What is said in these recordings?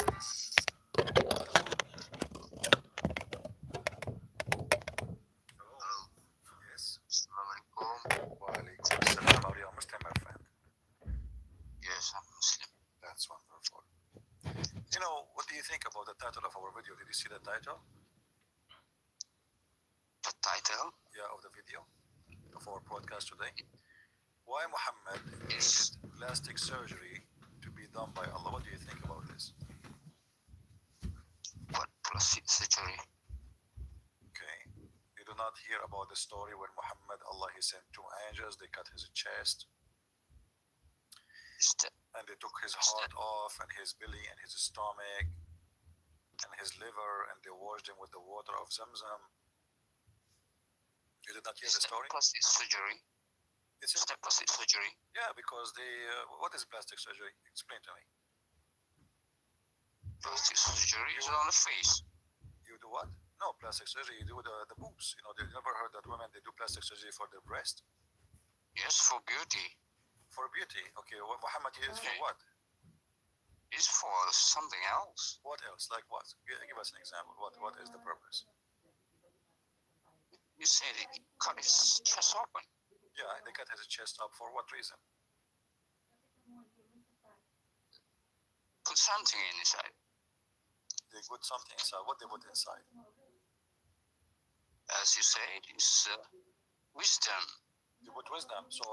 Hello. Yes. Assalamualaikum. Walaikum assalam. Are you a Muslim, my friend? Yes, I'm Muslim. That's wonderful. What do you think about the title of our video? Did you see the title? The title Yeah, of the video of our podcast today. Why Muhammad is needed plastic surgery to be done by Allah? What do you think about this? what plastic surgery. Okay. You do not hear about the story when Muhammad, Allah, he sent two angels, they cut his chest Is that and they took his heart off and his belly and his stomach and his liver and they washed him with the water of Zamzam. You did not hear is the that story? plastic surgery? It's Is that plastic surgery? yeah, because what is plastic surgery? Explain to me. Plastic surgery is on the face. You do what? No, plastic surgery. You do the boobs. They never heard that women they do plastic surgery for their breast, Yes, for beauty. for beauty. Okay, what Muhammad did it for Okay. what? It's for something else. What else? Like what? Give us an example. What is the purpose? You said it cut his chest open. Yeah, they cut his chest up for what reason? Put something inside. They put something inside. What they put inside? As you said, it's wisdom. They put wisdom. So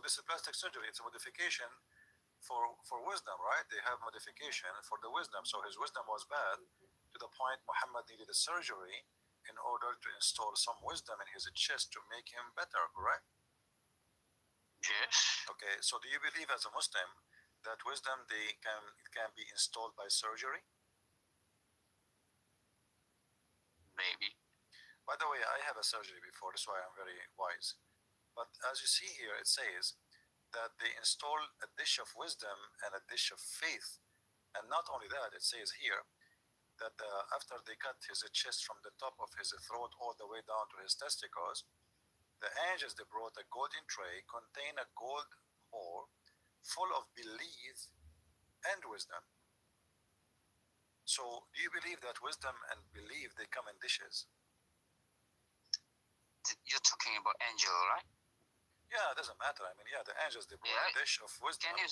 this is plastic surgery. It's a modification for wisdom, right? They have modification for the wisdom. So his wisdom was bad to the point Muhammad needed a surgery in order to install some wisdom in his chest to make him better, correct? Yes. Okay, so do you believe as a Muslim that wisdom it can be installed by surgery? Maybe. By the way, I have a surgery before, that's why I'm very wise. But as you see here, it says that they install a dish of wisdom and a dish of faith. And not only that, it says here that after they cut his chest from the top of his throat all the way down to his testicles, the angels they brought a golden tray contain a gold bowl full of belief and wisdom. So do you believe that wisdom and belief they come in dishes? You're talking about angel, right? Yeah, it doesn't matter. I mean, yeah, the angels they brought Yeah. a dish of wisdom. Can you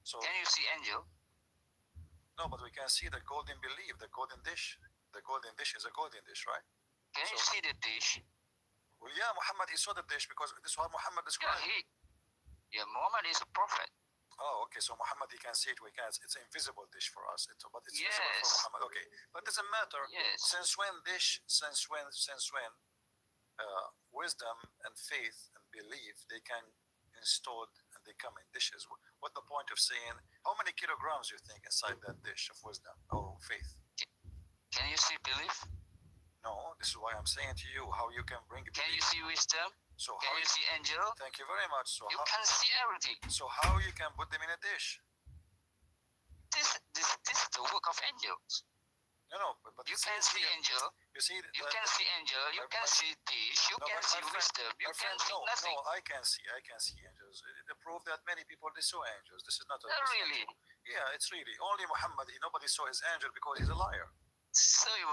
So see angel? no, but we can see the golden belief, the golden dish. The golden dish is a golden dish, right? Can you So- see the dish? Well, yeah, Muhammad he saw the dish because this is what Muhammad Yeah, described. Muhammad is a prophet. Oh, okay. So Muhammad he can see it. We can. It's an invisible dish for us. But it's visible Yes. for Muhammad. Okay, but it doesn't matter. Yes. Since when wisdom and faith and belief they can installed and they come in dishes. What the point of saying how many kilograms you think inside that dish of wisdom or faith? Can you see belief? No, this is why I'm saying to you how you can bring Can you belief. see wisdom? So Can how you see angel? thank you very much. You can see everything. So how you can put them in a dish? This is the work of angels. No, but You it can says see here, angel. you see You can see angel. You my- can my- see dish. You no, can my see friend- wisdom. You my can friend, see nothing. No, I can see angels. It proved that many people they saw angels. This is not a Not really. Yeah, it's really only Muhammad. Nobody saw his angel because he's a liar. So you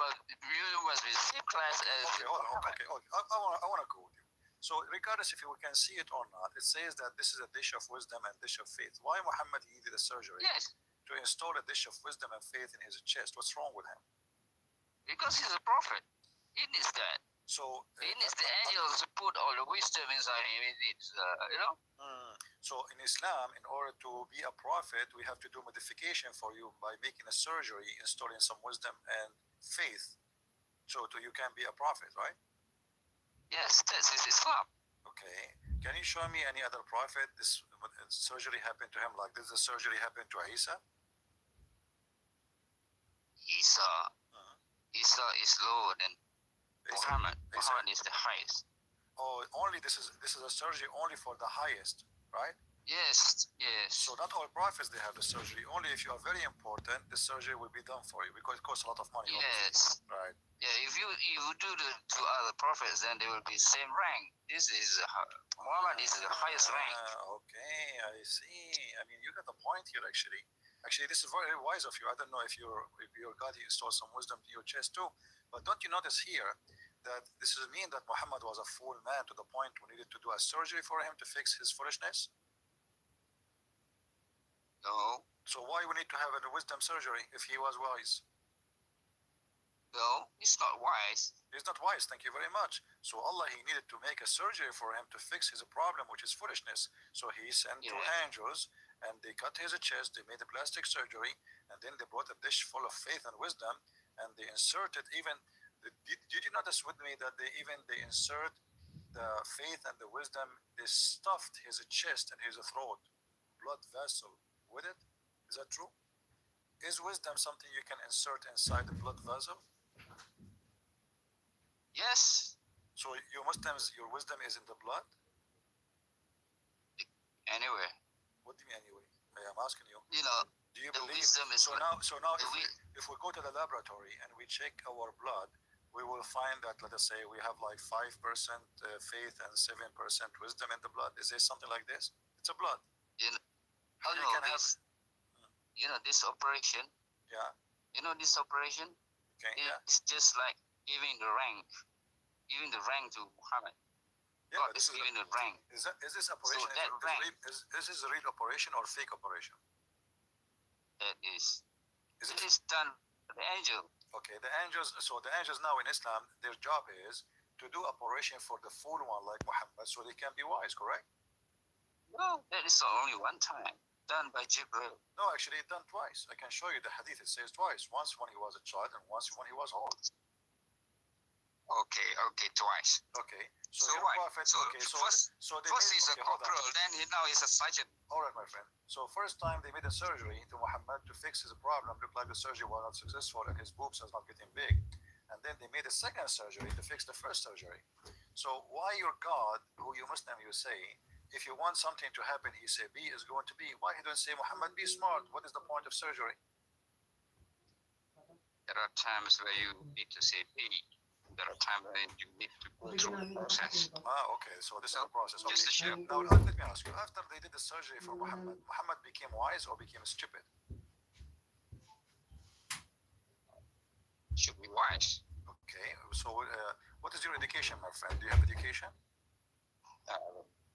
must be same class as Okay, hold on. Muhammad. Okay, I want to go with you. So regardless if you can see it or not, it says that this is a dish of wisdom and dish of faith. Why Muhammad needed a surgery Yes, to install a dish of wisdom and faith in his chest? What's wrong with him? because he's a prophet. He needs that. So He needs the angels to put all the wisdom inside him. He needs, So in Islam, in order to be a prophet, we have to do modification for you by making a surgery, installing some wisdom and faith. So you can be a prophet, right? Yes, this is Islam. Okay. Can you show me any other prophet this surgery happened to him like this? The surgery happened to Isa? Isa, Mhm. Isa is lower than Isa- Muhammad. Isa- Muhammad is the highest. Oh, only this is a surgery only for the highest, right? Yes, yes. So not all prophets they have the surgery. Only if you are very important, the surgery will be done for you because it costs a lot of money. Yes. Right. Yeah, if you do the two other prophets, then they will be same rank. This is Muhammad is the highest rank. Okay, I see. I mean, you got the point here actually. Actually, this is very wise of you. I don't know if your God he installed some wisdom in your chest too, but don't you notice here that this doesn't mean that Muhammad was a fool man to the point we needed to do a surgery for him to fix his foolishness? No. So why we need to have a wisdom surgery if he was wise? No, it's not wise. He's not wise, thank you very much. So Allah, he needed to make a surgery for him to fix his problem, which is foolishness. So he sent two angels, and they cut his chest, they made a plastic surgery, and then they brought a dish full of faith and wisdom, and they inserted even, did you notice with me that they insert the faith and the wisdom, they stuffed his chest and his throat, blood vessel with it? Is that true? Is wisdom something you can insert inside the blood vessel? Yes. So you Muslims, your wisdom is in the blood? Anyway. What do you mean anyway? I'm asking you. You know, do you the believe? Wisdom is so now if we go to the laboratory and we check our blood, we will find that, let us say, we have like 5% faith and 7% wisdom in the blood. Is there something like this? It's a blood. You know, how you can have? You know this operation. Yeah. You know this operation. Okay. It's just like giving the rank to Muhammad. Yeah, God is giving the rank. Is this operation? So is this a real operation or fake operation? It is done by the angel. Okay, the angels. So the angels now in Islam, their job is to do operation for the fool one like Muhammad, so they can be wise. Correct? No, that is only one time done by Jibril. No, actually, done twice. I can show you the hadith. It says twice. Once when he was a child, and once when he was old. Okay, twice. Okay. So your prophet. First he's a corporal, then now he's a sergeant. All right, my friend. So first time they made a surgery to Muhammad to fix his problem. Looked like the surgery was not successful and his boobs are not getting big. And then they made a second surgery to fix the first surgery. So why your God, who you Muslim you say, if you want something to happen, he say B is going to be. Why he don't say Muhammad be smart? What is the point of surgery? There are times where you need to say B. There are times when you need to go through the process. Okay, so this is the process. Okay. Just to show. Now let me ask you, after they did the surgery for Muhammad, Muhammad became wise or became stupid? Should be wise. Okay, so what is your education, my friend? Do you have education?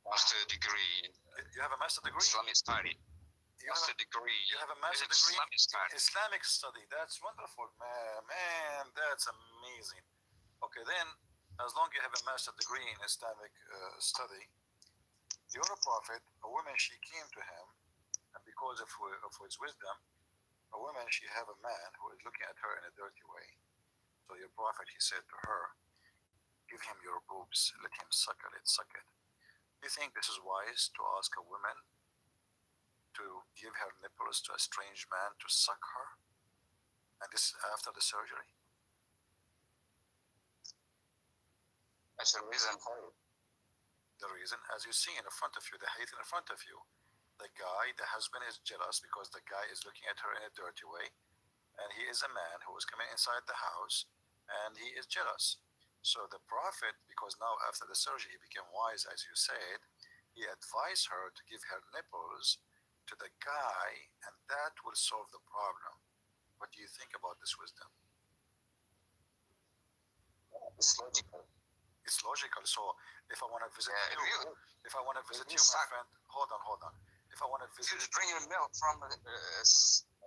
Master degree. You have a master degree? Islamic study. Master degree. You have a master degree? Islamic study. That's wonderful, man. That's amazing. Okay, then, as long as you have a master degree in Islamic study, your prophet, a woman, she came to him, and because of his wisdom, a woman, she have a man who is looking at her in a dirty way. So your prophet, he said to her, give him your boobs, let him suck it. Do you think this is wise to ask a woman to give her nipples to a strange man to suck her? And this after the surgery? That's the reason for it. The reason, as you see in front of you, the hate in front of you. The husband is jealous because the guy is looking at her in a dirty way. And he is a man who is coming inside the house and he is jealous. So the prophet, because now after the surgery he became wise, as you said, he advised her to give her nipples to the guy, and that will solve the problem. What do you think about this wisdom? It's logical. It's logical. So if I want to visit you, my friend, hold on. If I want to visit you, bring your milk from a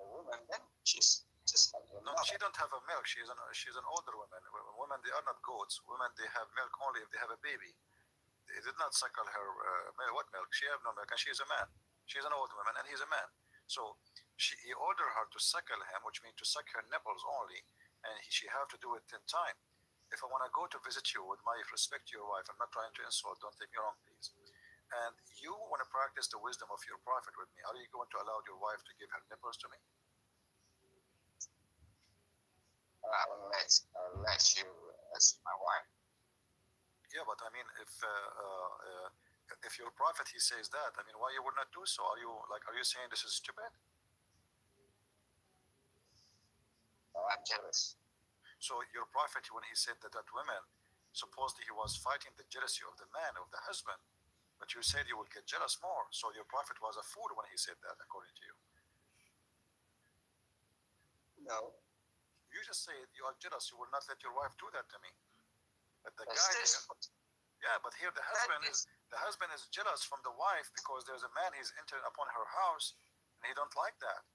woman, then she's just like no, she don't have a milk. She's an older woman. Women, they are not goats. Women, they have milk only if they have a baby. They did not suckle her milk. What milk? She have no milk, and she is a man. She's an old woman, and he's a man. So he ordered her to suckle him, which means to suck her nipples only, and she have to do it 10 times. If I want to go to visit you, with my respect to your wife, I'm not trying to insult, don't take me wrong, please. And you want to practice the wisdom of your prophet with me, are you going to allow your wife to give her nipples to me? I'll let you as my wife. Yeah, but I mean, if your prophet, he says that, I mean, why you would not do so? Are you saying this is stupid? No, I'm jealous. So your prophet, when he said that woman, supposedly he was fighting the jealousy of the man, of the husband, but you said you will get jealous more. So your prophet was a fool when he said that, according to you. No. You just said you are jealous. You will not let your wife do that to me. But the That's guy this. here, yeah, but here the husband is jealous from the wife because there's a man he's entered upon her house, and he don't like that.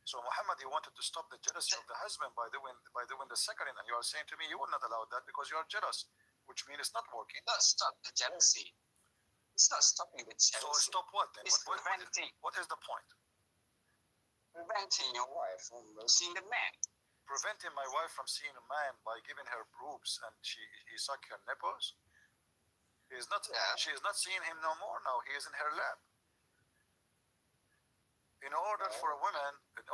So Muhammad, he wanted to stop the jealousy of the husband by doing the suckling, and you are saying to me you will not allow that because you are jealous, which means it's not working. Not stop the jealousy. It's not stopping the jealousy. So stop what then? It's preventing. What is the point? Preventing your wife from seeing the man. Preventing my wife from seeing a man by giving her boobs and he suck her nipples. He is not. Yeah. She is not seeing him no more now. He is in her lap. In order for a woman, in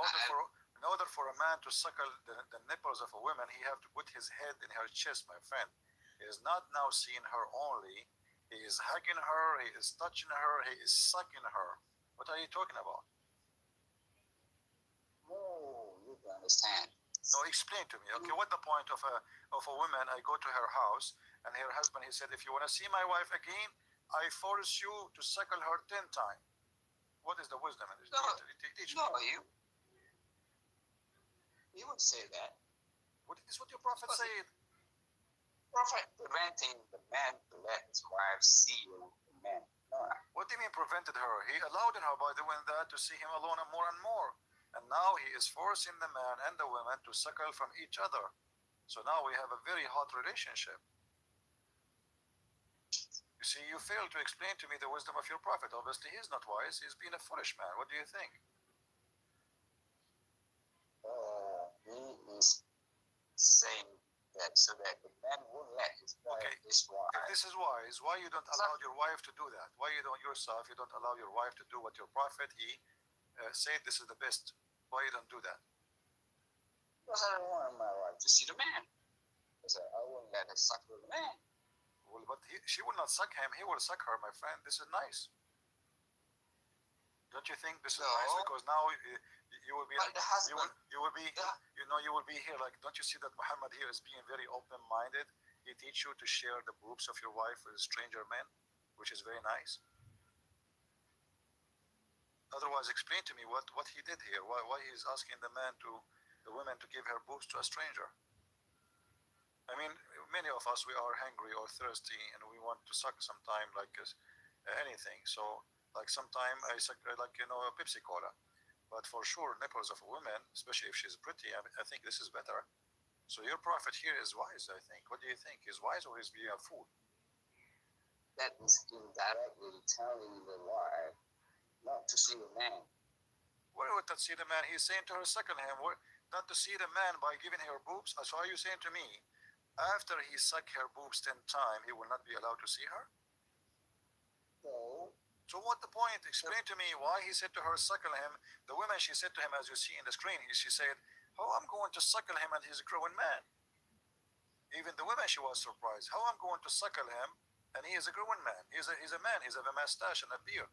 order for a man to suckle the nipples of a woman, he have to put his head in her chest, my friend. He is not now seeing her only. He is hugging her. He is touching her. He is sucking her. What are you talking about? Oh, you don't understand. No, explain to me. Okay, what the point of a woman? I go to her house, and her husband, he said, if you want to see my wife again, I force you to suckle her 10 times. What is the wisdom in this? No, teach no, me. You would say that. What is what your prophet said? Prophet preventing the man to let his wife see the man. No. What do you mean prevented her? He allowed her by doing that to see him alone more and more. And now he is forcing the man and the woman to suckle from each other. So now we have a very hot relationship. You see, you fail to explain to me the wisdom of your prophet. Obviously, he's not wise. He's being a foolish man. What do you think? He is saying that so that the man won't let his wife. Okay. If this is wise, why you don't allow your wife to do that? Why you don't yourself? You don't allow your wife to do what your prophet said this is the best. Why you don't do that? Because I don't want my wife to see the man. Because I won't let her suck the man. Well, but she will not suck him. He will suck her, my friend. This is nice. Don't you think this is nice? Because now you will be. But the husband, you will be. You will be here. Like, don't you see that Muhammad here is being very open-minded? He teach you to share the boobs of your wife with stranger men, which is very nice. Otherwise, explain to me what he did here. Why he's asking the women to give her boobs to a stranger. I mean, many of us, we are hungry or thirsty, and we want to suck sometime, like anything. So, like sometime I suck, like a Pepsi Cola. But for sure, nipples of a woman, especially if she's pretty, I think this is better. So your prophet here is wise, I think. What do you think? He's wise or he's being a fool? That is indirectly telling the wife not to see the man. What would not see the man? He's saying to her, suckle him. Not to see the man by giving her boobs. So are you saying to me, after he suck her boobs 10 times, he will not be allowed to see her? No. So what the point? Explain to me why he said to her, suckle him. The woman, she said to him, as you see in the screen, she said, how I'm going to suckle him and he's a growing man. Even the woman, she was surprised. How I'm going to suckle him and he is a growing man. He's a man. He's a mustache and a beard,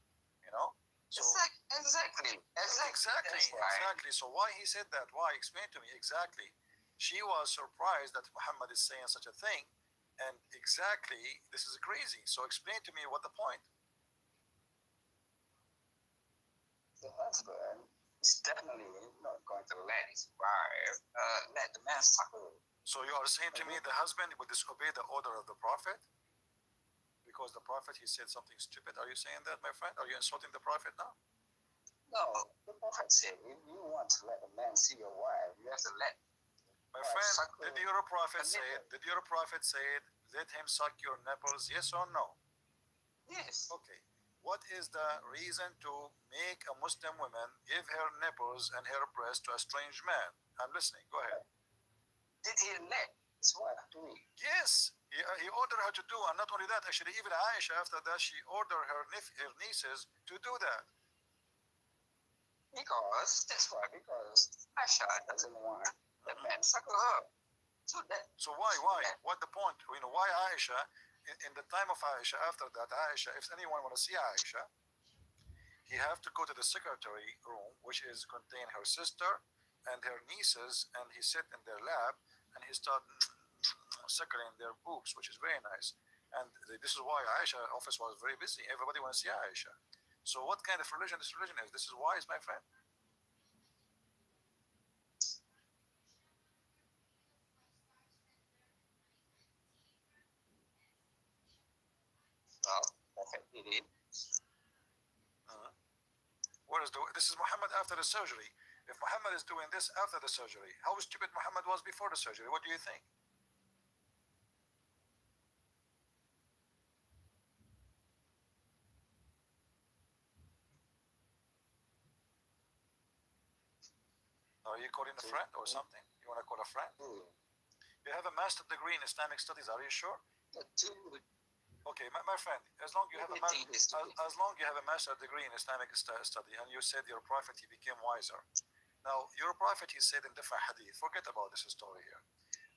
So, exactly. So why he said that? Why? Explain to me exactly. She was surprised that Muhammad is saying such a thing, and exactly this is crazy. So explain to me what the point. The husband is definitely not going to let his wife let the man suckle. So you are saying to me the husband would disobey the order of the prophet? Because the prophet, he said something stupid. Are you saying that, my friend? Are you insulting the prophet now? No, the prophet said, if you want to let a man see your wife, you have to let. My friend, did your prophet say, let him suck your nipples? Yes or no? Yes. Okay. What is the reason to make a Muslim woman give her nipples and her breast to a strange man? I'm listening. Go ahead. Did he let his wife do it? Yes. He ordered her to do, and not only that, actually, even Aisha, after that, she ordered her nieces to do that. Because Aisha doesn't want the man suckle her. So why? What the point? Why Aisha, in the time of Aisha, after that, Aisha, if anyone want to see Aisha, he have to go to the secretary room, which is contain her sister and her nieces, and he sit in their lap, and he start suckling their boobs, which is very nice. And this is why Aisha office was very busy. Everybody wants to see Aisha. So what kind of religion this religion is? This is wise, my friend. This is Muhammad after the surgery. If Muhammad is doing this after the surgery, how stupid Muhammad was before the surgery? What do you think? Are you calling a friend or something? You want to call a friend? You have a master degree in Islamic studies. Are you sure? Okay, my friend. As long you have as long you have a master degree in Islamic study, and you said your prophet he became wiser. Now your prophet he said in different hadith. Forget about this story here.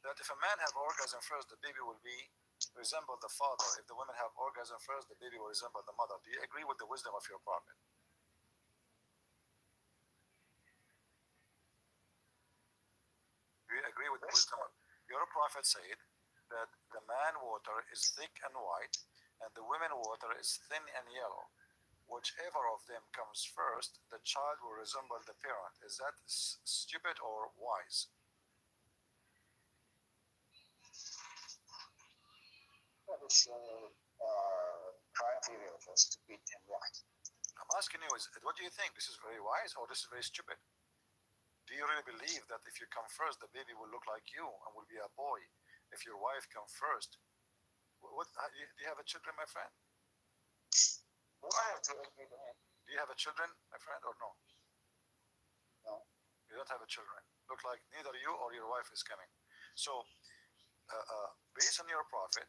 That if a man have orgasm first, the baby will be resemble the father. If the women have orgasm first, the baby will resemble the mother. Do you agree with the wisdom of your prophet? Do you agree with the wisdom? Your prophet said that the man water is thick and white, and the women water is thin and yellow. Whichever of them comes first, the child will resemble the parent. Is that stupid or wise? What is your criteria for stupid and wise? I'm asking you, what do you think? This is very wise or this is very stupid? Do you really believe that if you come first, the baby will look like you and will be a boy? If your wife comes first, do you have a children, my friend? Well, I have to agree with him. Do you have a children, my friend, or no? No. You don't have a children. Look like neither you or your wife is coming. So, based on your prophet,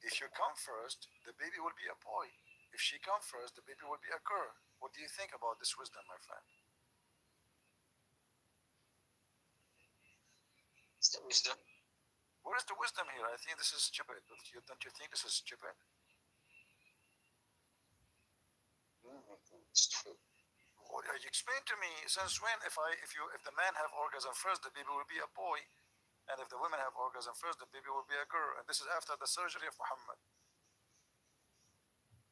if you come first, the baby will be a boy. If she comes first, the baby will be a girl. What do you think about this wisdom, my friend? It's the wisdom. Where is the wisdom here? I think this is stupid. Don't you think this is stupid? Stupid. Well, you explain to me since when if the man have orgasm first, the baby will be a boy, and if the women have orgasm first, the baby will be a girl. And this is after the surgery of Muhammad.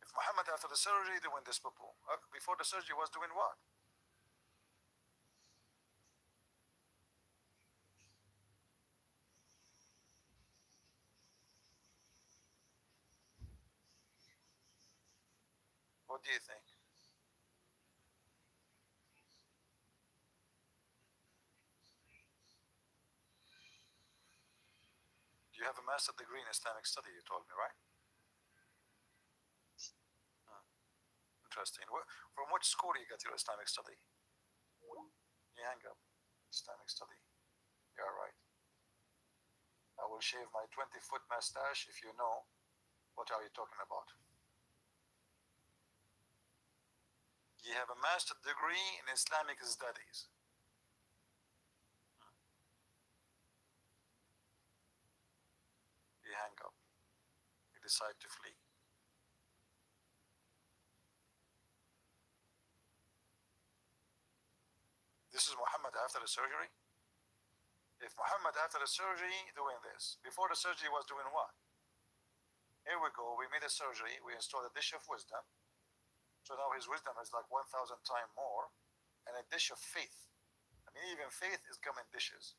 If Muhammad after the surgery doing this poo, before the surgery was doing what? What do you think? You have a master degree in Islamic study, you told me, right? Interesting. From which school you got your Islamic study? You hang up. Islamic study. You are right. I will shave my 20-foot mustache if you know what are you talking about. You have a master degree in Islamic studies. You hang up. You decide to flee. This is Muhammad after the surgery. If Muhammad after the surgery doing this, before the surgery was doing what? Here we go, we made a surgery, we installed a dish of wisdom. So now his wisdom is like 1,000 times more, and a dish of faith. I mean, even faith is come in dishes.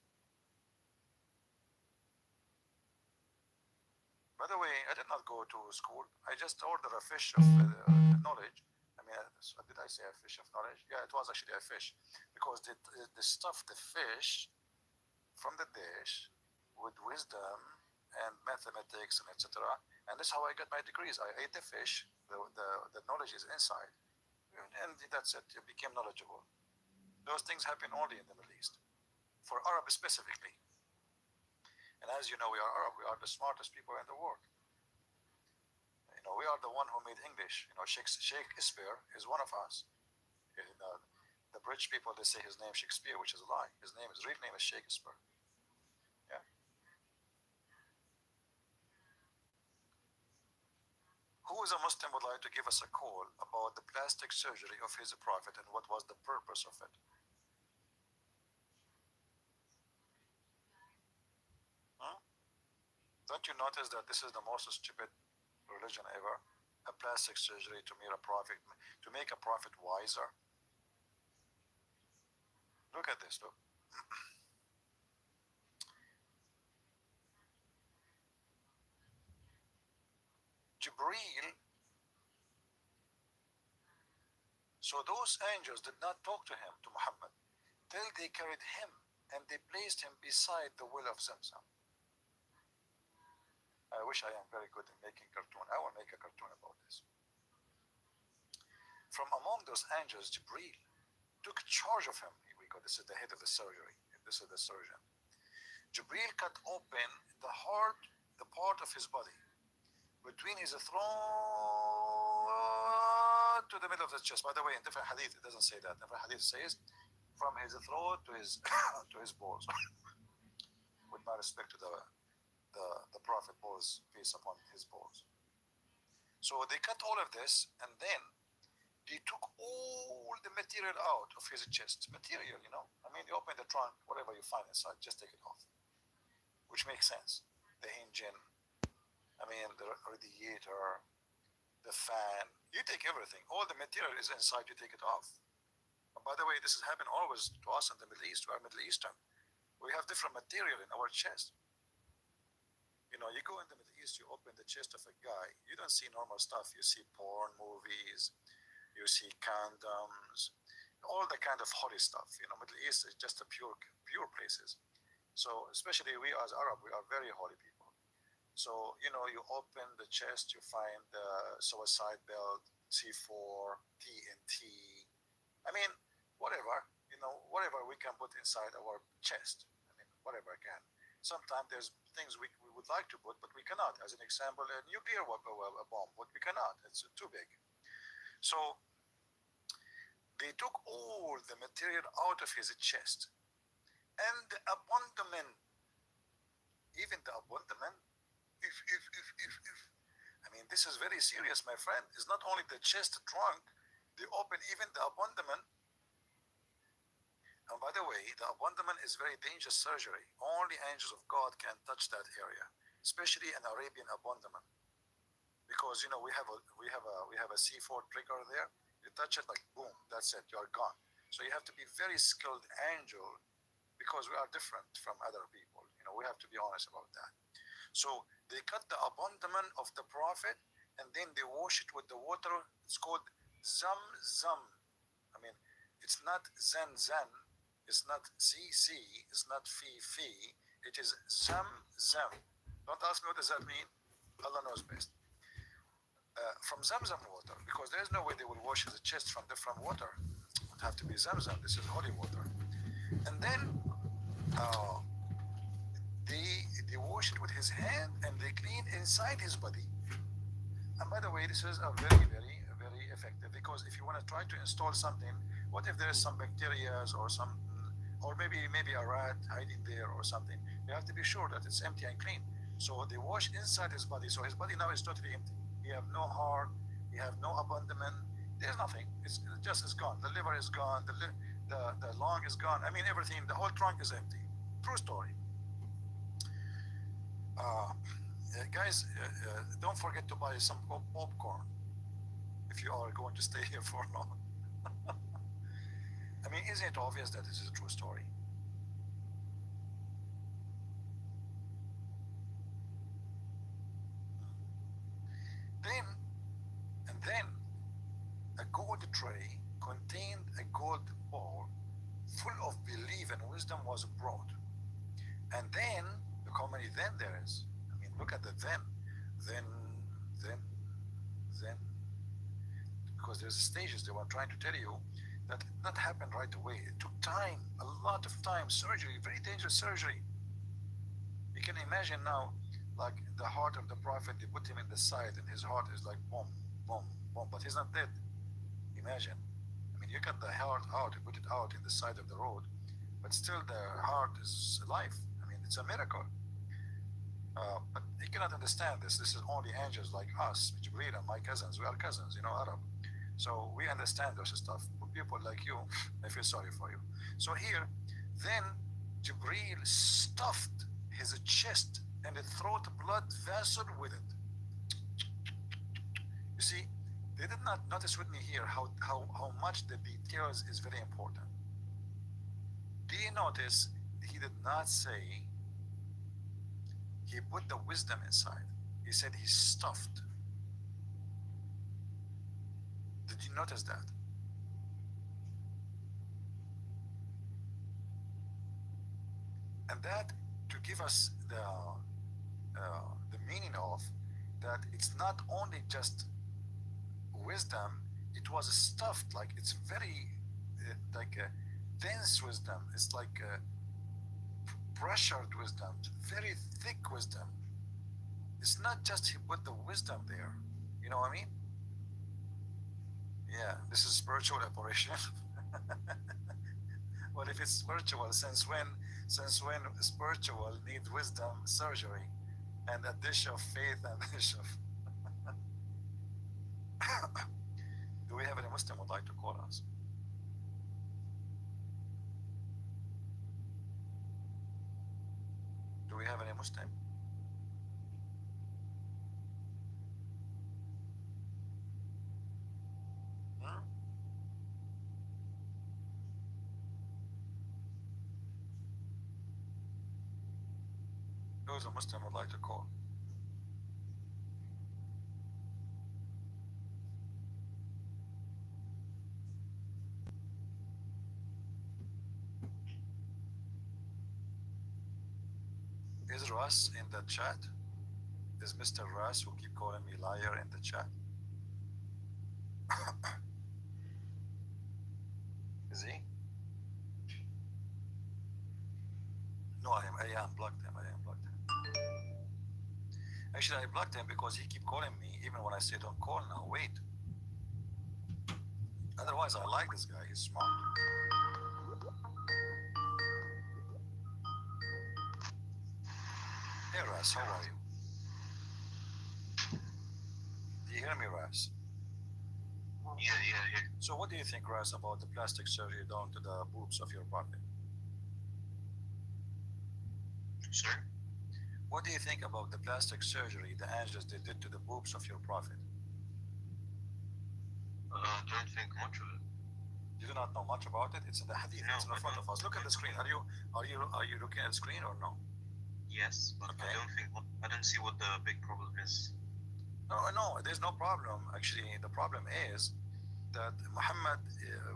By the way, I did not go to school. I just ordered a fish of knowledge. I mean, did I say a fish of knowledge? Yeah, it was actually a fish, because they stuffed the fish from the dish with wisdom and mathematics and etc. And that's how I got my degrees. I ate the fish, the knowledge is inside, and that's it. You became knowledgeable. Those things happen only in the Middle East, for Arab specifically. And as you know, we are Arab. We are the smartest people in the world. You know, we are the one who made English. You know, Shakespeare is one of us. The British people, they say his name Shakespeare, which is a lie. His real name is Shakespeare. Yeah. Who is a Muslim would like to give us a call about the plastic surgery of his prophet and what was the purpose of it? Hmm? Don't you notice that this is the most stupid religion ever? A plastic surgery to make a prophet wiser. Look at this, look. Jibreel So those angels did not talk to him, to Muhammad, till they carried him and they placed him beside the well of Zamzam. I wish I am very good in making cartoon. I will make a cartoon about this. From among those angels, Jibreel took charge of him. Here we go. This is the head of the surgery. This is the surgeon. Jibreel cut open the heart, the part of his body, between his throat to the middle of the chest. By the way, in different hadith, it doesn't say that. Different hadith says from his throat to his to his balls. With my respect to the Prophet, balls, peace upon his balls. So they cut all of this, and then they took all the material out of his chest. Material, you know. I mean, you open the trunk, whatever you find inside, just take it off. Which makes sense. The engine, I mean, the radiator, the fan. You take everything. All the material is inside, you take it off. And by the way, this has happened always to us in the Middle East. We are Middle Eastern. We have different material in our chest. You know, you go in the Middle East, you open the chest of a guy, you don't see normal stuff. You see porn movies, you see condoms, all the kind of holy stuff. You know, Middle East is just a pure places. So especially we as Arab, we are very holy people. So, you know, you open the chest, you find the suicide belt, C4, TNT. I mean, whatever, you know, whatever we can put inside our chest. I mean, whatever can. Sometimes there's things we would like to put, but we cannot. As an example, a nuclear bomb, but we cannot. It's too big. So they took all the material out of his chest. And the abdomen, even the abdomen, if. I mean, this is very serious, my friend. It's not only the chest trunk, they open even the abdomen. And by the way, the abdomen is very dangerous surgery. Only angels of God can touch that area, especially an Arabian abdomen, because you know we have a C4 trigger there. You touch it, like boom, that's it. You are gone. So you have to be very skilled angel, because we are different from other people. You know, we have to be honest about that. So they cut the abdomen of the Prophet, and then they wash it with the water. It's called Zamzam. I mean, it's not Zan. It's not CC. It's not Fi. It is Zamzam. Don't ask me what does that mean. Allah knows best. From Zamzam water, because there is no way they will wash his chest from different water. It would have to be Zamzam. This is holy water. And then they wash it with his hand, and they clean inside his body. And by the way, this is a very effective, because if you want to try to install something, what if there is some bacteria or maybe a rat hiding there or something? You have to be sure that it's empty and clean. So they wash inside his body. So his body now is totally empty. He have no heart. He have no abdomen. There's nothing. It's gone. The liver is gone. The lung is gone. I mean, everything. The whole trunk is empty. True story. Guys, don't forget to buy some popcorn if you are going to stay here for long. I mean, isn't it obvious that this is a true story? Then a gold tray contained a gold bowl full of belief and wisdom was brought. And then, look how many then there is. I mean, look at the then, because there's stages. They were trying to tell you that it did not happen right away. It took time, a lot of time, surgery, very dangerous surgery. You can imagine now, like the heart of the Prophet, they put him in the side, and his heart is like boom, boom, boom, but he's not dead. Imagine. I mean, you cut the heart out, you put it out in the side of the road, but still the heart is alive. I mean, it's a miracle. But you cannot understand this. This is only angels like us, Jibreel and my cousins. We are cousins, you know, Arab. So we understand this stuff. People like you, I feel sorry for you. So here, then Jibreel stuffed his chest and the throat blood vessel with it. You see, they did not notice with me here how much the details is very important. Do you notice he did not say he put the wisdom inside? He said he stuffed. Did you notice that? And that to give us the meaning of that it's not only just wisdom, it was stuffed, like it's very like a dense wisdom. It's like a pressured wisdom, very thick wisdom. It's not just he put the wisdom there. You know what I mean? Yeah, this is spiritual operation. Well, if it's spiritual, since when spiritual need wisdom surgery and a dish of faith and a dish of do we have any Muslim would like to call us? Do we have any Muslim? Hmm? Who's a Muslim would like to call? Is Russ in the chat? Is Mr. Russ who keep calling me liar in the chat? Is he? No, I unblocked him. I unblocked him. Actually, I blocked him because he keep calling me even when I say don't call now. Wait. Otherwise, I like this guy. He's smart. Hey, Russ, how are you? Do you hear me, Russ? Yeah. So, what do you think, Russ, about the plastic surgery done to the boobs of your prophet? Sure. What do you think about the plastic surgery the angels did to the boobs of your prophet? Don't think much of it. You do not know much about it. It's in the hadith. No, it's in I front don't. of us. Look at the screen. Are you looking at the screen or no? Yes, but Okay. I don't see what the big problem is. No, there's no problem. Actually, the problem is that Muhammad,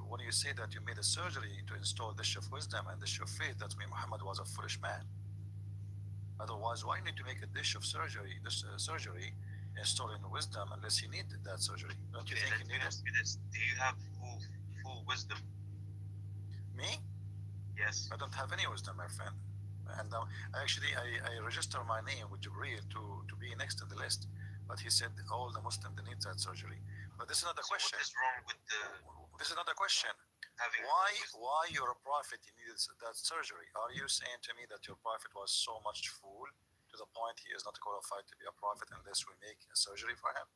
when you say that you made a surgery to install the dish of wisdom and the dish of faith, that means Muhammad was a foolish man. Otherwise, why need to make a dish of surgery, surgery, installing wisdom unless he needed that surgery? Don't you think he needed? Ask you this: do you have full wisdom? Me? Yes. I don't have any wisdom, my friend. And actually, I register my name with Jibreel to be next in the list. But he said all the Muslims need that surgery. But this is not the So question. what is wrong with the This is not the question. having Why your prophet needed that surgery? Are you saying to me that your prophet was so much fool to the point he is not qualified to be a prophet unless we make a surgery for him?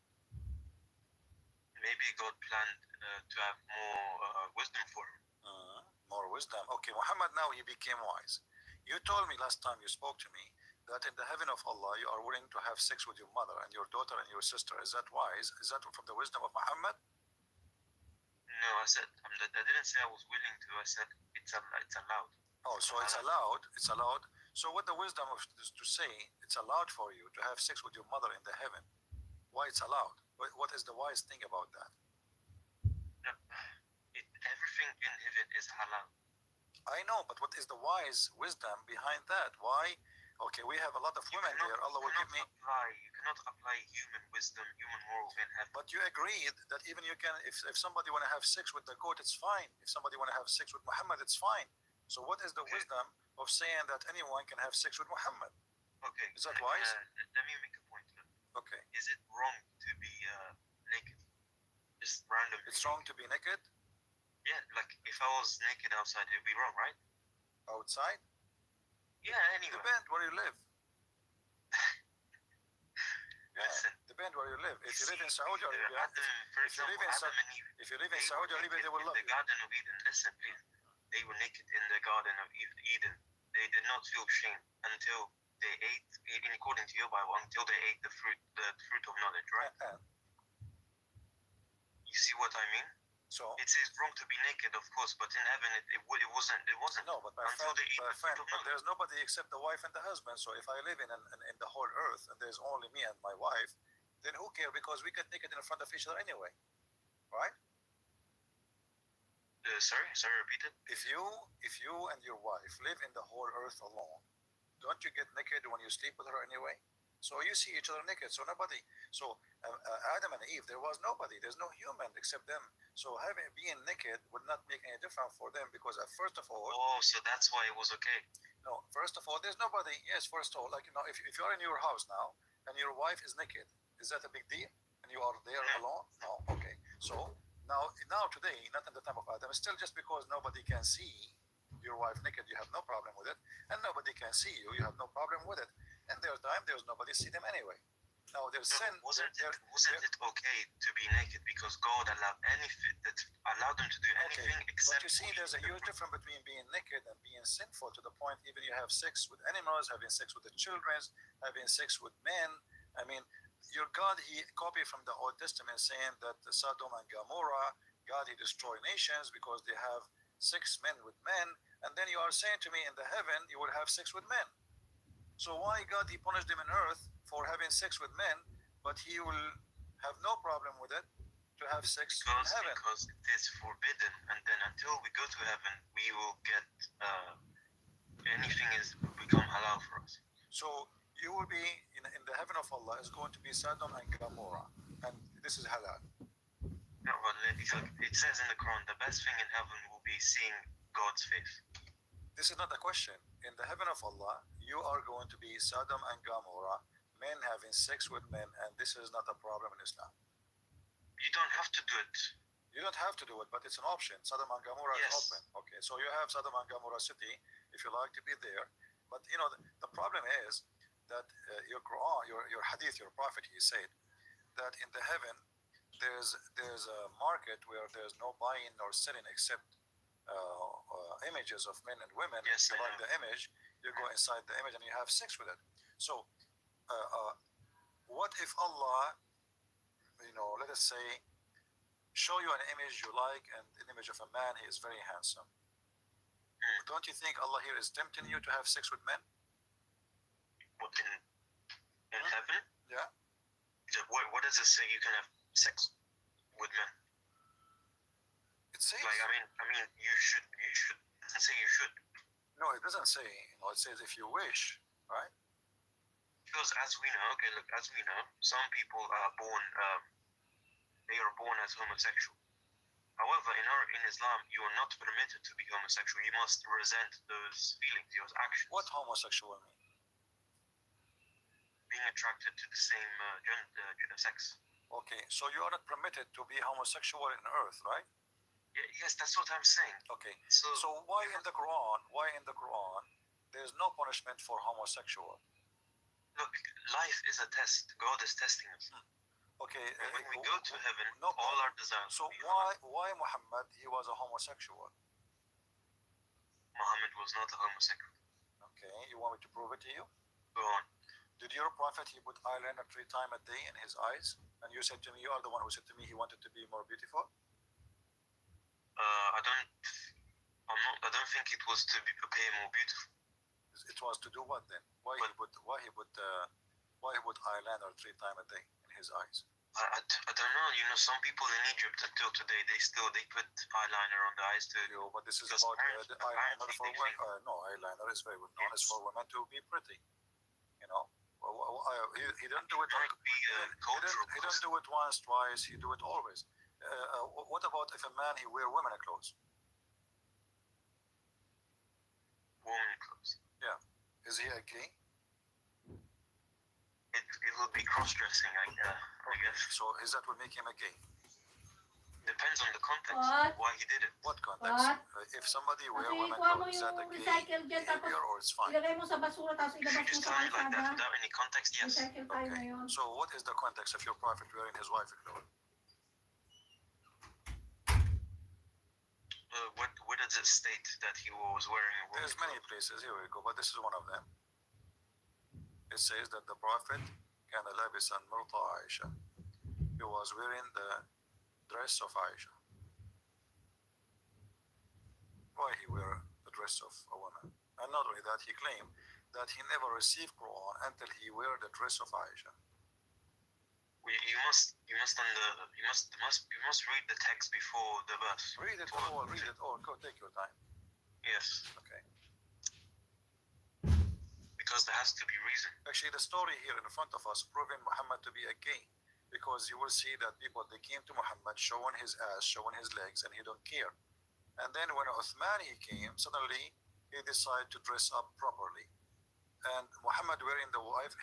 Maybe God planned to have more wisdom for him. More wisdom. Okay, Muhammad now he became wise. You told me last time you spoke to me that in the heaven of Allah you are willing to have sex with your mother and your daughter and your sister. Is that wise? Is that from the wisdom of Muhammad? No, I said I didn't say I was willing to. I said it's allowed. Oh, so it's allowed. It's allowed. So what the wisdom of to say it's allowed for you to have sex with your mother in the heaven? Why it's allowed? What is the wise thing about that? No, everything in heaven is halal. I know, but what is the wise wisdom behind that? Why? Okay, we have a lot of women there. Allah will give me. You cannot apply human wisdom, human moral in heaven. But you agreed that even you can, if somebody want to have sex with the goat, it's fine. If somebody want to have sex with Muhammad, it's fine. So what is the wisdom of saying that anyone can have sex with Muhammad? Okay. Is that wise? Let me make a point. Okay. Is it wrong to be naked? Just random. It's wrong to be naked? Yeah, like if I was naked outside, it would be wrong, right? Outside? Yeah, anyway. Depend where you live. Listen. Depend where you live. If you live in Saudi Arabia, if you live in Saudi Arabia, they will love you. The Garden of Eden. Listen, please. They were naked in the Garden of Eden. They did not feel shame until they ate, according to your Bible, until they ate the fruit of knowledge, right? You see what I mean? So it is wrong to be naked, of course, but in heaven it wasn't. No, but my friend, but there's nobody except the wife and the husband. So if I live in the whole earth and there's only me and my wife, then who cares? Because we get naked in front of each other anyway, right? Sorry, repeat it. If you and your wife live in the whole earth alone, don't you get naked when you sleep with her anyway? So you see each other naked. So nobody. So Adam and Eve, there was nobody. There's no human except them. So having being naked would not make any difference for them because first of all, Oh, so that's why it was okay. no, first of all, there's nobody. Yes, first of all, like if you're in your house now and your wife is naked, is that a big deal? And you are there alone? No. Okay. So now today, not in the time of Adam, still just because nobody can see your wife naked, you have no problem with it, and nobody can see you, you have no problem with it. And their time, there's nobody see them anyway. Now there's sin. Wasn't it okay to be naked because God allowed them to do anything except? But you see, there's a huge difference between being naked and being sinful to the point even you have sex with animals, having sex with the children, having sex with men. I mean, your God, he copied from the Old Testament saying that Sodom and Gomorrah, God, he destroyed nations because they have 6 men with men. And then you are saying to me in the heaven, you will have sex with men. So why God, he punished them in earth for having sex with men, but he will have no problem with it to have sex in heaven? Because it is forbidden. And then until we go to heaven, we will get, anything is become halal for us. So you will be in the heaven of Allah is going to be Sodom and Gomorrah, and this is halal. No, but it says in the Quran, the best thing in heaven will be seeing God's face. This is not a question. In the heaven of Allah, you are going to be Sodom and Gomorrah, men having sex with men, and this is not a problem in Islam. You don't have to do it. You don't have to do it, but it's an option. Sodom and Gomorrah is open. Okay, so you have Sodom and Gomorrah city if you like to be there. But the problem is that your Quran, your Hadith, your Prophet, he said that in the heaven there's a market where there's no buying nor selling except images of men and women. Yes, you like the image, you go inside the image and you have sex with it. So what if Allah, let us say, show you an image you like and an image of a man, he is very handsome. Don't you think Allah here is tempting you to have sex with men? What, in heaven? Yeah. What does it say you can have sex with men? It says. Like, I mean, you should. It doesn't say you should. No, it doesn't say. It says if you wish, right? Because as we know, some people are born. They are born as homosexual. However, in Islam, you are not permitted to be homosexual. You must resent those feelings, those actions. What homosexual mean? Being attracted to the same sex. Okay, so you are not permitted to be homosexual in earth, right? Yes, that's what I'm saying. Okay, so why in the Quran, there's no punishment for homosexual? Look, life is a test. God is testing us. Okay. When we go to heaven, all our desires. So why Muhammad, he was a homosexual? Muhammad was not a homosexual. Okay, you want me to prove it to you? Go on. Did your prophet, he put eyeliner 3 times a day in his eyes? And you said to me, you are the one who said to me he wanted to be more beautiful? I don't think it was to appear more beautiful. It was to do what then? Why he put eyeliner 3 times a day in his eyes? I don't know. Some people in Egypt until today they put eyeliner on the eyes too. But this is about the eyeliner for women. No, eyeliner is very well known. It's for women to be pretty. He didn't do it. He didn't do it once, twice. He do it always. What about if a man he wear women clothes? Woman clothes. Yeah. Is he a gay? It will be cross-dressing, I guess. So is that what make him a gay? Depends on the context. Why he did it. What context? If somebody wear women clothes, is that a gay behavior or it's fine? Ilagay mo sa basura tapos If you ilabas mo just sa tell me like that kalsada. without any context, yes. Recycle tayo ngayon. So what is the context of your prophet wearing his wife clothes? Where does it state that he was wearing a woman? There's many places. Here we go, but this is one of them. It says that the prophet كان لابسا مرطى عائشة. He was wearing the dress of Aisha. Why he wear the dress of a woman? And not only that, he claimed that he never received Quran until he wear the dress of Aisha. You must read the text before the verse. Read it all. Read it all. Go, take your time. Yes. Okay. Because there has to be reason. Actually, the story here in front of us proving Muhammad to be a gay, because you will see that people, they came to Muhammad showing his ass, showing his legs, and he don't care. And then when Uthman he came, suddenly he decided to dress up properly. And Muhammad wearing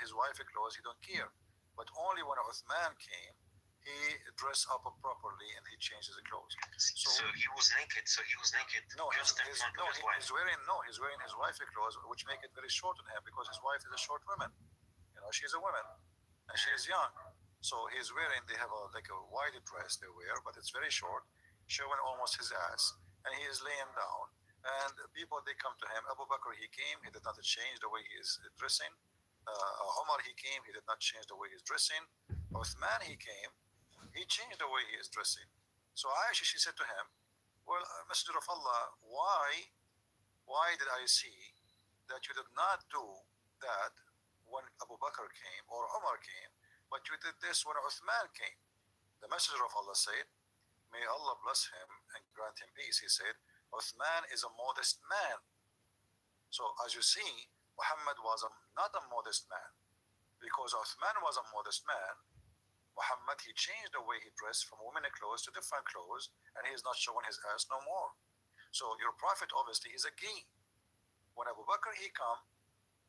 his wife clothes, he don't care. But only when Uthman came, he dressed up properly and he changed his clothes. So he was naked. No, just in front of his wife. he's wearing his wife's clothes, which make it very short on him because his wife is a short woman. You know, she's a woman and she is young. So he's wearing, they have like a wide dress they wear, but it's very short, showing almost his ass. And he is laying down. And people, they come to him. Abu Bakr, he came, he did not change the way he is dressing. Umar, he came, he did not change the way he's dressing. Uthman, he came, he changed the way he is dressing. So Aisha, she said to him, well, Messenger of Allah, why did I see that you did not do that when Abu Bakr came or Umar came, but you did this when Uthman came? The Messenger of Allah said, may Allah bless him and grant him peace. He said, Uthman is a modest man. So as you see, Muhammad was not a modest man. Because Uthman was a modest man, Muhammad, he changed the way he dressed from women clothes to different clothes, and he is not showing his ass no more. So your prophet obviously is a gay. When Abu Bakr he come,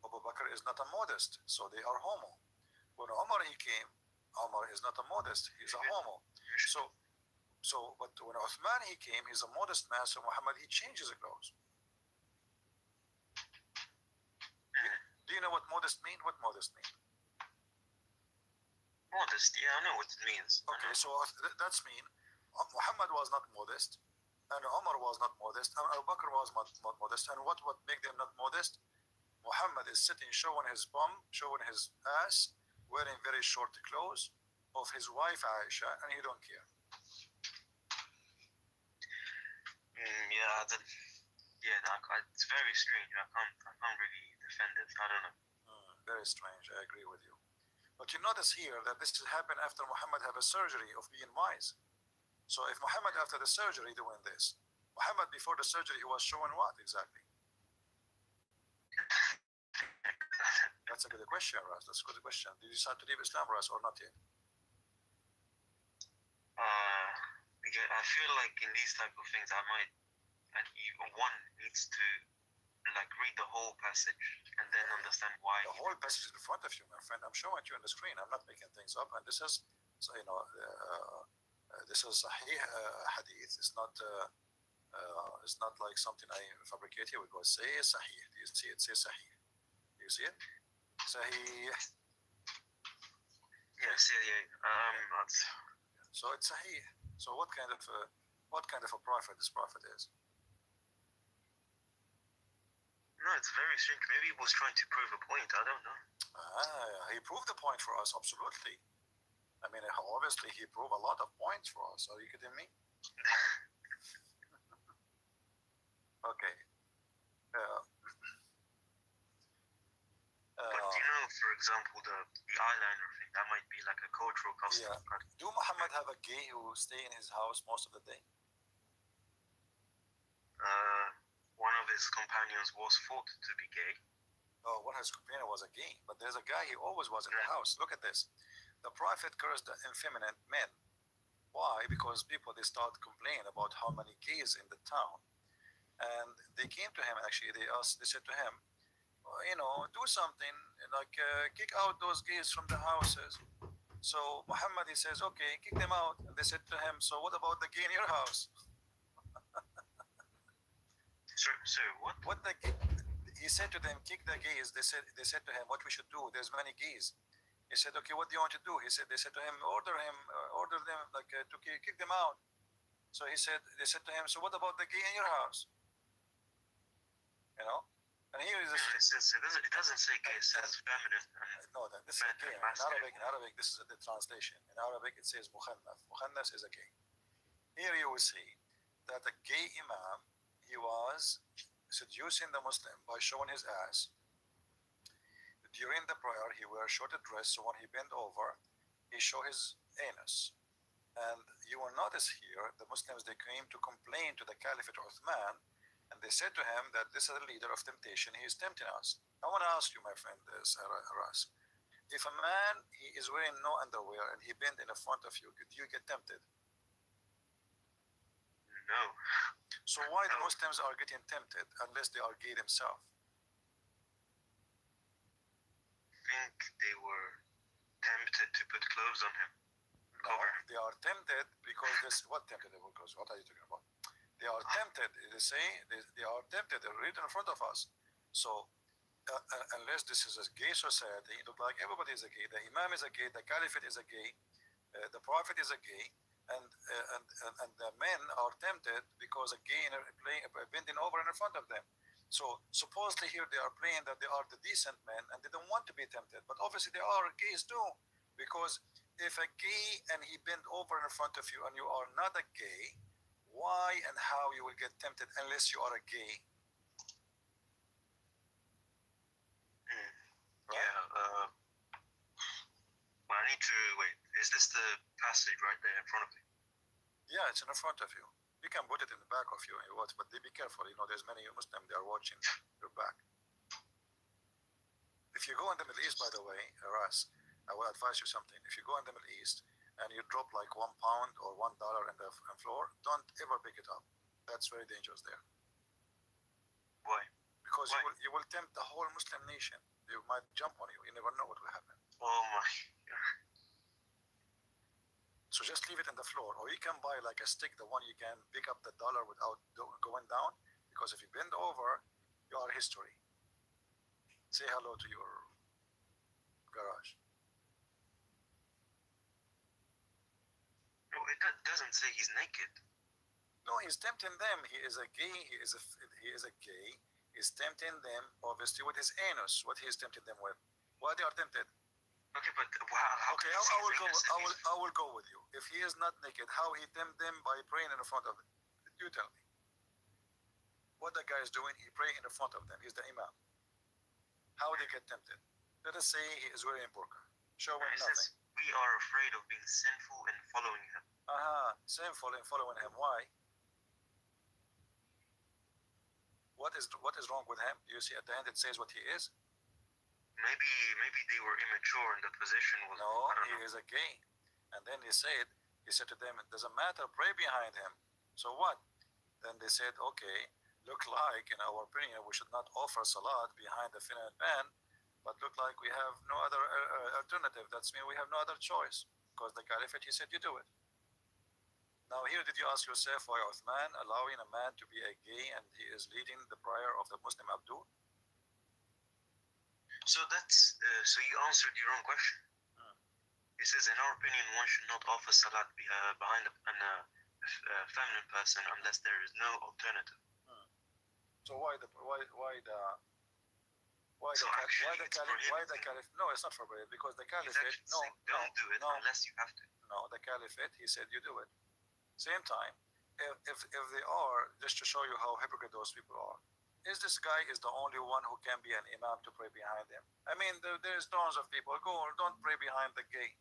Abu Bakr is not a modest, so they are homo. When Umar he came, Umar is not a modest, he's a homo. But when Uthman he came, he's a modest man, so Muhammad he changes his clothes. Do you know what modest mean? What modest mean? Modest, yeah, I know what it means. Okay, so that's mean Muhammad was not modest, and Umar was not modest, and Abu Bakr was not modest. And what make them not modest? Muhammad is sitting, showing his bum, showing his ass, wearing very short clothes of his wife Aisha, and he don't care. It's very strange. I can't really defend it. I don't know. Very strange. I agree with you. But you notice here that this happened after Muhammad have a surgery of being wise. So if Muhammad after the surgery doing this, Muhammad before the surgery he was showing what exactly? That's a good question, Ras. That's a good question. Did you decide to leave Islam, Ras, or not yet? I feel like in these type of things, one needs to read the whole passage and then understand why. The whole passage is in front of you, my friend. I'm showing it to you on the screen. I'm not making things up. And this is, this is Sahih hadith. It's not like something I fabricate here. We go say Sahih. Do you see it? Say Sahih. Do you see it? Sahih. Yes, yeah. So it's Sahih. So what kind of a prophet this prophet is? No, it's very strange. Maybe he was trying to prove a point. I don't know. He proved the point for us, absolutely. I mean, obviously, he proved a lot of points for us. Are you kidding me? Okay. But for example, the eyeliner thing, that might be like a cultural custom. Yeah. Do Muhammad have a gay who stay in his house most of the day? One of his companions was thought to be gay. Oh, one of his companions was a gay, but there's a guy he always was in the house. Look at this. The prophet cursed the effeminate men. Why? Because people, they start complaining about how many gays in the town. And they came to him, actually, they said to him, do something, kick out those gays from the houses. So Muhammad, he says, okay, kick them out. And they said to him, so what about the gay in your house? Sir, what? He said to them, kick the gays. They said to him, what we should do? There's many gays. He said, okay, what do you want to do? They said to him, order them, to kick them out. So they said to him, so what about the gay in your house? And here is it doesn't say gay, it says feminine. No, this is gay. In Arabic, this is the translation. In Arabic, it says mukhannas. Mukhannas is a gay. Here you will see that a gay imam, he was seducing the Muslim by showing his ass. During the prayer, he wears short dress, so when he bent over, he showed his anus. And you will notice here the Muslims, they came to complain to the Caliphate Uthman, and they said to him that this is a leader of temptation, he is tempting us. I want to ask you, my friend Ras, if a man, he is wearing no underwear and he bent in the front of you, do you get tempted? No. So why the Muslims are getting tempted unless they are gay themselves? I think they were tempted to put clothes on him. No, they are tempted because this. What tempted? Because what are you talking about? They are tempted. They say they are tempted. They're right in front of us. So unless this is a gay society, it looks like everybody is a gay. The Imam is a gay. The Caliphate is a gay. The Prophet is a gay. And the men are tempted because a gay bending over in front of them. So supposedly here they are playing that they are the decent men and they don't want to be tempted. But obviously they are gays too, because if a gay and he bent over in front of you and you are not a gay, why and how you will get tempted unless you are a gay? Right? Yeah. I need to wait. Is this the passage right there in front of me? Yeah, it's in the front of you. You can put it in the back of you and you watch, but be careful. You know, there's many Muslims they are watching your back. If you go in the Middle East, by the way, Ras, I will advise you something. If you go in the Middle East and you drop like £1 or $1 in the floor, don't ever pick it up. That's very dangerous there. Why? Because Why? you will tempt the whole Muslim nation. They might jump on you. You never know what will happen. Oh my. So just leave it in the floor, or you can buy like a stick, the one you can pick up the dollar without going down. Because if you bend over, you are history. Say hello to your garage. No, it doesn't say he's naked. No, he's tempting them. He is a gay. He is a gay. He's tempting them, obviously, with his anus. What he is tempting them with? Why they are tempted? Okay, but how Okay, I will go with you. If he is not naked, how he tempt them by praying in the front of them? You tell me. What the guy is doing, he pray in the front of them. He's the imam. How they get tempted? Let us say he is wearing burqa. Show him nothing. Says we are afraid of being sinful and following him. Sinful and following him. Why? What is wrong with him? You see at the end it says what he is. Maybe they were immature and the position was. No, he is a gay. And then he said to them, it doesn't matter, pray behind him. So what? Then they said, okay, look like, in our opinion, we should not offer salat behind the feminine man, but look like we have no other alternative. That's mean we have no other choice. Because the Caliphate, he said, you do it. Now here, did you ask yourself why Uthman allowing a man to be a gay and he is leading the prayer of the Muslim Abdul? So that's so you answered your own question. It says, in our opinion, one should not offer salat behind a feminine person unless there is no alternative. So why the Caliph? No, it's not forbidden because the Caliphate. Don't do it unless you have to. No, the Caliphate. He said you do it. Same time, if they are, just to show you how hypocrite those people are. Is this guy is the only one who can be an imam to pray behind him? I mean, there's tons of people. Don't pray behind the gay.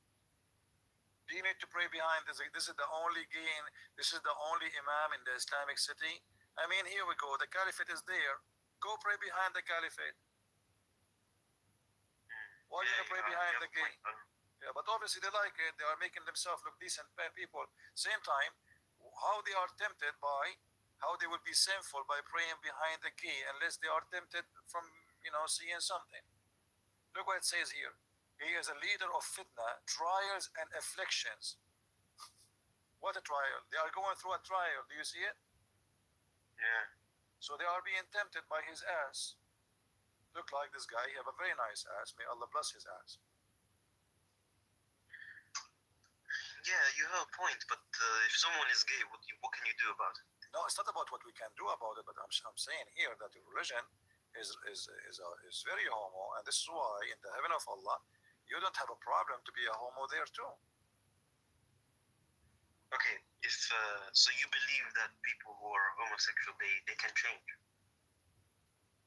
Do you need to pray behind this? This is the only gay. This is the only imam in the Islamic city. I mean, here we go. The Caliphate is there. Go pray behind the Caliphate. Why do you pray behind the gay? Yeah, but obviously they like it. They are making themselves look decent people. Same time, how they are tempted by. How they will be sinful by praying behind the gay unless they are tempted from, seeing something. Look what it says here. He is a leader of fitna, trials and afflictions. What a trial. They are going through a trial. Do you see it? Yeah. So they are being tempted by his ass. Look like this guy. He have a very nice ass. May Allah bless his ass. Yeah, you have a point, but if someone is gay, what can you do about it? No, it's not about what we can do about it, but I'm saying here that the religion is very homo, and this is why in the heaven of Allah, you don't have a problem to be a homo there too. Okay, if so, you believe that people who are homosexual they can change?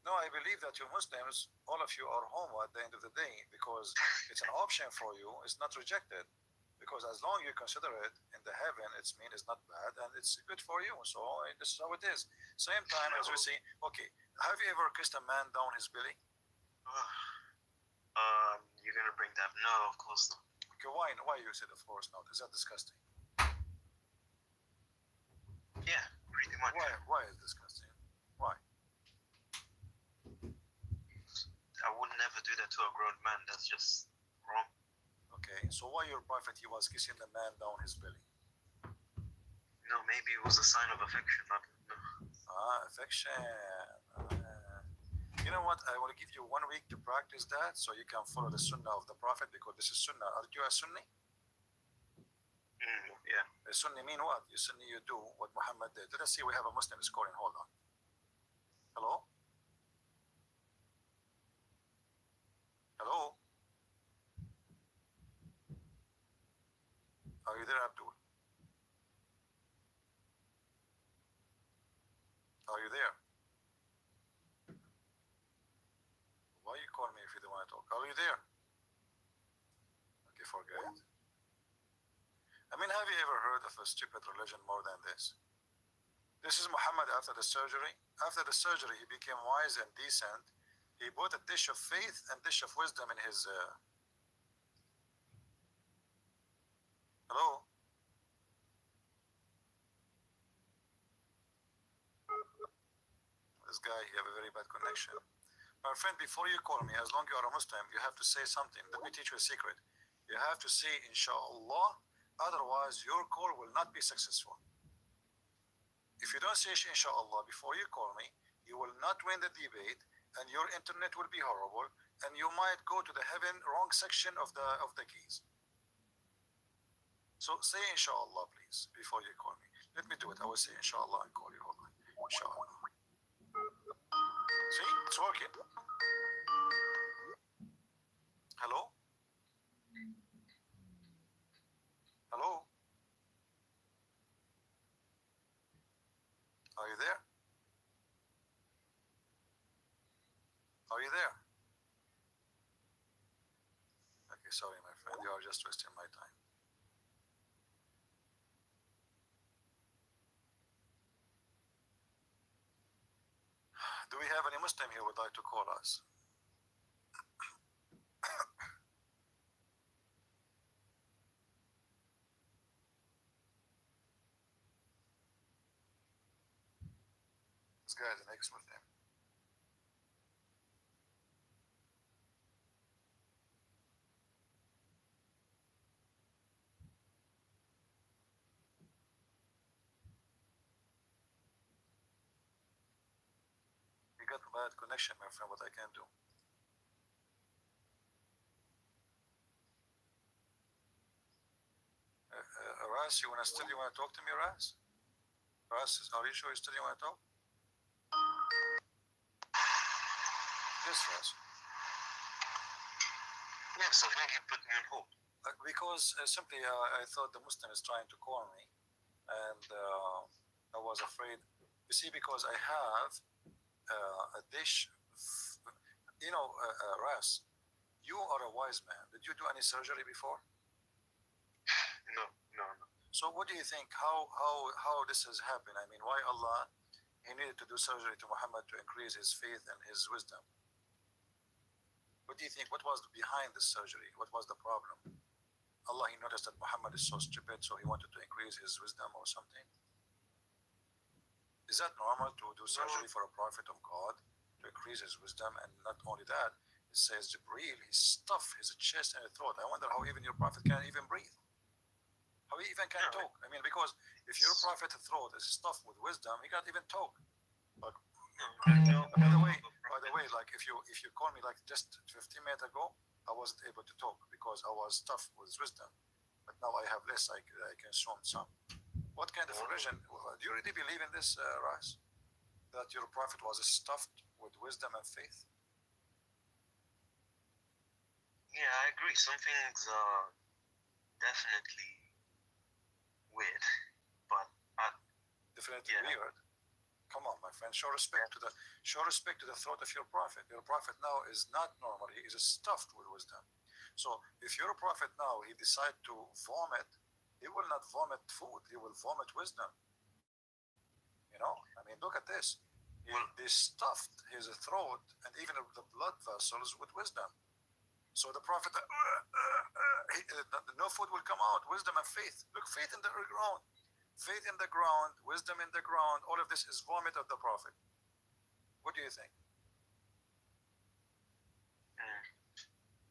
No, I believe that you Muslims, all of you are homo at the end of the day, because it's an option for you. It's not rejected. because as long you consider it in the heaven, it's mean it's not bad and it's good for you. So this is how it is. Same time as we see. Okay, have you ever kissed a man down his belly? You're gonna bring that? No, of course not. Okay, why you said of course not? Is that disgusting? Yeah, pretty much. Why is disgusting? Why? I would never do that to a grown man. That's just wrong. Okay, so why your prophet he was kissing the man down his belly? No, maybe it was a sign of affection. I don't know. Affection. You know what? I will give you 1 week to practice that so you can follow the sunnah of the prophet because this is sunnah. Are you a Sunni? Yeah. A Sunni mean what? You Sunni, you do what Muhammad did. Let's see, we have a Muslim scoring. Hold on. Hello? Hello? Are you there, Abdul? Are you there? Why you call me if you don't want to talk? Are you there? Okay, forget it. I mean, have you ever heard of a stupid religion more than this? This is Muhammad after the surgery. After the surgery, he became wise and decent. He bought a dish of faith and dish of wisdom in his... Hello? This guy, he have a very bad connection. My friend, before you call me, as long as you are a Muslim, you have to say something. Let me teach you a secret. You have to say, Inshallah, otherwise your call will not be successful. If you don't say Inshallah before you call me, you will not win the debate, and your internet will be horrible, and you might go to the heaven wrong section of the keys. So say Inshallah, please, before you call me. Let me do it. I will say Inshallah and call you. Hold on. Inshallah. See, it's working. Hello? Hello? Are you there? Are you there? Okay, sorry, my friend. You are just wasting my time. Do we have any Muslim here who would like to call us? This guy is an ex-Muslim. We got a bad connection, my friend, what I can do. Ras, you want to talk to me, Ras? Ras, are you sure you still want to talk? Yes, Ras. Yes, I think you put me on hold. Because simply I thought the Muslim is trying to call me, and I was afraid. You see, because I have a dish. You know, Ras, you are a wise man. Did you do any surgery before? No. So what do you think? How this has happened? I mean, why Allah he needed to do surgery to Muhammad to increase his faith and his wisdom? What do you think? What was behind this surgery? What was the problem? Allah he noticed that Muhammad is so stupid, so he wanted to increase his wisdom or something. Is that normal to do surgery for a prophet of God to increase his wisdom? And not only that, it says Jibreel, he stuffed his chest and his throat. I wonder how even your prophet can even breathe. How he even can talk. I mean, because if your prophet's throat is stuffed with wisdom, he can't even talk. But by the way, like if you call me like just 15 minutes ago, I wasn't able to talk because I was stuffed with wisdom. But now I have less, I consume some. What kind of religion? Do you really believe in this, Ras? That your prophet was stuffed with wisdom and faith? Yeah, I agree. Some things are definitely weird, but definitely weird. Come on, my friend. Show respect to the throat of your prophet. Your prophet now is not normal. He is stuffed with wisdom. So if your prophet now he decide to vomit, he will not vomit food. He will vomit wisdom. You know, I mean, look at this. They stuffed his throat and even the blood vessels with wisdom. So the prophet, no food will come out. Wisdom and faith. Look, faith in the ground, faith in the ground, wisdom in the ground. All of this is vomit of the prophet. What do you think?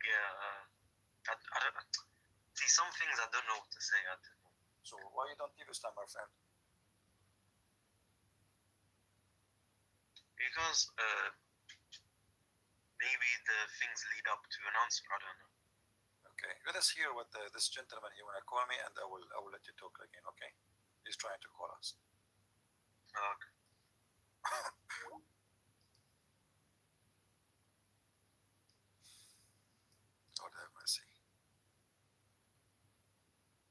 Yeah. I don't see some things I don't know what to say. I don't know. So why you don't leave Islam, my friend? Because maybe the things lead up to an answer. I don't know. Okay, let us hear what this gentleman here wanna call me, and I will let you talk again. Okay, he's trying to call us. Okay. Lord have mercy.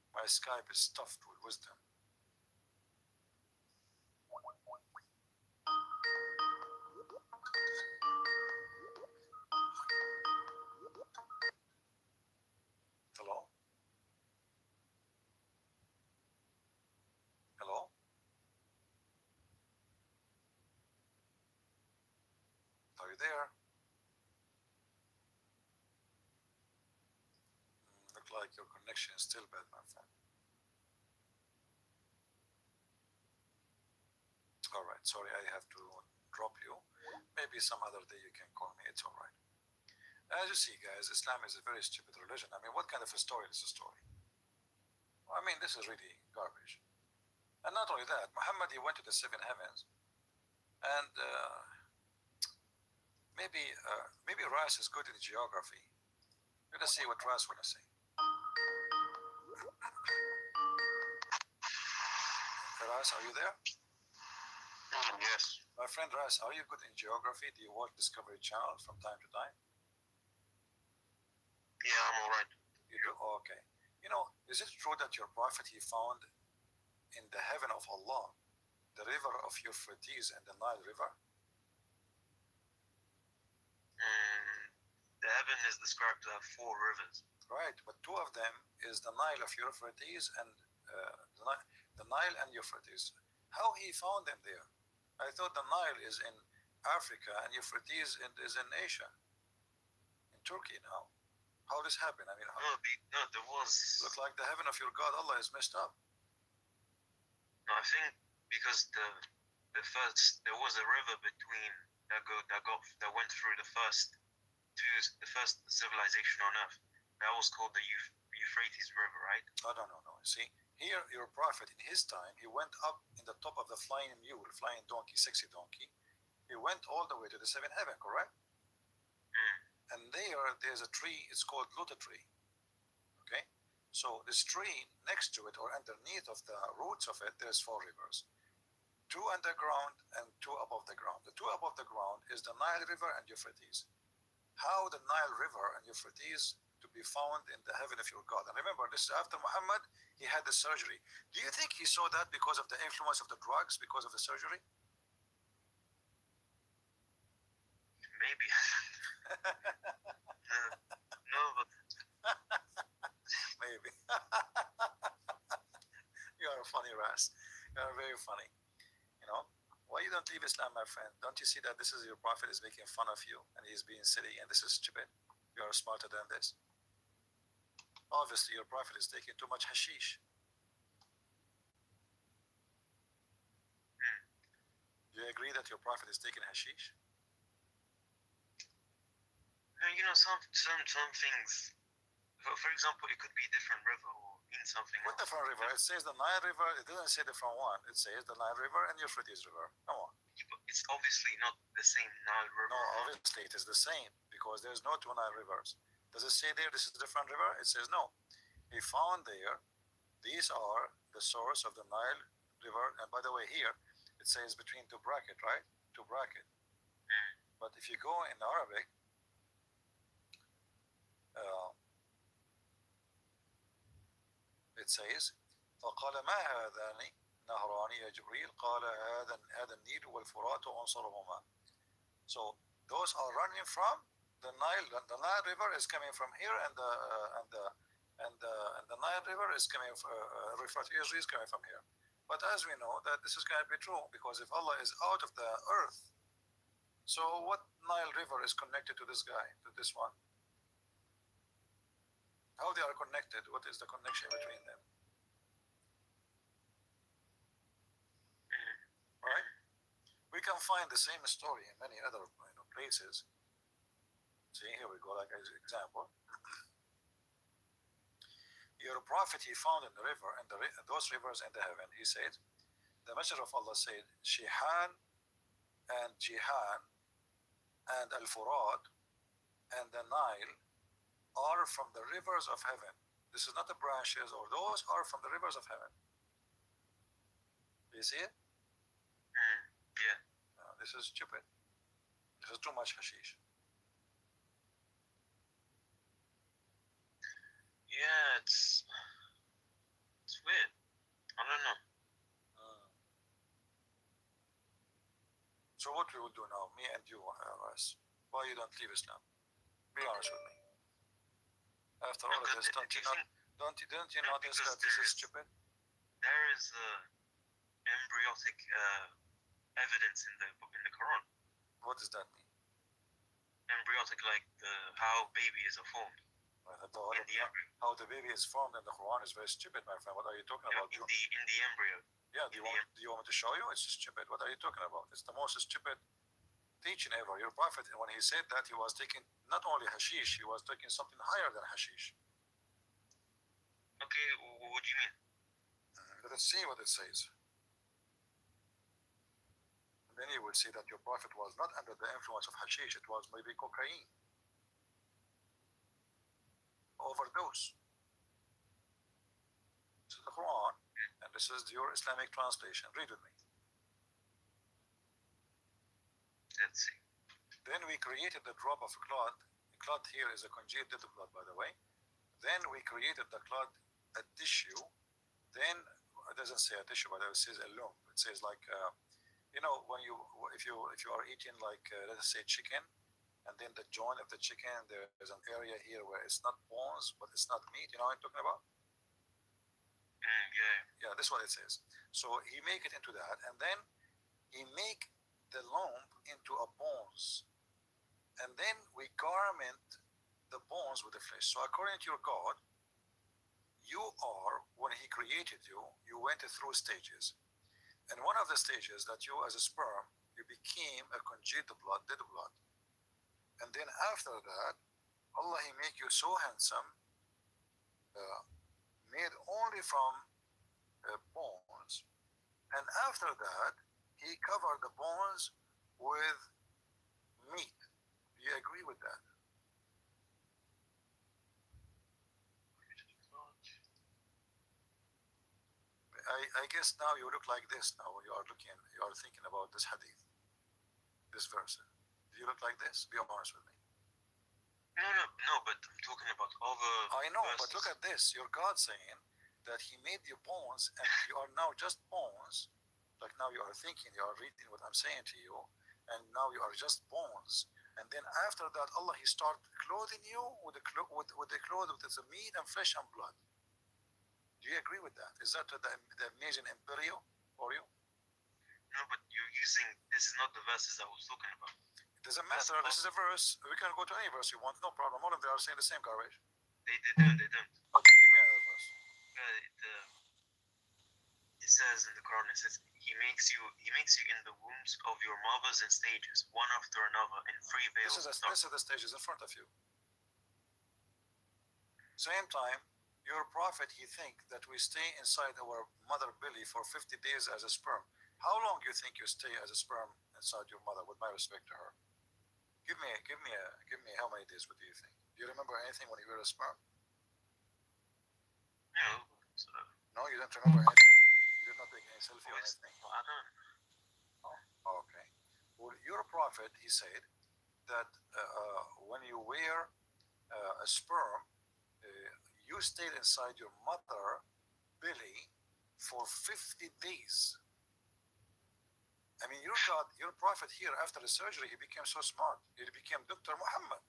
My Skype is stuffed with wisdom. Hello? Hello? Are you there? Look like your connection is still bad, my friend. All right, sorry, I have to drop you. Maybe some other day you can call me. It's all right. As you see, guys, Islam is a very stupid religion. I mean, what kind of a story is a story? I mean, this is really garbage. And not only that, Muhammad, he went to the seven heavens, and maybe Ras is good in geography. Let us see what Ras want to say. Ras, are you there? Yes. My friend Ras, are you good in geography? Do you watch Discovery Channel from time to time? Yeah, I'm alright. You do? Okay. You know, is it true that your prophet he found in the heaven of Allah the river of Euphrates and the Nile River? The heaven is described to have 4 rivers. Right, but 2 of them is the Nile of Euphrates and the Nile and Euphrates. How he found them there? I thought the Nile is in Africa and Euphrates is in Asia, in Turkey now. How this happened? I mean, No, there was. Look like the heaven of your God Allah is messed up. No, I think because there was a river between that went through the first civilization on Earth. That was called the Euphrates River, right? Oh, no. See, here your prophet in his time, he went up in the top of the flying mule, flying donkey, sexy donkey. He went all the way to the 7th heaven, correct? And there's a tree, it's called Luta tree. Okay? So this tree, next to it or underneath of the roots of it, there's 4 rivers. 2 underground and 2 above the ground. The 2 above the ground is the Nile River and Euphrates. How the Nile River and Euphrates to be found in the heaven of your God? And remember, this is after Muhammad, he had the surgery. Do you think he saw that because of the influence of the drugs, because of the surgery? Maybe. No, but Maybe. You are a funny Ras. You are very funny. You know, why you don't leave Islam, my friend? Don't you see that this is your prophet is making fun of you and he's being silly and this is stupid? You are smarter than this. Obviously, your prophet is taking too much hashish. Do you agree that your prophet is taking hashish? you know, some things. For example, it could be a different river or mean something What else. different river? It says the Nile River. It doesn't say different one. It says the Nile River and Euphrates River. Come on. Yeah, but it's obviously not the same Nile River. No, obviously it is the same because there's no 2 Nile rivers. Does it say there this is a different river? It says no. He found there, these are the source of the Nile River. And by the way, here it says between 2 bracket, right? 2 bracket. But if you go in Arabic, it says فقال ما هذان نهران يا جبريل قال هذا النيل والفرات وأنصرهما. So those are running from the Nile River is coming from here, and the Nile River is coming. Euphrates is coming from here. But as we know that this is going to be true, because if Allah is out of the earth, so what Nile River is connected to this guy, to this one? How they are connected? What is the connection between them? Right? We can find the same story in many other places. See, here we go, like as an example. Your prophet he found in the river, and those rivers in the heaven. He said, the Messenger of Allah said, Shihan and Jihan and Al-Furat and the Nile are from the rivers of heaven. This is not the branches, or those are from the rivers of heaven. Do you see it? Yeah. This is stupid. This is too much hashish. Yeah, it's weird. I don't know. So what we will do now, me and you, Ras, why you don't leave Islam? Be honest with me. After all of this, don't you notice that this is stupid? There is embryotic evidence in the Quran. What does that mean? Embryotic, like how babies are formed. In the embryo. How the baby is formed in the Quran is very stupid, my friend. What are you talking about? In the embryo. Yeah, do you want me to show you? It's stupid. What are you talking about? It's the most stupid teaching ever. Your prophet, when he said that, he was taking not only hashish, he was taking something higher than hashish. Okay, what do you mean? Let's see what it says. And then you will see that your prophet was not under the influence of hashish. It was maybe cocaine. Overdose. This is the Quran, and this is your Islamic translation. Read with me. Let's see. Then we created the drop of clot. Clot here is a congealed dead blood, by the way. Then we created the clot, a tissue. Then it doesn't say a tissue, but it says a lump. It says like, when if you are eating like let us say chicken, and then the joint of the chicken, there is an area here where it's not bones, but it's not meat. You know what I'm talking about? Yeah. Yeah, that's what it says. So he make it into that, and then he make the lump into a bones, and then we garment the bones with the flesh. So according to your God, you are, when he created you, you went through stages, and one of the stages that you as a sperm, you became a congealed blood, dead blood. And then after that, Allah, he make you so handsome, made only from bones. And after that, he covered the bones with meat. Do you agree with that? I guess now you look like this now. You are thinking about this hadith, this verse. Do you look like this? Be honest with me. No, but I'm talking about other I know, verses. but look at this. Your God saying that he made you bones, and you are now just bones. Like now you are thinking, you are reading what I'm saying to you, and now you are just bones. And then after that, Allah, he start clothing you with the clothes with the meat and flesh and blood. Do you agree with that? Is that the amazing embryo for you? No, but you're using, this is not the verses I was talking about. It doesn't matter. This is a verse. We can go to any verse you want. No problem. All of them are saying the same garbage. They don't. Okay, give me another verse. It says in the Quran, it says, He makes you in the wombs of your mothers in stages, one after another, in three veils. This is the stages in front of you. Same time, your prophet, he think that we stay inside our mother belly for 50 days as a sperm. How long do you think you stay as a sperm inside your mother, with my respect to her? Give me how many days, what do you think? Do you remember anything when you were a sperm? No. No, you don't remember anything? You did not take any selfie or anything? I don't. Oh, okay. Well, your prophet, he said that when you were a sperm, you stayed inside your mother belly for 50 days. I mean, your prophet here, after the surgery, he became so smart. He became Dr. Muhammad.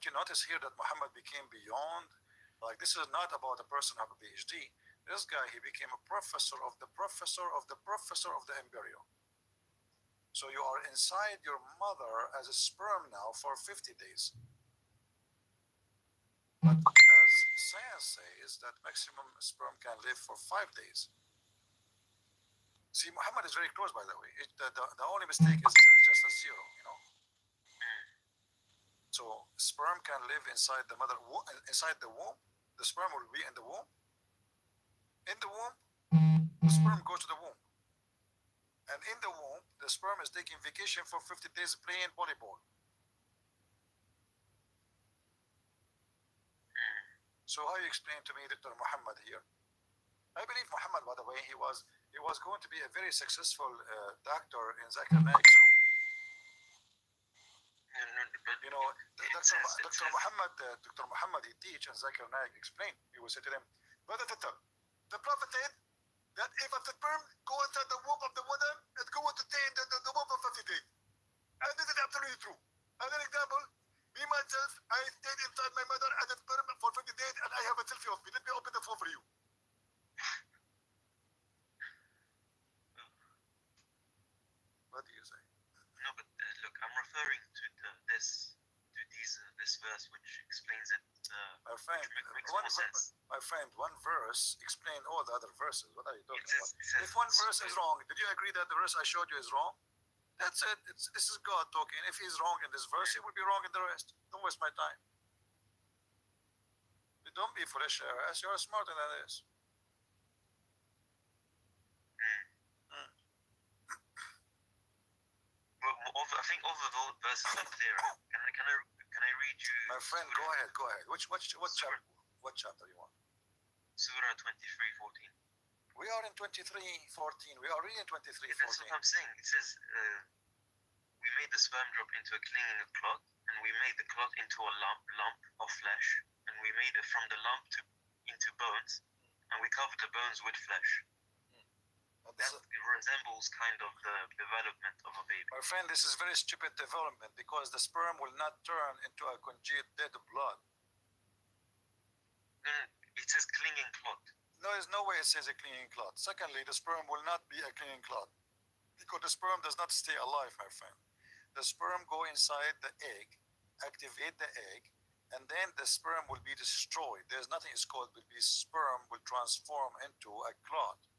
Don't you notice here that Muhammad became beyond? Like, this is not about a person who have a PhD. This guy, he became a professor of the professor of the professor of the embryo. So you are inside your mother as a sperm now for 50 days. But as science says, that maximum sperm can live for 5 days. See, Muhammad is very close, by the way. The only mistake is just a zero, you know. So sperm can live inside the mother, inside the womb. The sperm will be in the womb. In the womb, the sperm goes to the womb. And in the womb, the sperm is taking vacation for 50 days playing volleyball. So how you explain to me Dr. Muhammad here? I believe Muhammad, by the way, he was going to be a very successful doctor in Zakir Naik's room. You know, Dr. Muhammad, he teach and Zakir Naik explain. He will say to them, Brother Dr. The Prophet said that if a sperm go inside the womb of the mother, it's going to stay in the womb for 50 days. And this is absolutely true. As an example, me myself, I stayed inside my mother as a sperm for 50 days and I have a selfie of me. Let me open the phone for you. What do you say? No, but look, I'm referring to this verse which explains it. My friend, makes more sense. My friend, one verse explain all the other verses. What are you talking about? Says, if one verse is wrong, did you agree that the verse I showed you is wrong? That's it. This is God talking. If he's wrong in this verse, he will be wrong in the rest. Don't waste my time. Don't be foolish, as you're smarter than this. Well, I think all of those verses are clear. Can I read you? My friend, go ahead. What chapter you want? Surah 23:14. We are in 23:14. We are really in 23:14. That's what I'm saying. It says, we made the sperm drop into a clinging clot, and we made the clot into a lump of flesh, and we made it from the lump into bones, and we covered the bones with flesh. That resembles kind of the development of a baby. My friend, this is very stupid development because the sperm will not turn into a congealed dead blood. It says clinging clot. No, there's no way it says a clinging clot. Secondly, the sperm will not be a clinging clot because the sperm does not stay alive, my friend. The sperm go inside the egg, activate the egg, and then the sperm will be destroyed. There's nothing is called will be sperm will transform into a clot.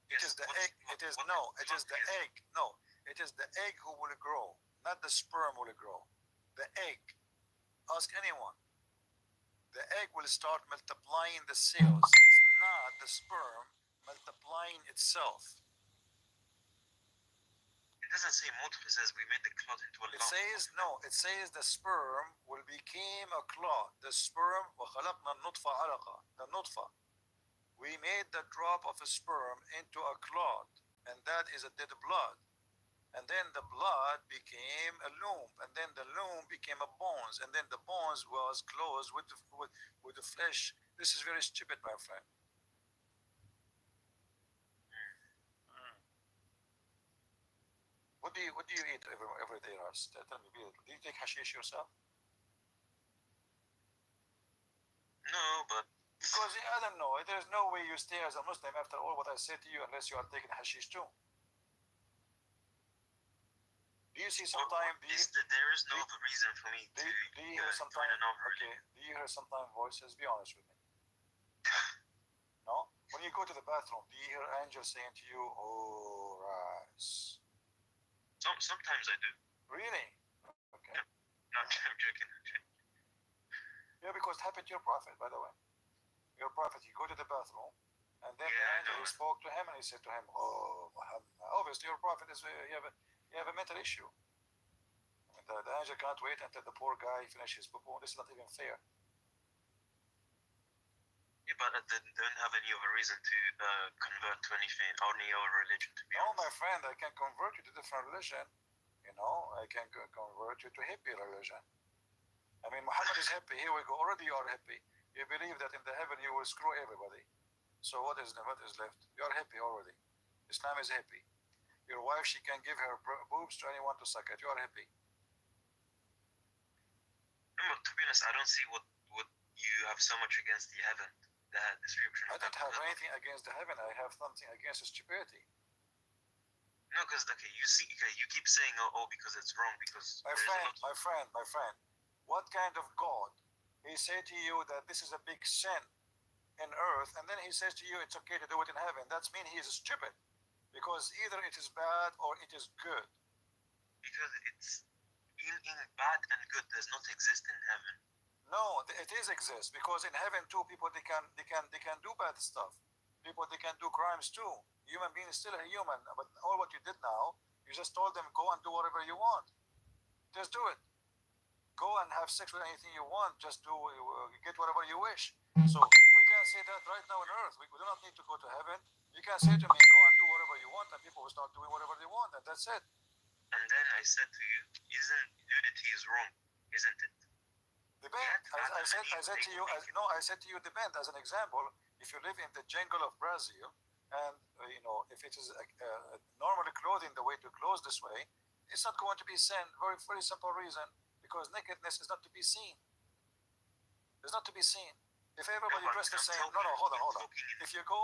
It is the egg. It is the egg. No, it is the egg who will grow, not the sperm will grow. The egg. Ask anyone. The egg will start multiplying the cells. It's not the sperm multiplying itself. It doesn't say multiple. It says we made the clot into a lump. It says the sperm will become a clot. The sperm وخلقنا النطفة علقة. The nutfa. We made the drop of a sperm into a clot, and that is a dead blood. And then the blood became a loom, and then the loom became a bones, and then the bones was closed with the flesh. This is very stupid, my friend. What do you eat every day, Ras? Tell me, do you take hashish yourself? No, but because I don't know. There's no way you stay as a Muslim after all what I said to you unless you are taking hashish too. Do you see sometimes? There is no other reason for me to join another religion. Do you hear sometimes voices? Be honest with me. No? When you go to the bathroom, do you hear angels saying to you, "Oh, Ras"? Sometimes I do. Really? Okay. No, I'm joking. Yeah, because it happened to your prophet, by the way. Your prophet, he go to the bathroom, and then the angel he spoke to him, and he said to him, "Oh, Muhammad." Obviously, your prophet is you have a mental issue. I mean, the angel can't wait until the poor guy finishes his poo. This is not even fair. Yeah, but I don't have any other reason to convert to anything, any other religion, to be honest. No, my friend, I can convert you to different religion. You know, I can convert you to hippie religion. I mean, Muhammad is happy. Here we go. Already you are happy. You believe that in the heaven you will screw everybody. So what is left? You are happy already. Islam is happy. Your wife, she can give her boobs to anyone to suck at. You are happy. No, to be honest, I don't see what you have so much against the heaven, the description. I don't have anything against the heaven. I have something against stupidity. No, because okay, you keep saying because it's wrong because my friend, what kind of God? He said to you that this is a big sin in earth, and then he says to you it's okay to do it in heaven. That means he is stupid, because either it is bad or it is good. Because it's in bad and good does not exist in heaven. No, it is exist, because in heaven too, people they can do bad stuff. People they can do crimes too. Human being is still a human, but all what you did now, you just told them go and do whatever you want. Just do it. Go and have sex with anything you want. Just do get whatever you wish. So we can say that right now on earth. We do not need to go to heaven. You can say to me, go and do whatever you want, and people will start doing whatever they want, and that's it. And then I said to you, isn't nudity is wrong, isn't it? Depend. I said to you, depend. As an example, if you live in the jungle of Brazil, and if it is normally clothing, the way to clothe this way, it's not going to be sin. Very, very simple reason, because nakedness is not to be seen. It's not to be seen. If everybody dressed the same, hold on. If you go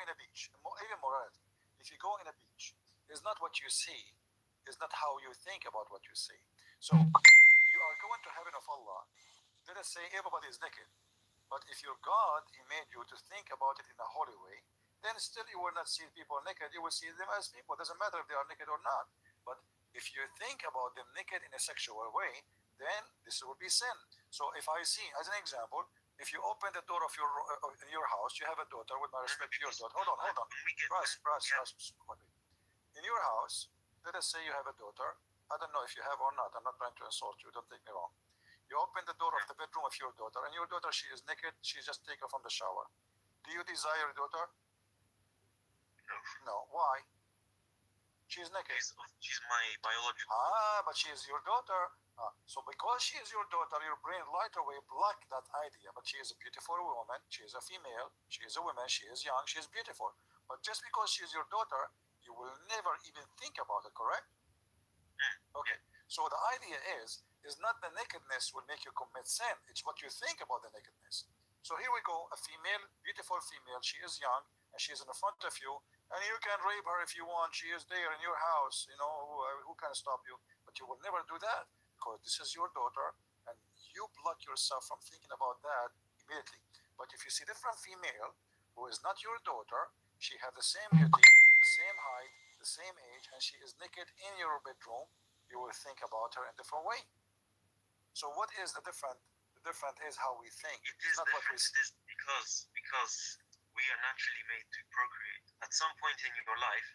in a beach, even morality. If you go in a beach, it's not what you see, it's not how you think about what you see. So you are going to heaven of Allah. Let us say everybody is naked. But if your God, He made you to think about it in a holy way, then still you will not see people naked. You will see them as people. It doesn't matter if they are naked or not. But if you think about them naked in a sexual way, then this will be sin. So if I see, as an example, if you open the door of in your house, you have a daughter. With my respect to your daughter, hold on. Ras. In your house, let us say you have a daughter. I don't know if you have or not. I'm not trying to insult you. Don't take me wrong. You open the door of the bedroom of your daughter, and your daughter, she is naked. She just taken from the shower. Do you desire your daughter? No. Why? She is naked. She's my biological. But she is your daughter. So because she is your daughter, your brain right away blocked that idea. But she is a beautiful woman. She is a female. She is a woman. She is young. She is beautiful. But just because she is your daughter, you will never even think about it, correct? Okay. So the idea is not the nakedness will make you commit sin. It's what you think about the nakedness. So here we go. A female, beautiful female. She is young, and she is in the front of you. And you can rape her if you want. She is there in your house. Who can stop you? But you will never do that, because this is your daughter, and you block yourself from thinking about that immediately. But if you see different female who is not your daughter, she has the same beauty, the same height, the same age, and she is naked in your bedroom, you will think about her in a different way. So what is the different? The different is how we think. It is not different. It is because we are naturally made to procreate. At some point in your life,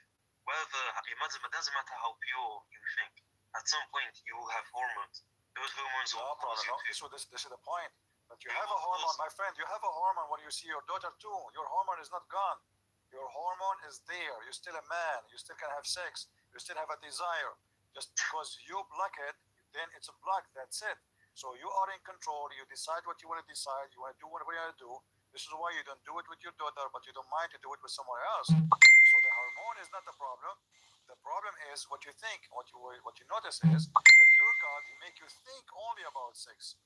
it doesn't matter how pure you think. At some point, you will have hormones. Those hormones will cause you to... This is the point. But you have a hormone, my friend. You have a hormone when you see your daughter too. Your hormone is not gone. Your hormone is there. You're still a man. You still can have sex. You still have a desire. Just because you block it, then it's a block. That's it. So you are in control. You decide what you want to decide. You want to do whatever you want to do. This is why you don't do it with your daughter, but you don't mind to do it with someone else. So the hormone is not the problem. The problem is what you think. What you notice is that your God, He make you think only about sex.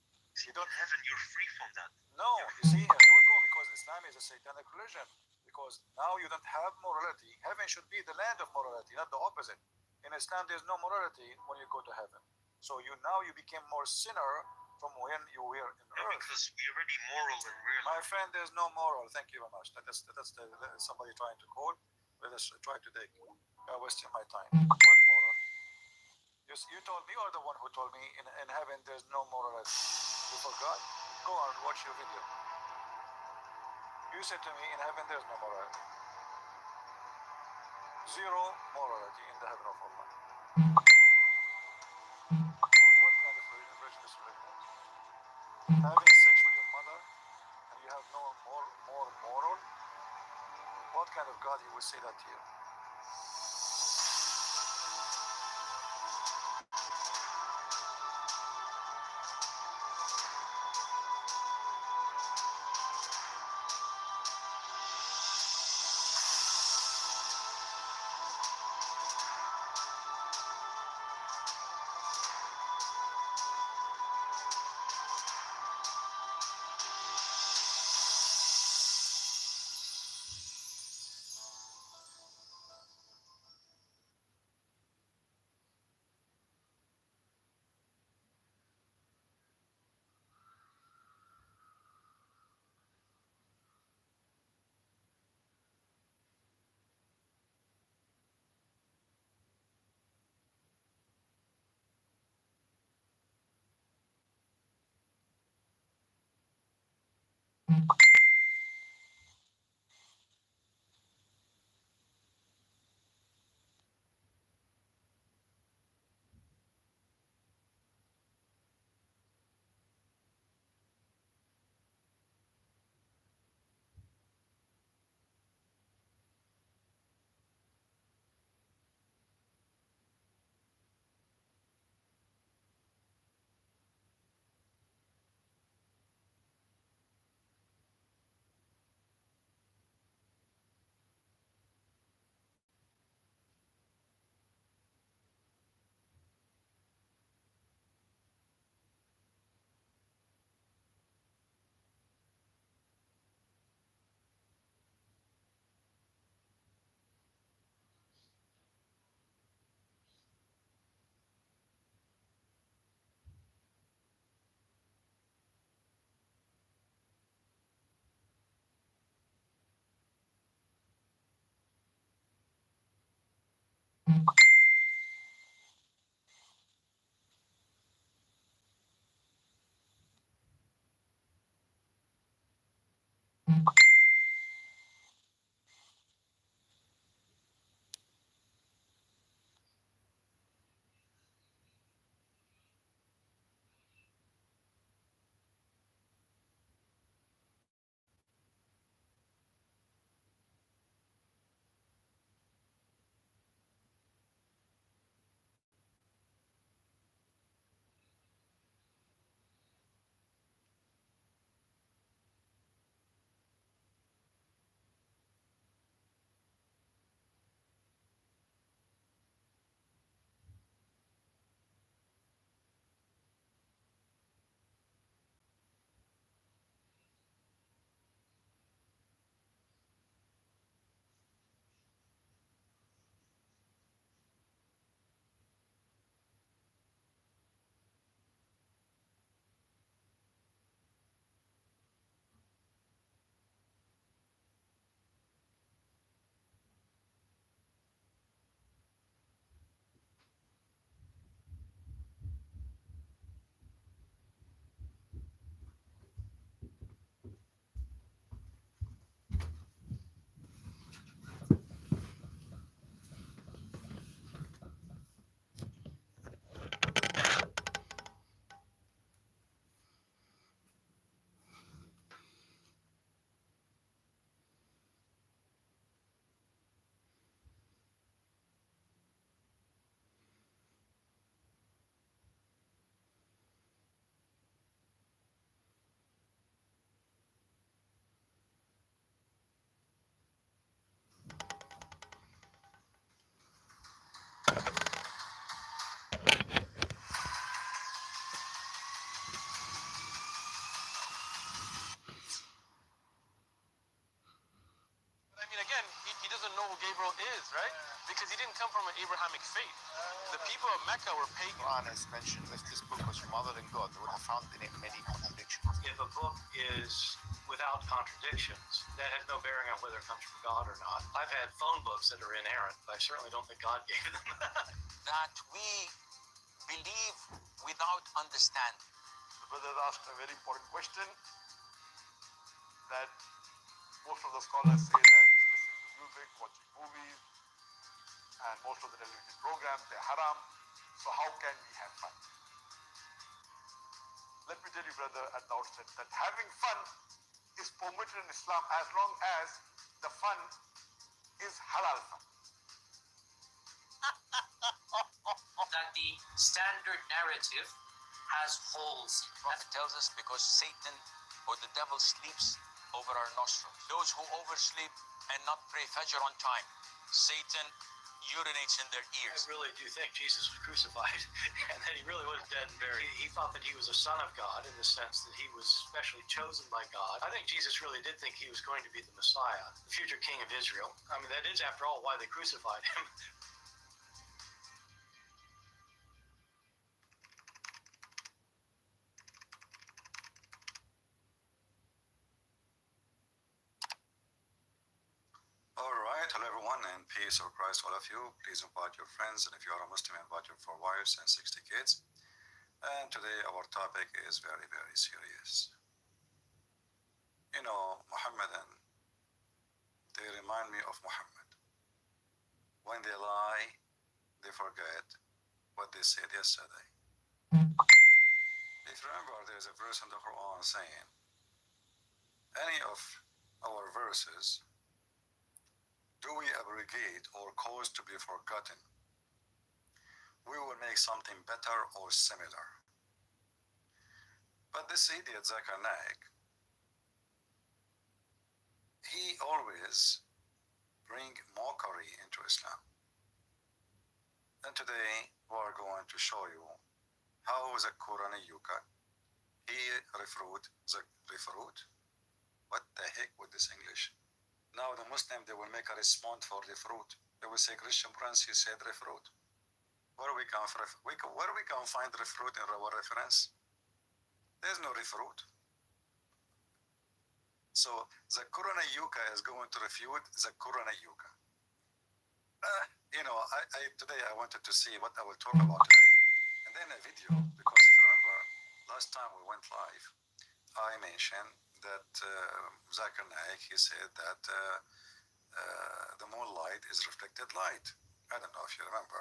You don't have it. You're free from that. No, you see, here we go, because Islam is a satanic religion. Because now you don't have morality. Heaven should be the land of morality, not the opposite. In Islam, there's no morality when you go to heaven. So you became more sinner from when you were in earth. Because we're already moral and real. My friend, there's no moral. Thank you very much. That's somebody trying to call. Let us try to take. I'm wasting my time. What moral? You told me, or the one who told me in heaven there's no morality. You forgot? Go on, watch your video. You said to me in heaven there's no morality. Zero morality in the heaven of Allah. What kind of religion is religion? Having sex with your mother and you have no more moral? What kind of God will say that to you? from an Abrahamic faith. The people of Mecca were pagan. Quran has mentioned if this book was from other than God, they would have found in it many contradictions. If a book is without contradictions, that has no bearing on whether it comes from God or not. I've had phone books that are inerrant, but I certainly don't think God gave them. That we believe without understanding. The brother asked a very important question that most of the scholars say that listening to music, watching movies, and most of the television programs, they're haram. So how can we have fun? Let me tell you, brother, at the outset that having fun is permitted in Islam as long as the fun is halal fun. That the standard narrative has holes. Prophet tells us because Satan or the devil sleeps over our nostrils. Those who oversleep and not pray Fajr on time, Satan urinates in their I ears. really do think Jesus was crucified and that he really was dead and buried. He thought that he was a son of God in the sense that he was specially chosen by God. I think Jesus really did think he was going to be the Messiah, the future king of Israel. I mean, that is, after all, why they crucified him. Alright, hello everyone, and peace of Christ all of you. Please invite your friends, and if you are a Muslim, invite your 4 wives and 60 kids. And today our topic is very, very serious. You know, Muhammadan, they remind me of Muhammad. When they lie, they forget what they said yesterday. If you remember, there's a verse in the Quran saying, any of our verses do we abrogate or cause to be forgotten, we will make something better or similar. But this idiot Zakir Naik, he always bring mockery into Islam. And today we are going to show you how the Quran Yuka, he referred, what the heck with this English? Now the Muslim, they will make a response for the fruit. They will say, Christian Prince, he said fruit. Where we can find the fruit in our reference? There's no fruit. So the Quran Yuka is going to refute the Quran Yuka. Today I wanted to see what I will talk about today. And then a video, because if you remember, last time we went live, I mentioned that Zakir Naik, he said that the moonlight is reflected light. I don't know if you remember.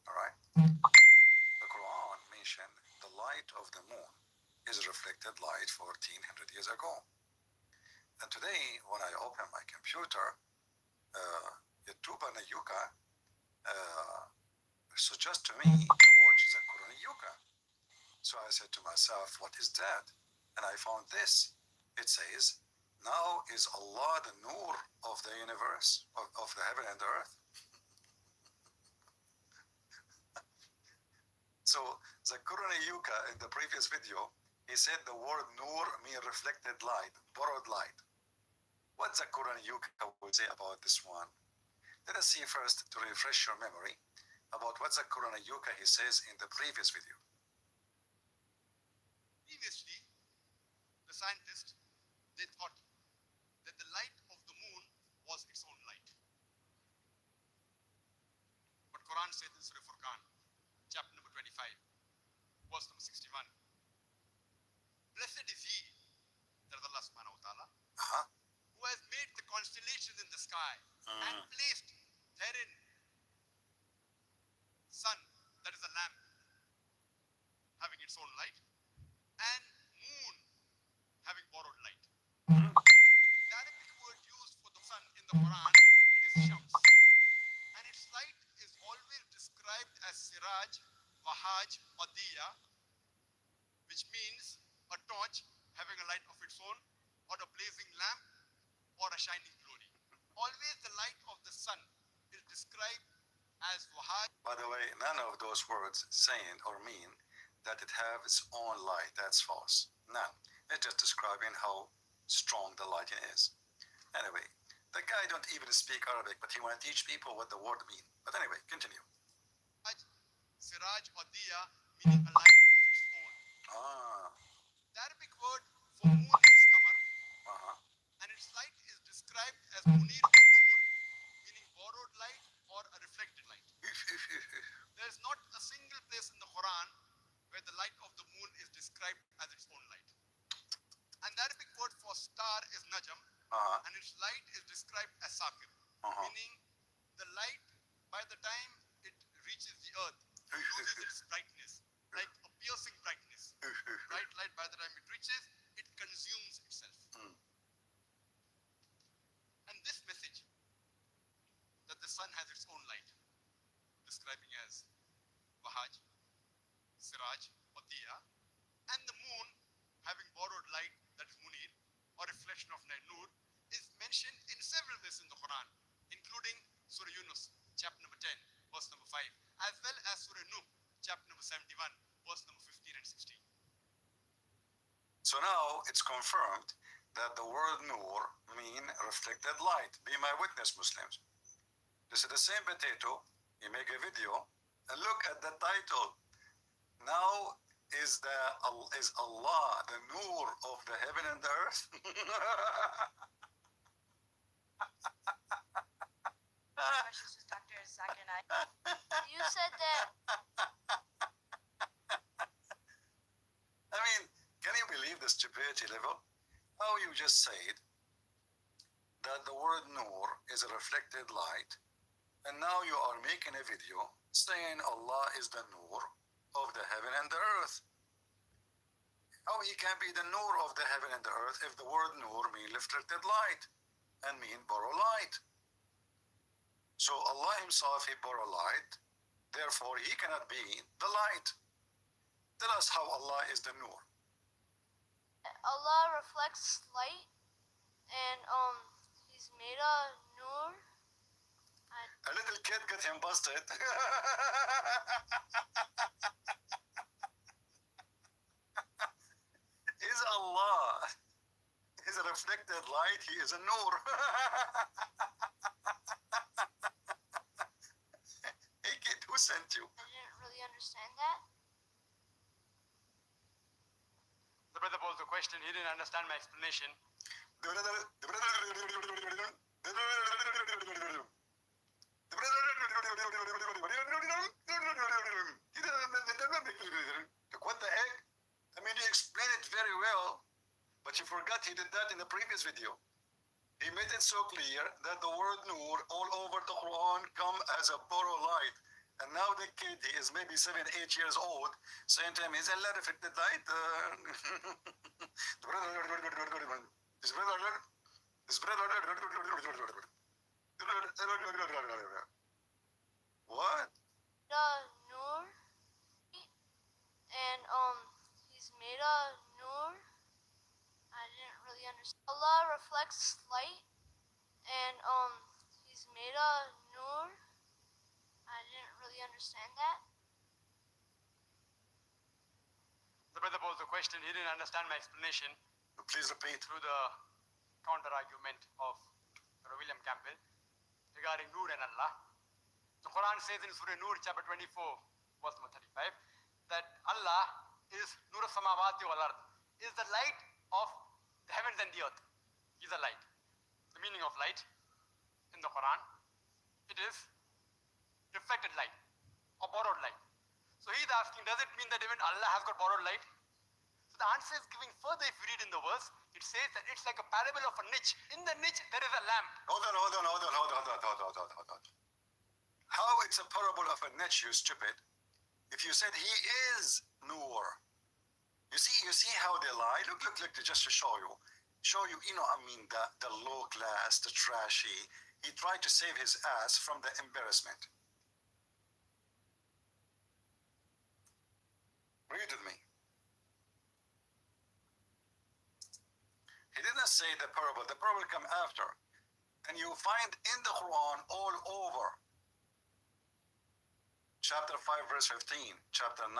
All right. The Quran mentioned the light of the moon is reflected light 1400 years ago. And today, when I open my computer, YouTube and Yuka suggest to me to watch the Quran Yuka. So I said to myself, what is that? And I found this. It says, now is Allah the Nur of the universe, of the heaven and the earth. So the Quran Yuka in the previous video, he said the word Nur means reflected light, borrowed light. What the Quran Yuka will say about this one? Let us see first, to refresh your memory, about what the Quran Yuka he says in the previous video. Previously, the scientists, they thought that the light of the moon was its own light. But Quran says in Surah Furqan, chapter number 25, verse number 61, blessed is he, that is Allah subhanahu wa ta'ala, who has made the constellations in the sky and placed therein sun, that is a lamp, having its own light, and moon having borrowed light. The Arabic word used for the sun in the Quran, it is Shams. And its light is always described as Siraj, Wahaj, or Diya, which means a torch having a light of its own, or a blazing lamp, or a shining glory. Always the light of the sun is described as Wahaj. By the way, none of those words saying or mean that it has its own light. That's false. None. It's just describing how strong the lighting is. Anyway, The guy don't even speak Arabic, but he want to teach people what the word mean. But anyway, continue. Siraj or Diya, meaning a light of its own. Ah, The Arabic word for moon is Qamar, and its light is described as Munir or Nur, meaning borrowed light or a reflected light. There is not a single place in the Quran where the light of the moon is described as its own light. And the Arabic word for star is Najm, and its light is described as Saqib, meaning the light, by the time it reaches the earth, loses its brightness, like a piercing brightness. Bright light, by the time it reaches, it consumes itself. And this message, that the sun has its own light, describing as Wahaj, Siraj, or Diya, and the moon having borrowed light, that is Munir, or reflection of Nur, is mentioned in several places in the Quran, including Surah Yunus, chapter number 10, verse number 5, as well as Surah Nuh, chapter number 71, verse number 15 and 16. so now it's confirmed that the word Nur mean reflected light. Be my witness, Muslims. This is the same potato. You make a video and look at the title. Now is Allah the Nur of the heaven and the earth? Questions with Dr. Zakir Naik. You said that I mean, can you believe the stupidity level? How you just said that the word Nur is a reflected light, and now you are making a video saying Allah is the Nur of the heaven and the earth. How he can be the Nur of the heaven and the earth if the word Nur mean reflected light and mean borrow light? So Allah himself, he borrow light, therefore he cannot be the light. Tell us how Allah is the Nur. Allah reflects light, and he's made a nur. A little kid got him busted. Is Allah is a reflected light, he is a Nur. Hey kid, who sent you? I didn't really understand that. The brother posed a question, he didn't understand my explanation. What the heck? I mean, you explained it very well, but you forgot he did that in the previous video. He made it so clear that the word Nur all over the Quran come as a borrow light. And now the kid, he is maybe 7, 8 years old, saying to him, is Allah reflected light? What? The nur, and he's made a nur. I didn't really understand. Allah reflects light, and he's made a nur. I didn't really understand that. The brother posed a question, he didn't understand my explanation Please repeat. through the counter argument of William Campbell regarding Nur and Allah. The Quran says in Surah Nur, chapter 24, verse number 35, that Allah is Nur Samawati wal Ard, is the light of the heavens and the earth. He is a light. The meaning of light in the Quran, it is reflected light or borrowed light. So he is asking, does it mean that even Allah has got borrowed light? So the answer is giving further. If you read in the verse, it says that it's like a parable of a niche. In the niche, there is a lamp. Hold on. How it's a parable of a niche, you stupid? If you said he is Nur. You see how they lie? Look, just to show you, the low class, the trashy. He tried to save his ass from the embarrassment. Read with me. He didn't say the parable come after. And you find in the Quran all over. Chapter 5, verse 15, chapter 9,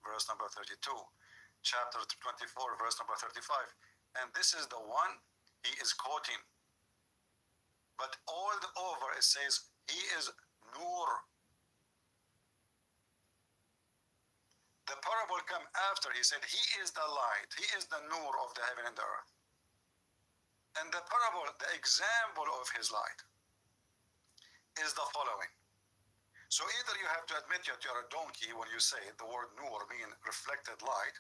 verse number 32, chapter 24, verse number 35. And this is the one he is quoting. But all over it says he is Nur. The parable come after. He said he is the light. He is the Nur of the heaven and the earth. And the parable, the example of his light is the following. So either you have to admit that you're a donkey when you say the word Nur mean reflected light,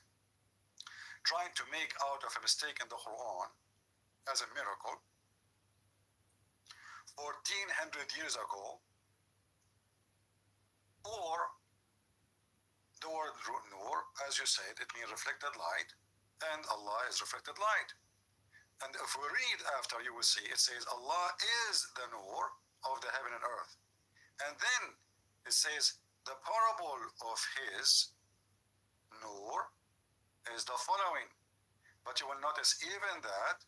trying to make out of a mistake in the Quran as a miracle 1400 years ago, or the word Nur, as you said, it means reflected light, and Allah is reflected light. And if we read after, you will see it says Allah is the Nur of the heaven and earth. And then it says the parable of his Nur is the following. But you will notice even that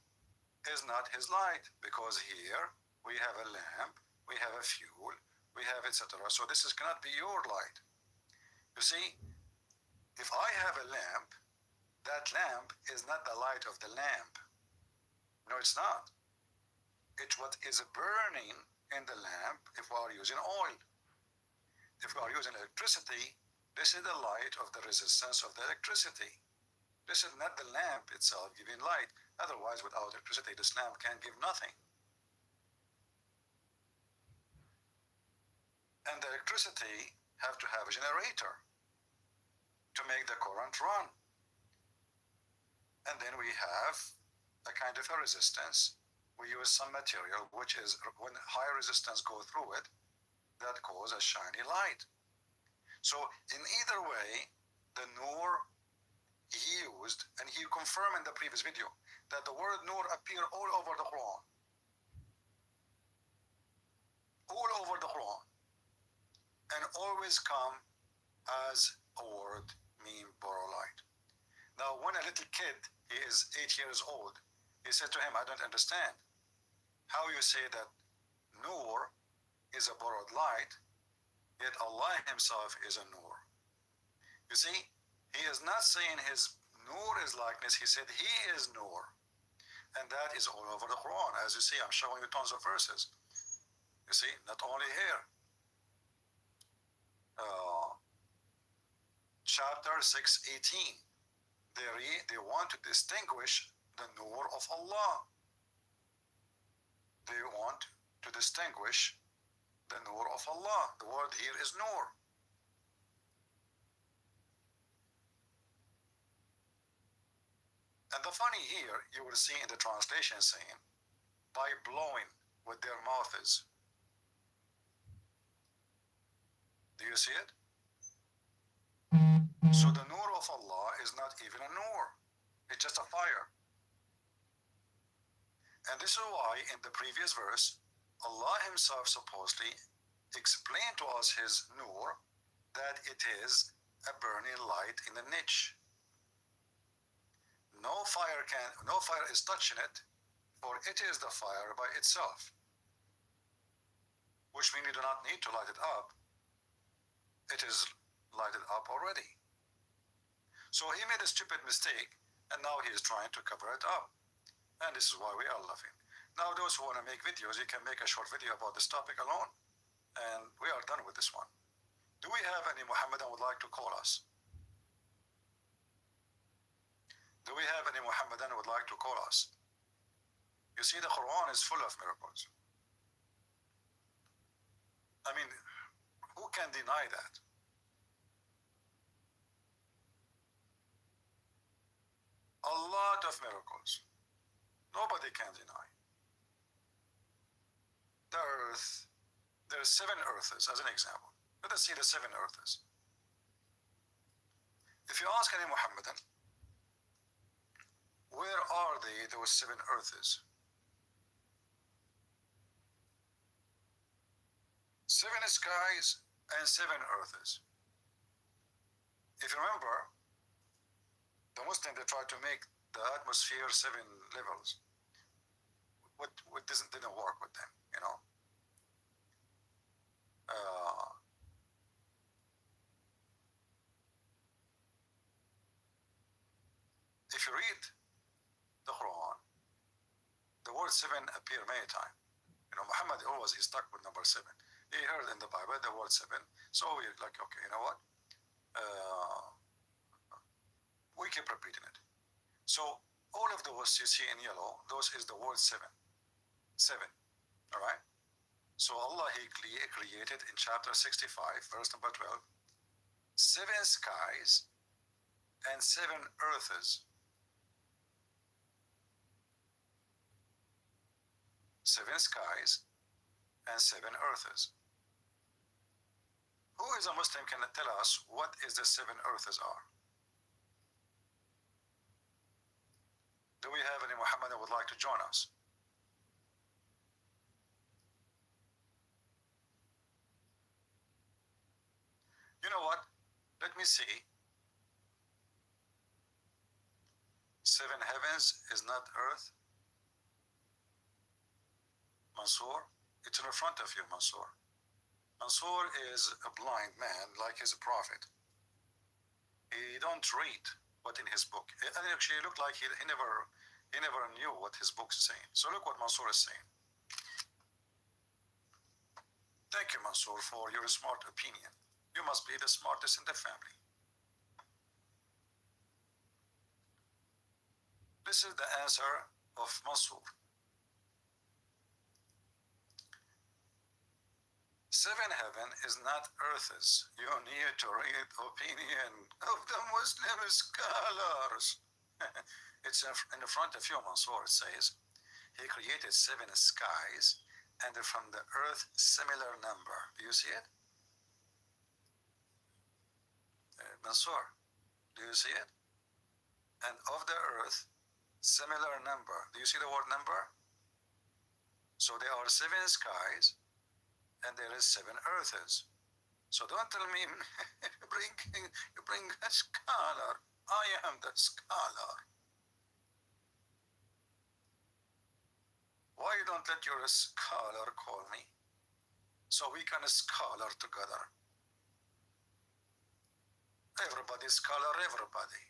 is not his light, because here we have a lamp, we have a fuel, we have etc. So this cannot be your light. You see, if I have a lamp, that lamp is not the light of the lamp. No, it's not. It's what is burning in the lamp if we are using oil. If we are using electricity, this is the light of the resistance of the electricity. This is not the lamp itself giving light. Otherwise, without electricity, this lamp can give nothing. And the electricity have to have a generator to make the current run. And then we have a kind of a resistance. We use some material which is, when high resistance go through it, that cause a shiny light. So in either way, the Nur he used, and he confirmed in the previous video that the word Nur appear all over the Quran. All over the Quran. And always come as a word mean borrow light. Now when a little kid, he is 8 years old, he said to him, I don't understand how you say that Nur is a borrowed light, yet Allah himself is a Nur. You see, he is not saying his Nur is likeness, he said he is Nur. And that is all over the Quran. As you see, I'm showing you tons of verses. You see, not only here. Chapter 6:18. They want to distinguish the Nur of Allah. They want to distinguish the Nur of Allah. The word here is Nur. And the funny here, you will see in the translation saying, by blowing with their mouths. Do you see it? So the Nur of Allah is not even a Nur. It's just a fire. And this is why in the previous verse, Allah himself supposedly explained to us his Nur, that it is a burning light in a niche. No fire is touching it, for it is the fire by itself. Which means you do not need to light it up. It is lighted up already. So he made a stupid mistake, and now he is trying to cover it up. And this is why we are laughing. Now those who want to make videos, you can make a short video about this topic alone. And we are done with this one. Do we have any Muhammadan would like to call us? Do we have any Muhammadan who would like to call us? You see, the Quran is full of miracles. I mean, who can deny that? A lot of miracles. Nobody can deny. The earth, there are 7 earths as an example. Let us see the 7 earths. If you ask any Muhammadan, where are they, those 7 earths? 7 skies and 7 earths. If you remember, the Muslims, they try to make the atmosphere 7 levels. What didn't work with them, you know. If you read the Quran, the word 7 appear many times. You know, Muhammad always is stuck with number 7. He heard in the Bible the word 7, so we're like, okay, you know what? We keep repeating it. So all of those you see in yellow, those is the word 7. 7. All right. So Allah, He created in chapter 65, verse number 12, 7 skies and 7 earths. 7 skies and 7 earths. Who is a Muslim can tell us what is the 7 earths are? Do we have any Muhammad that would like to join us? You know what? Let me see. 7 heavens is not earth. Mansour, it's in front of you, Mansour. Mansour is a blind man like his prophet. He don't read what in his book. And actually it looked like he never knew what his book is saying. So look what Mansour is saying. Thank you, Mansour, for your smart opinion. You must be the smartest in the family. This is the answer of Mansour. 7 heaven is not earths. You need to read opinion of the Muslim scholars. It's in the front of you, Mansour. It says, He created 7 skies and from the earth similar number. Do you see it? Mansour, do you see it? And of the earth, similar number. Do you see the word number? So there are 7 skies and there is 7 earths. So don't tell me you bring a scholar. I am the scholar. Why you don't let your scholar call me so we can scholar together? Everybody scholar, everybody.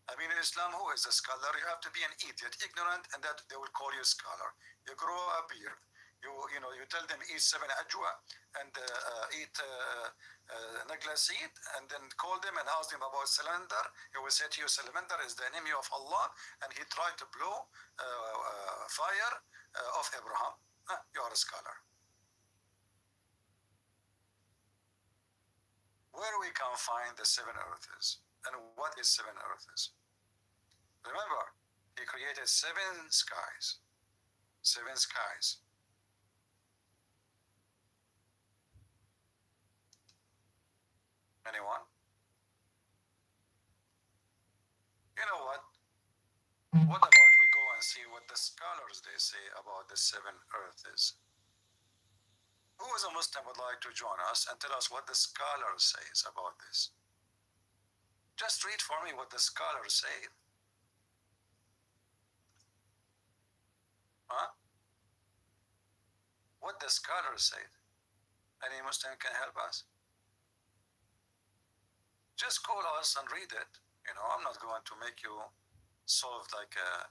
I mean, in Islam, who is a scholar? You have to be an idiot, ignorant, and that they will call you scholar. You grow up here. You tell them eat 7 ajwa and eat naglaseed, and then call them and ask them about cylinder. He will say to you, cylinder is the enemy of Allah, and he tried to blow fire of Abraham. You are a scholar. Where we can find the 7 earths, and what is 7 earths? Remember, he created 7 skies. 7 skies. Anyone? You know what? What about we go and see what the scholars they say about the 7 earths? Who is a Muslim would like to join us and tell us what the scholar says about this? Just read for me what the scholars say. Huh? What the scholars say. Any Muslim can help us? Just call us and read it. You know, I'm not going to make you solve like a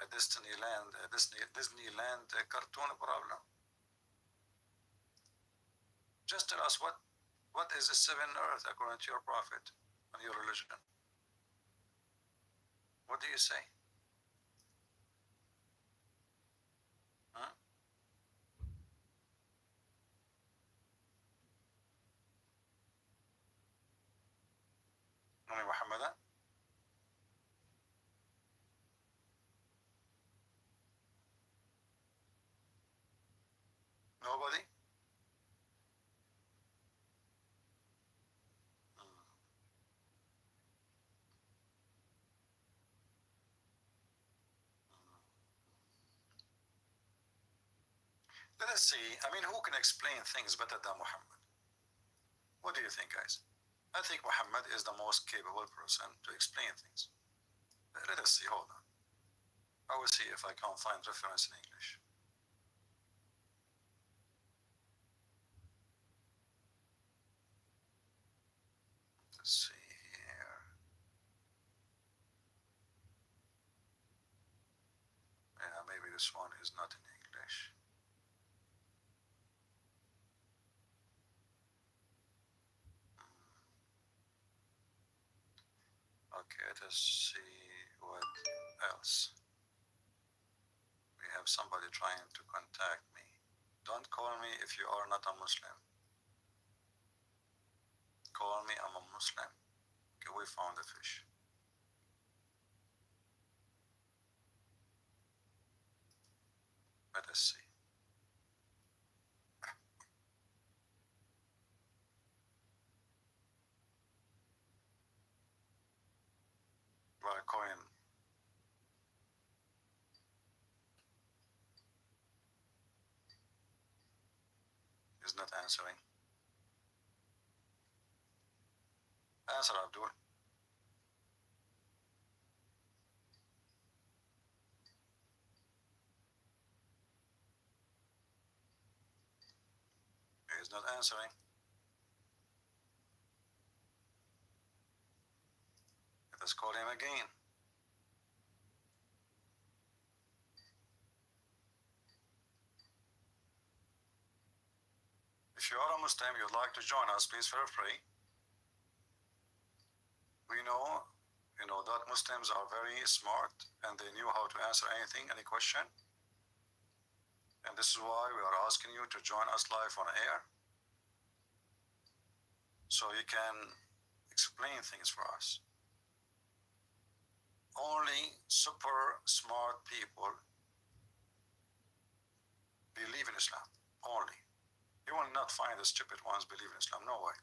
Disneyland cartoon problem. Just tell us what is the 7 earth according to your prophet and your religion. What do you say? Huh? Muhammadan? Nobody? Let us see. I mean, who can explain things better than Muhammad? What do you think, guys? I think Muhammad is the most capable person to explain things. Let us see. Hold on. I will see if I can find reference in English. Let's see here. Yeah, maybe this one is not in English. Okay, let us see what else. We have somebody trying to contact me. Don't call me if you are not a Muslim. Call me, I'm a Muslim. Okay, we found the fish. Let us see. Well, coin. Is not answering. Answer, Abdul. He is not answering. Let us call him again. If you are a Muslim, you'd like to join us, please feel free. We know, that Muslims are very smart and they knew how to answer anything, any question. And this is why we are asking you to join us live on air, so you can explain things for us. Only super smart people believe in Islam. Only. You will not find the stupid ones believe in Islam. No way.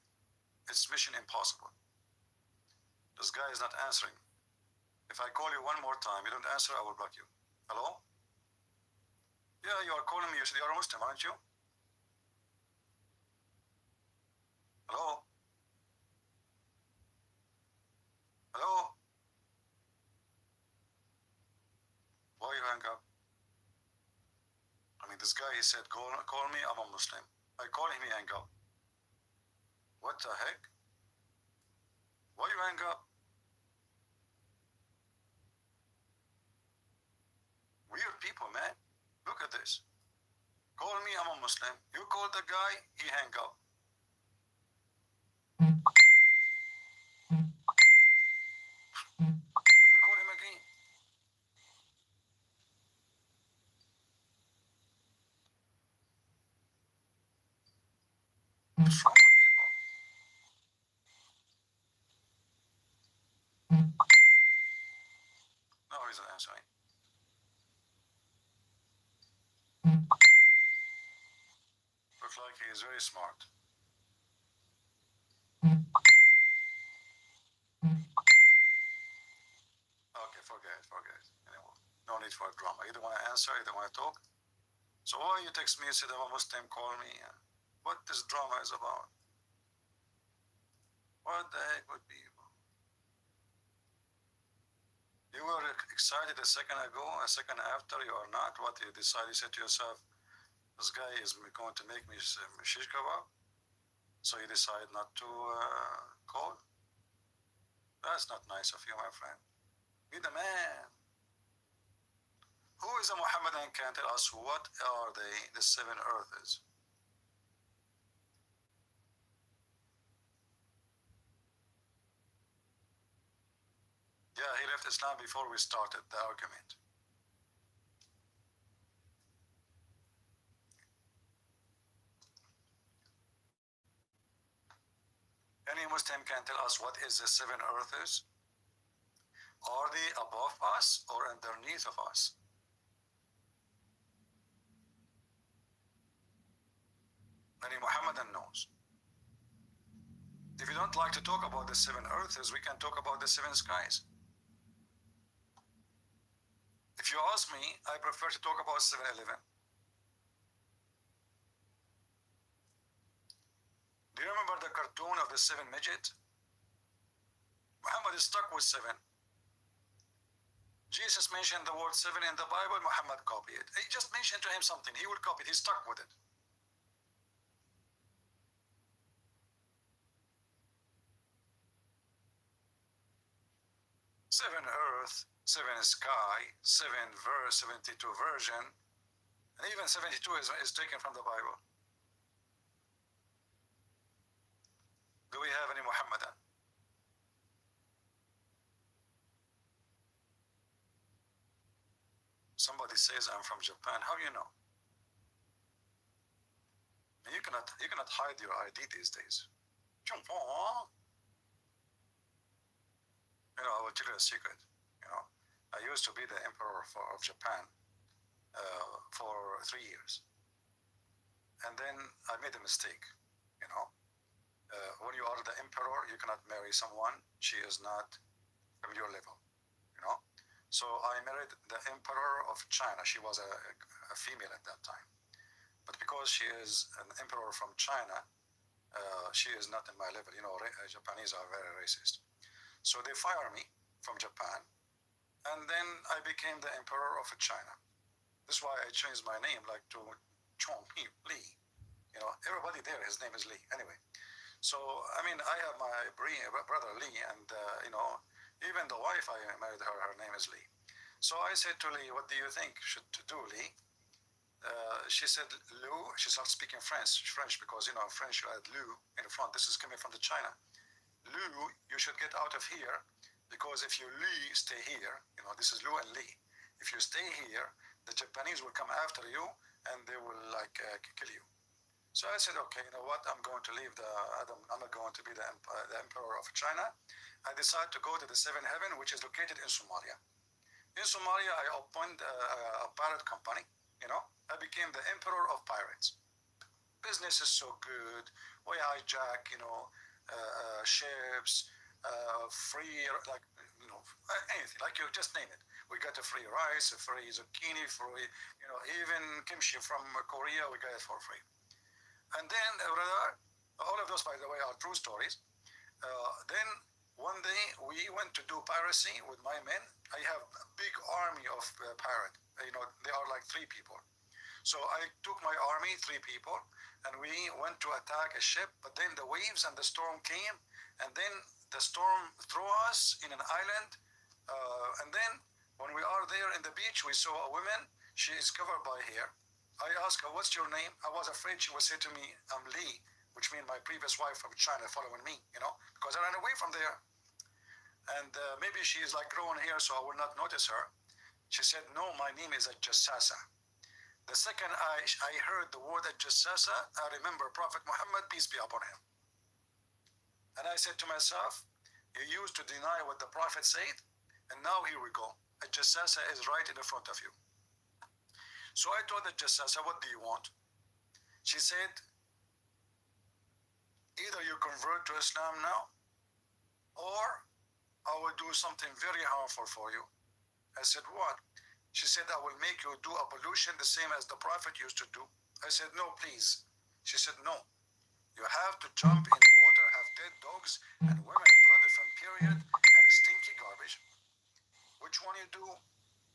It's mission impossible. This guy is not answering. If I call you one more time, you don't answer, I will block you. Hello? Yeah, you are calling me. You said you are a Muslim, aren't you? Hello? Hello? Why you hang up? I mean, this guy, he said, call me, I'm a Muslim. I call him, he hang up. What the heck? Why you hang up? Weird people, man. Look at this. Call me, I'm a Muslim. You call the guy, he hang up. Let me call him again. What's wrong with people? No, he's not answering. Looks like he is very smart. Okay, forget it. Anyway, no need for drama. You don't want to answer, you don't want to talk. So why you text me and said I'm a Muslim, call me? What this drama is about? What the heck with people? You were excited a second ago, a second after, you are not. What you decided, you said to yourself, this guy is going to make me shish kebab, so you decide not to call? That's not nice of you, my friend. Be the man. Who is a Muhammadan can tell us what are they, the seven earths? Yeah, he left Islam before we started the argument. Any Muslim can tell us what is the seven earths? Are they above us or underneath of us? Any Muhammadan knows. If you don't like to talk about the seven earths, we can talk about the seven skies. If you ask me, I prefer to talk about 7-Eleven. Do you remember the cartoon of the seven midget? Muhammad is stuck with seven. Jesus mentioned the word seven in the Bible, Muhammad copied it. He just mentioned to him something, he will copy it, he's stuck with it. Seven earth, seven sky, 72 version, and even 72 is taken from the Bible. Do we have any Muhammadan? somebody says I'm from Japan, how do you know? And you cannot hide your ID these days. You know, I will tell you a secret. You know, I used to be the emperor of Japan for 3 years, and then I made a mistake. You know, when you are the emperor, you cannot marry someone she is not from your level. You know, so I married the emperor of China. She was a female at that time, but because she is an emperor from China, she is not in my level. You know, Japanese are very racist. So they fired me from Japan, and then I became the emperor of China. That's why I changed my name, like to Chong Li. You know, everybody there, his name is Li. Anyway, so I mean, I have my brother Li, and you know, even the wife I married her name is Li. So I said to Li, "What do you think should do, Li?" She said, "Lou." She started speaking French because you know, in French you add Lou in the front. This is coming from the China. Lou, you should get out of here, because if you stay here, you know, this is Lou and Lee. If you stay here, the Japanese will come after you and they will like kill you. So I said, okay, you know what? I'm going to leave I'm not going to be the emperor of China. I decided to go to the seventh heaven, which is located in Somalia. In Somalia, I opened a pirate company. You know, I became the emperor of pirates. Business is so good. We hijack, you know, ships, free, like, you know, anything, like you just name it. We got a free rice, a free zucchini, free, you know, even kimchi from Korea, we got it for free. And then, all of those, by the way, are true stories. Then one day we went to do piracy with my men. I have a big army of pirates. You know, they are like 3 people. So I took my army, 3 people, and we went to attack a ship, but then the waves and the storm came, and then the storm threw us in an island, and then when we are there in the beach, we saw a woman. She is covered by hair. I asked her, "What's your name?" I was afraid she would say to me, "I'm Li," which means my previous wife from China following me, you know, because I ran away from there. And maybe she is like growing hair, so I will not notice her. She said, "No, my name is Jassasa." The second I heard the word Jassasa, I remember Prophet Muhammad, peace be upon him. And I said to myself, you used to deny what the Prophet said, and now here we go. Jassasa is right in the front of you. So I told Jassasa, "What do you want?" She said, "Either you convert to Islam now, or I will do something very harmful for you." I said, "What?" She said, "I will make you do ablution the same as the Prophet used to do." I said, "No, please." She said, "No. You have to jump in water, have dead dogs, and women bloody from period, and stinky garbage. Which one you do?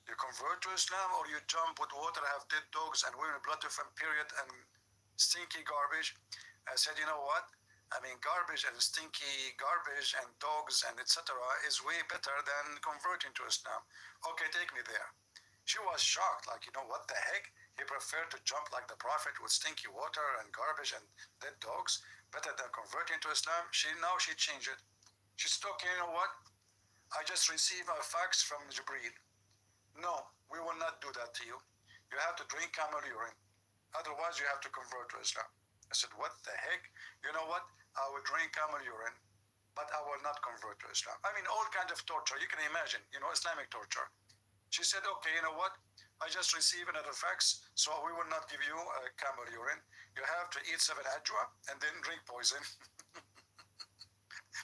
You convert to Islam, or you jump with water, have dead dogs, and women bloody from period, and stinky garbage?" I said, "You know what? I mean, garbage and stinky garbage and dogs and etc. is way better than converting to Islam. Okay, take me there." She was shocked, like, you know, what the heck? He preferred to jump like the Prophet with stinky water and garbage and dead dogs, better than converting to Islam. Now she changed it. She said, "Okay, you know what? I just received a fax from Jibreel. No, we will not do that to you. You have to drink camel urine. Otherwise, you have to convert to Islam." I said, "What the heck? You know what? I will drink camel urine, but I will not convert to Islam." I mean, all kinds of torture. You can imagine, you know, Islamic torture. She said, "Okay, you know what? I just received another fax, so we will not give you camel urine. You have to eat 7 ajwa and then drink poison."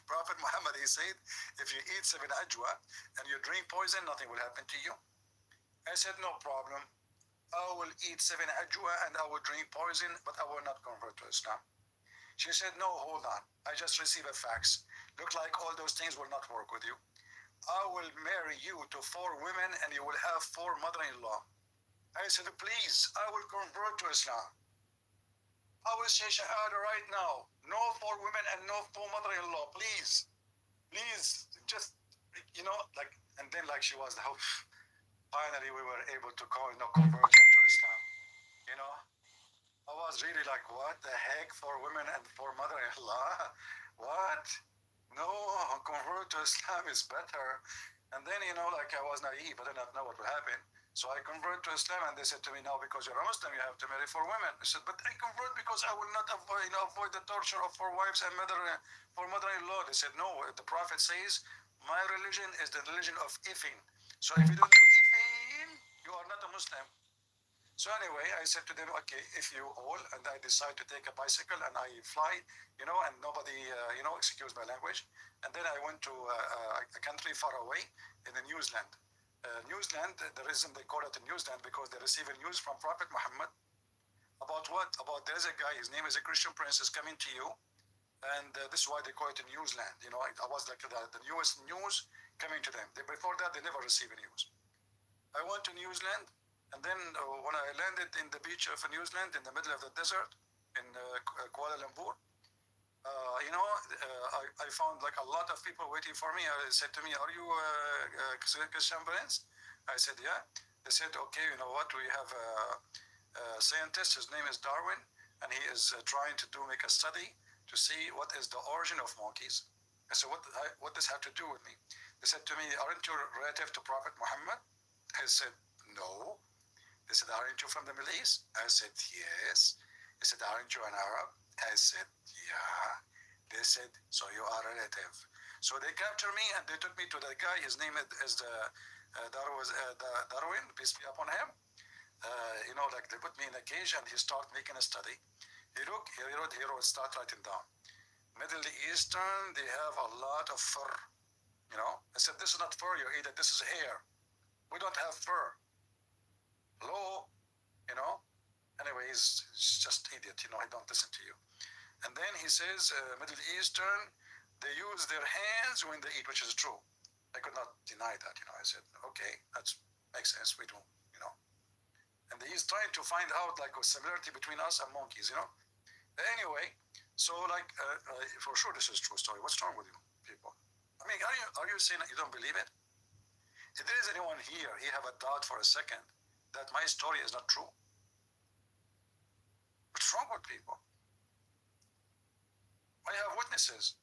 Prophet Muhammad, he said, if you eat 7 ajwa and you drink poison, nothing will happen to you. I said, "No problem. I will eat 7 ajwa and I will drink poison, but I will not convert to Islam." She said, "No, hold on. I just received a fax. Look like all those things will not work with you. I will marry you to 4 women and you will have 4 mother-in-law." I said, "Please, I will convert to Islam. I will say Shahada right now. No 4 women and no 4 mother-in-law. Please. Please, just, you know, like," and then like she was the hope. Finally, we were able to convert him to Islam. You know, I was really like, what the heck? 4 women and 4 mother-in-law? What? No, convert to Islam is better. And then, you know, like I was naive, I did not know what would happen. So I convert to Islam, and they said to me, now because you're a Muslim, you have to marry 4 women. I said, but I convert because I will not avoid the torture of 4 wives and mother-in-law. They said, no, the Prophet says, my religion is the religion of ifin. So if you don't do ifin, you are not a Muslim. So anyway, I said to them, okay, if you all, and I decide to take a bicycle and I fly, and nobody, excuse my language. And then I went to a country far away in the New Zealand. New Zealand, the reason they call it a New Zealand because they're receiving news from Prophet Muhammad about what? About there's a guy, his name is a Christian prince, is coming to you. And this is why they call it a New Zealand. I was like the newest news coming to them. Before that, they never received news. I went to New Zealand. And then when I landed in the beach of New Zealand in the middle of the desert in Kuala Lumpur, I found like a lot of people waiting for me. They said to me, are you Christian Prince? I said, yeah. They said, okay, you know what? We have a scientist. His name is Darwin, and he is trying to make a study to see what is the origin of monkeys. I said, what does have to do with me? They said to me, aren't you relative to Prophet Muhammad? I said, no. They said, aren't you from the Middle East? I said, yes. They said, aren't you an Arab? I said, yeah. They said, so you are a relative. So they captured me and they took me to the guy. His name is Darwin, peace be upon him. Like they put me in a cage and he started making a study. He wrote, start writing down. Middle Eastern, they have a lot of fur. I said, this is not fur you eat it, this is hair. We don't have fur. Hello, anyway, he's just idiot, I don't listen to you. And then he says, Middle Eastern, they use their hands when they eat, which is true. I could not deny that, I said, okay, that makes sense, we do, And he's trying to find out like a similarity between us and monkeys, Anyway, so like, for sure this is a true story. What's wrong with you people? I mean, are you saying that you don't believe it? If there is anyone here, he have a doubt for a second, that my story is not true. What's wrong with people? I have witnesses.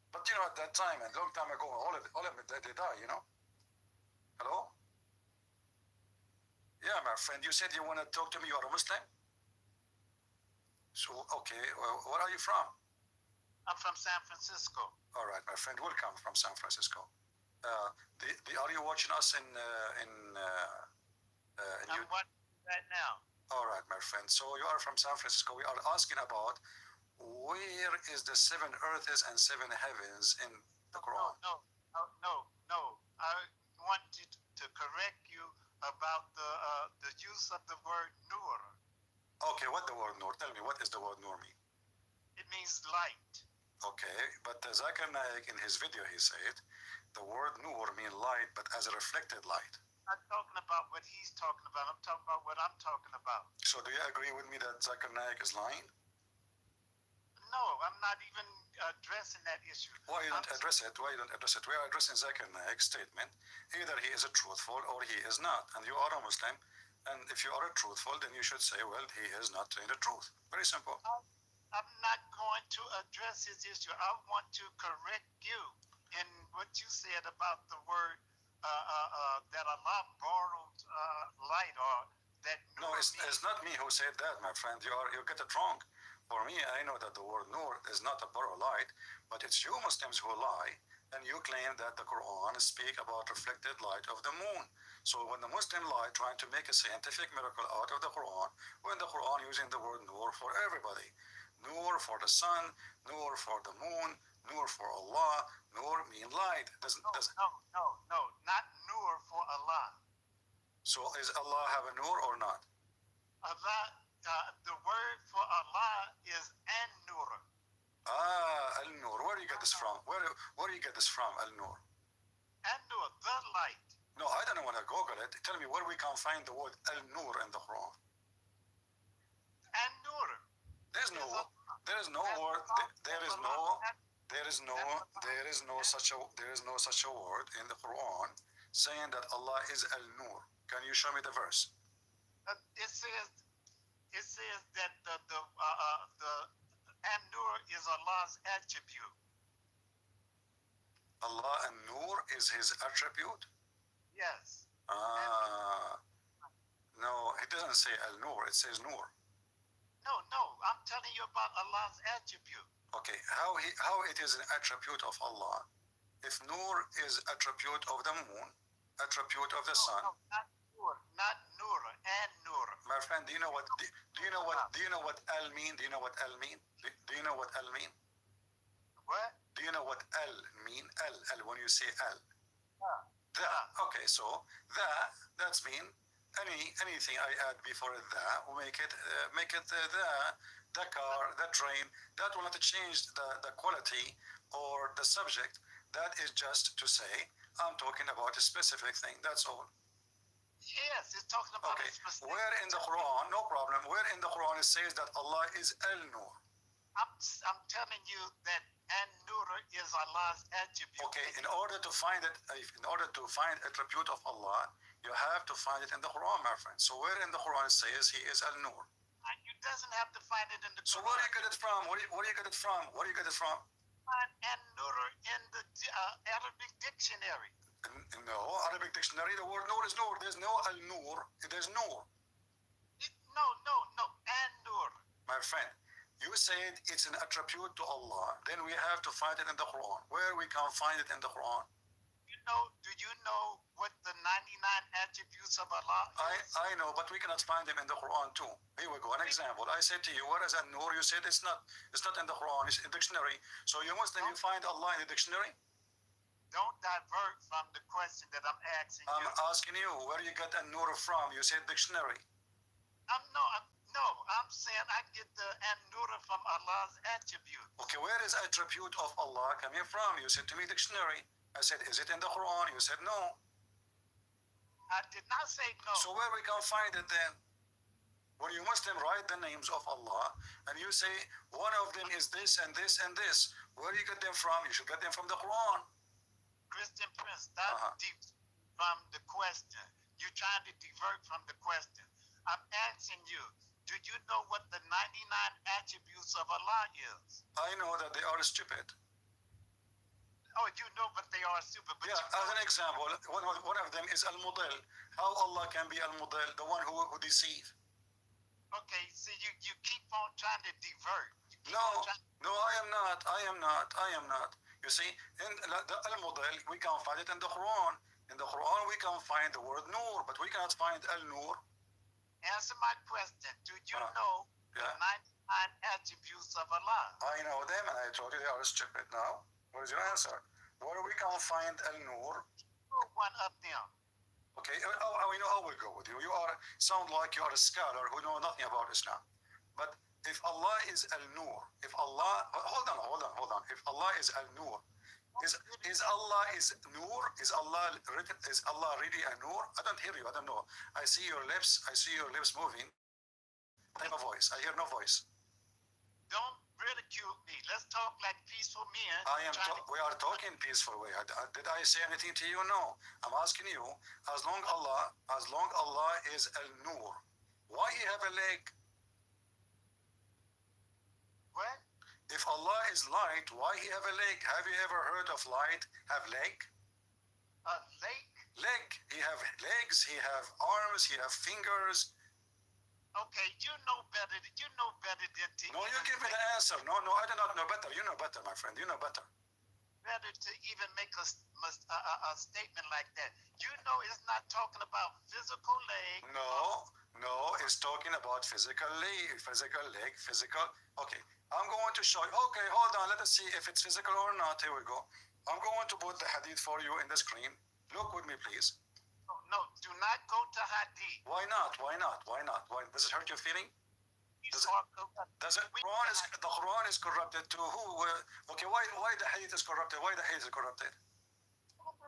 But at that time, a long time ago, all of them, they die, Hello? Yeah, my friend, you said you want to talk to me, you are a Muslim? So, okay, where are you from? I'm from San Francisco. All right, my friend, welcome from San Francisco. Are you watching us in I'm watching that now. All right, my friend. So you are from San Francisco. We are asking about where is the 7 earths and 7 heavens in the Quran? No. I wanted to correct you about the use of the word nur. Okay, what the word nur? Tell me, what is the word nur mean? It means light. Okay, but Zakir Naik in his video, he said, the word nur mean light, but as a reflected light. I'm not talking about what he's talking about. I'm talking about what I'm talking about. So do you agree with me that Zakir Naik is lying? No, I'm not even addressing that issue. Why you don't address it? We are addressing Zakir Naik's statement. Either he is a truthful or he is not. And you are a Muslim. And if you are a truthful, then you should say, well, he is not telling the truth. Very simple. I'm not going to address his issue. I want to correct you in what you said about the word that Allah borrowed light, or that nur. No, it's not me who said that, my friend. You get it wrong. For me, I know that the word nur is not a borrowed light, but it's you Muslims who lie, and you claim that the Quran speak about reflected light of the moon. So when the Muslim lie, trying to make a scientific miracle out of the Quran, when the Quran using the word nur for everybody, nur for the sun, nur for the moon, nur for Allah, nur mean light. No, not nur for Allah. So is Allah have a nur or not? Allah, the word for Allah is an-nur. Al-Nur. Where do you get this from? Where do you get this from, Al-Nur? An-nur, the light. No, I don't want to Google it. Tell me where we can find the word Al-Nur in the Quran. An-nur. There is no word. There is no such a word in the Quran saying that Allah is Al-Nur. Can you show me the verse? It says that the An-nur is Allah's attribute. Allah and Nur is his attribute? Yes. No, it doesn't say Al-Nur, it says Nur. No, I'm telling you about Allah's attribute. Okay, how it is an attribute of Allah? If Nur is attribute of the moon, attribute of the sun. No, not Nur, and Nur. My friend, do you know what Al mean? Do you know what Al mean? Do you know what Al mean? What? Do you know what Al mean? Al when you say Al. Yeah. The. Okay, so that's mean anything I add before the will make it the car, the train. That will not change the quality or the subject. That is just to say I'm talking about a specific thing. That's all. Yes, it's talking about Okay. a specific. Where in the Quran? No problem. Where in the Quran it says that Allah is Al-Nur? I'm telling you that An-Nur is Allah's attribute. Okay. In order to find attribute of Allah, you have to find it in the Quran, my friend. So where in the Quran it says He is Al-Nur? You doesn't have to find it in the So Quran. where do you get it from? Where do you get it from? Where do you get it from? Find An-Nur in the Arabic dictionary. No, Arabic dictionary, the word Nur is Nur. There's no Al-Nur. There's Nur. No. An-Nur. My friend, you said it's an attribute to Allah. Then we have to find it in the Quran. Where we can find it in the Quran? Do you know what the 99 attributes of Allah is? I know, but we cannot find them in the Quran too. Here we go. An example. I said to you, where is An-Nur? You said it's not in the Quran. It's in the dictionary. So you Muslim, you find Allah in the dictionary? Don't divert from the question that I'm asking you. I'm asking you, where you get An-Nur from? You said dictionary. I'm saying I get the An-Nur from Allah's attribute. Okay, where is attribute of Allah coming from? You said to me dictionary. I said, is it in the Quran? You said no. I did not say no. So where we can find it then? When you Muslim write the names of Allah and you say one of them is this and this and this, where do you get them from? You should get them from the Quran. Christian Prince, stop from the question. You're trying to divert from the question. I'm asking you, do you know what the 99 attributes of Allah is? I know that they are stupid. Oh, you know, but they are stupid. But Yeah, as an example, one of them is Al-Mudil. How Allah can be Al-Mudil, the one who deceive? Okay, see, you keep on trying to divert. No, I am not. You see, in the Al-Mudil, we can find it in the Quran. In the Quran, we can find the word Nur, but we cannot find Al-Nur. Answer my question. Do you know the 99 attributes of Allah? I know them, and I told you they are stupid. Now, what is your answer? Where we can find Al-Nur? One of them. Okay, I will go with you. You sound like you are a scholar who know nothing about Islam. But if Allah is Al-Nur, if Allah, hold on. If Allah is Al-Nur, is Allah is Nur? Is Allah really a Nur? I don't hear you. I don't know. I see your lips moving. I have a voice. I hear no voice. Don't ridicule me. Let's talk like peaceful men. We are talking peaceful way. Did I say anything to you? No. I'm asking you. As long Allah is Al-Nur, why he have a leg? What? If Allah is light, why he have a leg? Have you ever heard of light have leg? A lake? Leg. He have legs. He have arms. He have fingers. Okay, you know better than to. No, you give me the answer. No, I do not know better. You know better, my friend. You know better. Better to even make a statement like that. You know, it's not talking about physical leg. No, it's talking about physical leg. Okay, I'm going to show you. Okay, hold on. Let us see if it's physical or not. Here we go. I'm going to put the hadith for you in the screen. Look with me, please. No, do not go to hadith. Why not? Why does it hurt your feeling? The Quran is corrupted to who? Okay, why the hadith is corrupted? Why the hadith is corrupted?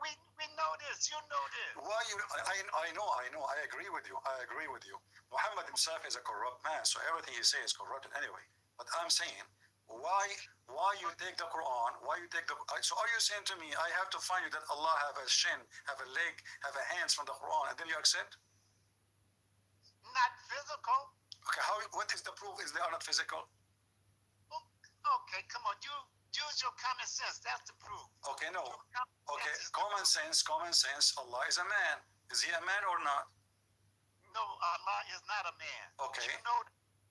We know this. You know this. Why you? I know. I agree with you. Muhammad himself is a corrupt man, so everything he says is corrupted anyway. But I'm saying, why you take the Quran? So are you saying to me, I have to find you that Allah have a shin, have a leg, have a hands from the Quran, and then you accept? Not physical. Okay, what is the proof? Is they are not physical? Okay, come on. You use your common sense. That's the proof. Okay, no. Okay, common sense. Allah is a man. Is he a man or not? No, Allah is not a man. Okay. You know,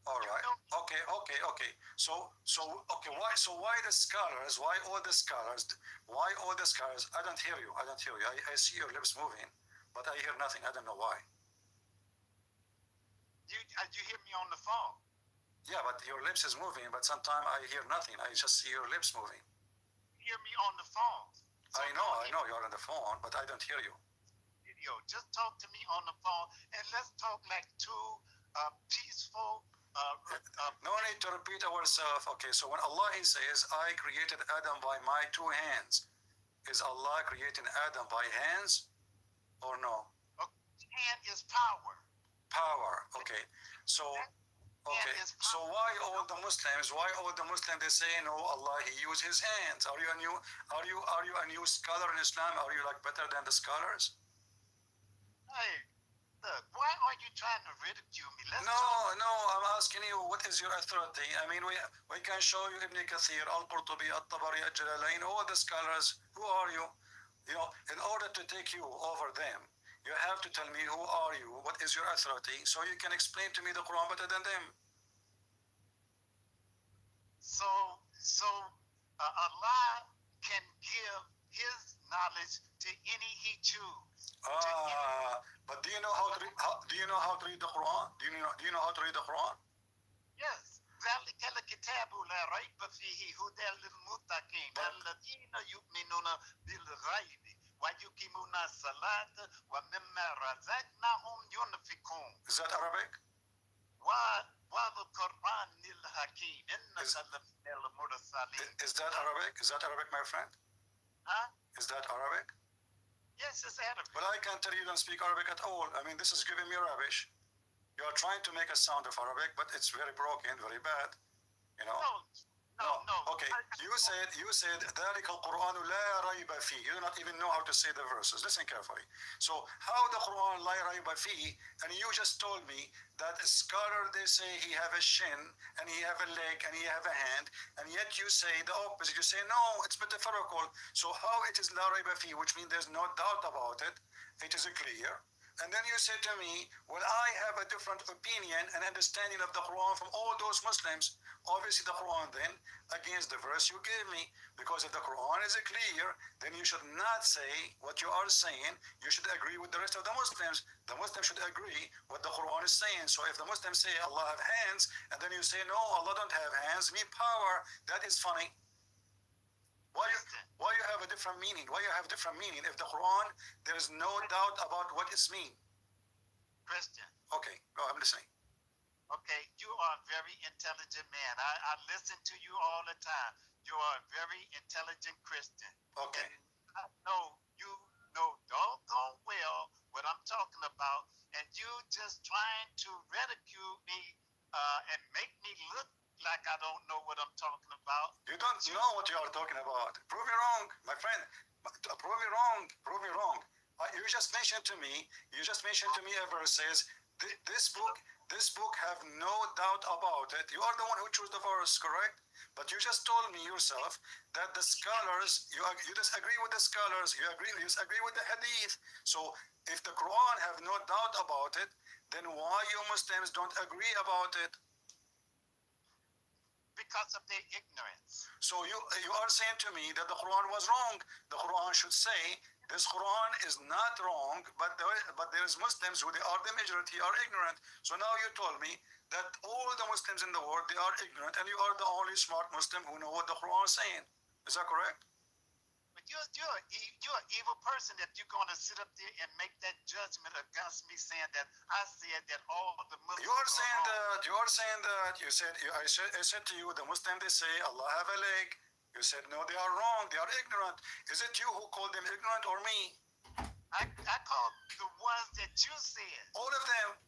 All you right. know, Okay. So okay. Why the scholars? Why all the scholars? Why all the scholars? I don't hear you. I see your lips moving, but I hear nothing. I don't know why. you hear me on the phone. Yeah, but your lips is moving, but sometimes I hear nothing. I just see your lips moving. You hear me on the phone. So I know you're on the phone, but I don't hear you. video. Just talk to me on the phone, and let's talk like two peaceful. No need to repeat ourselves. Okay, so when Allah he says, I created Adam by my two hands, is Allah creating Adam by hands or no? Hand is power. Power. Okay. So okay. So why all the Muslims they say no, Allah he used his hands? Are you a new scholar in Islam? Are you like better than the scholars? Hey, look, why are you trying to ridicule me? Let's No, talk. I'm asking you, what is your authority? I mean, we can show you Ibn Kathir, Al-Qurtubi, Al-Tabari, Al-Jalalain, all the scholars. Who are you? You know, in order to take you over them, you have to tell me who are you, what is your authority, so you can explain to me the Quran better than them. So Allah can give His knowledge to any He chooses. But do you know how to read the Quran? Do you know how to read the Quran? Yes. ذلك الكتاب لا ريب فيه هدى للمتقين الذين يؤمنون بالغيب ويقيمون الصلاة ومما رزقناهم ينفقون. Is that Arabic? والقرآن الحكيم إنك لمن المرسلين. Is that Arabic? Is that Arabic, my friend? Huh? Is that Arabic? Yes, it's Arabic. But I can tell you don't speak Arabic at all. I mean, this is giving me rubbish. You are trying to make a sound of Arabic, but it's very broken, very bad. You know? No. Okay, you said ذلك القرآن لا ريب فيه. You do not even know how to say the verses. Listen carefully. So how the Quran لا ريب فيه, and you just told me that a scholar, they say he have a shin, and he have a leg, and he have a hand, and yet you say the opposite. You say, no, it's metaphorical. So how it is لا ريب فيه, which means there's no doubt about it, it is clear. And then you say to me, well, I have a different opinion and understanding of the Quran from all those Muslims. Obviously, the Quran then against the verse you gave me. Because if the Quran is clear, then you should not say what you are saying. You should agree with the rest of the Muslims. The Muslims should agree what the Quran is saying. So if the Muslims say Allah have hands, and then you say, no, Allah don't have hands, mean power, that is funny. Why you have a different meaning? Why you have different meaning? If the Quran, there is no doubt about what it means. Christian. Okay, go, I'm listening. Okay, you are a very intelligent man. I listen to you all the time. You are a very intelligent Christian. Okay. And I know you know doggone well what I'm talking about, and you just trying to ridicule me and make me look like I don't know what I'm talking about. You don't know what you are talking about. Prove me wrong, my friend. Prove me wrong. Prove me wrong. You just mentioned to me a verse says, this book have no doubt about it. You are the one who chose the verse, correct? But you just told me yourself that the scholars, you disagree with the scholars, you disagree with the hadith. So if the Quran have no doubt about it, then why you Muslims don't agree about it? Because of their ignorance. So you are saying to me that the Quran was wrong. The Quran should say this Quran is not wrong, but there is Muslims who they are the majority are ignorant. So now you told me that all the Muslims in the world they are ignorant, and you are the only smart Muslim who know what the Quran is saying. Is that correct? But you're an evil person that you're going to sit up there and make that judgment against me, saying that I said that all the Muslims. You are saying that. I said to you, the Muslim they say Allah have a leg. You said no, they are wrong. They are ignorant. Is it you who called them ignorant or me? I called the ones that you said. All of them.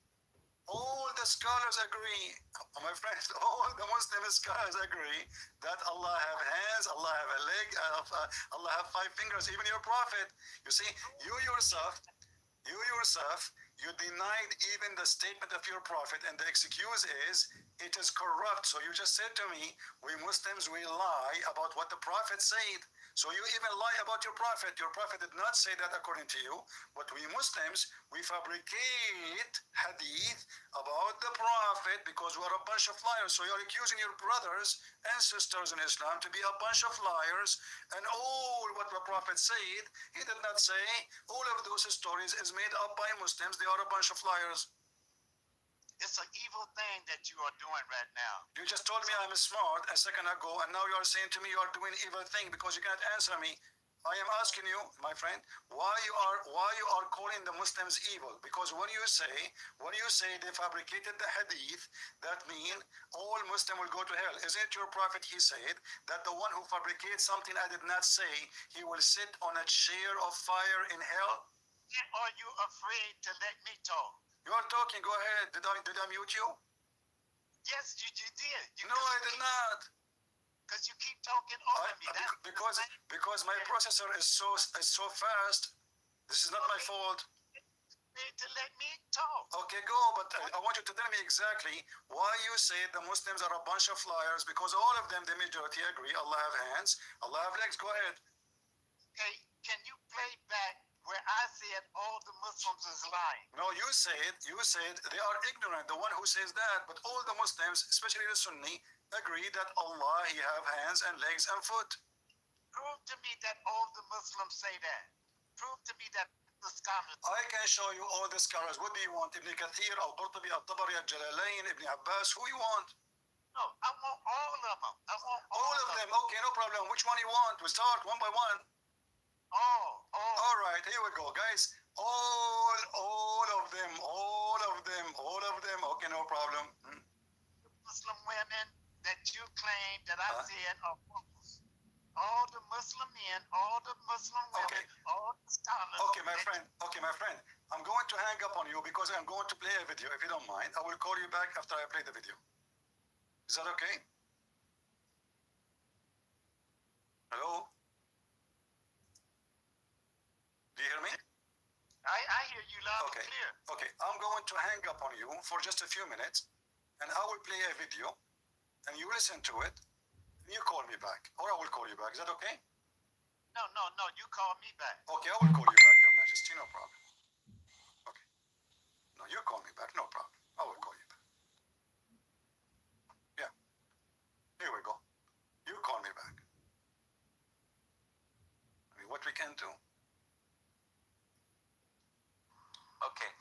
All the scholars agree, my friends, all the Muslim scholars agree that Allah have hands, Allah have a leg, Allah have 5 fingers, even your prophet. You see, you yourself, you denied even the statement of your prophet, and the excuse is it is corrupt. So you just said to me, we Muslims, we lie about what the Prophet said. So you even lie about your Prophet. Your Prophet did not say that according to you. But we Muslims, we fabricate hadith about the Prophet because we're a bunch of liars. So you're accusing your brothers and sisters in Islam to be a bunch of liars. And all what the Prophet said, he did not say. All of those stories is made up by Muslims. They are a bunch of liars. It's an evil thing that you are doing right now. You just told me I'm smart a second ago, and now you are saying to me you are doing evil thing because you cannot answer me. I am asking you, my friend, why you are calling the Muslims evil? Because when you say they fabricated the hadith, that means all Muslims will go to hell. Isn't it your Prophet? He said that the one who fabricates something I did not say, he will sit on a chair of fire in hell. Are you afraid to let me talk? You are talking. Go ahead. Did I mute you? Yes, you did. No, I did not. Because you keep talking over me. Because my processor is so fast. This is not my fault. To let me talk. Okay, go. But I want you to tell me exactly why you say the Muslims are a bunch of liars. Because all of them, the majority, agree. Allah have hands. Allah have legs. Go ahead. Okay, can you play back where I said all the Muslims is lying? No, you said they are ignorant, the one who says that, but all the Muslims, especially the Sunni, agree that Allah, he have hands and legs and foot. Prove to me that all the Muslims say that. Prove to me that the scholars. I can show you all the scholars. What do you want? Ibn Kathir, Al-Qurtubi, Al-Tabari, Al-Jalalain, Ibn Abbas, who you want? No, I want all of them. I want all of them. Okay, no problem. Which one you want? We start one by one. All right, here we go, guys. All of them. Okay, no problem. Muslim women that you claim that I said are false. All the Muslim men, all the Muslim women, all the scholars. Okay, my friend. I'm going to hang up on you because I'm going to play a video. If you don't mind, I will call you back after I play the video. Is that okay? Hello? Do you hear me? I hear you loud and clear. Okay, I'm going to hang up on you for just a few minutes, and I will play a video, and you listen to it, and you call me back, or I will call you back. Is that okay? No, you call me back. Okay, I will call you back, Your Majesty, no problem. Okay. No, you call me back, no problem. I will call you back. Yeah. Here we go. You call me back. I mean, what we can do. Okay.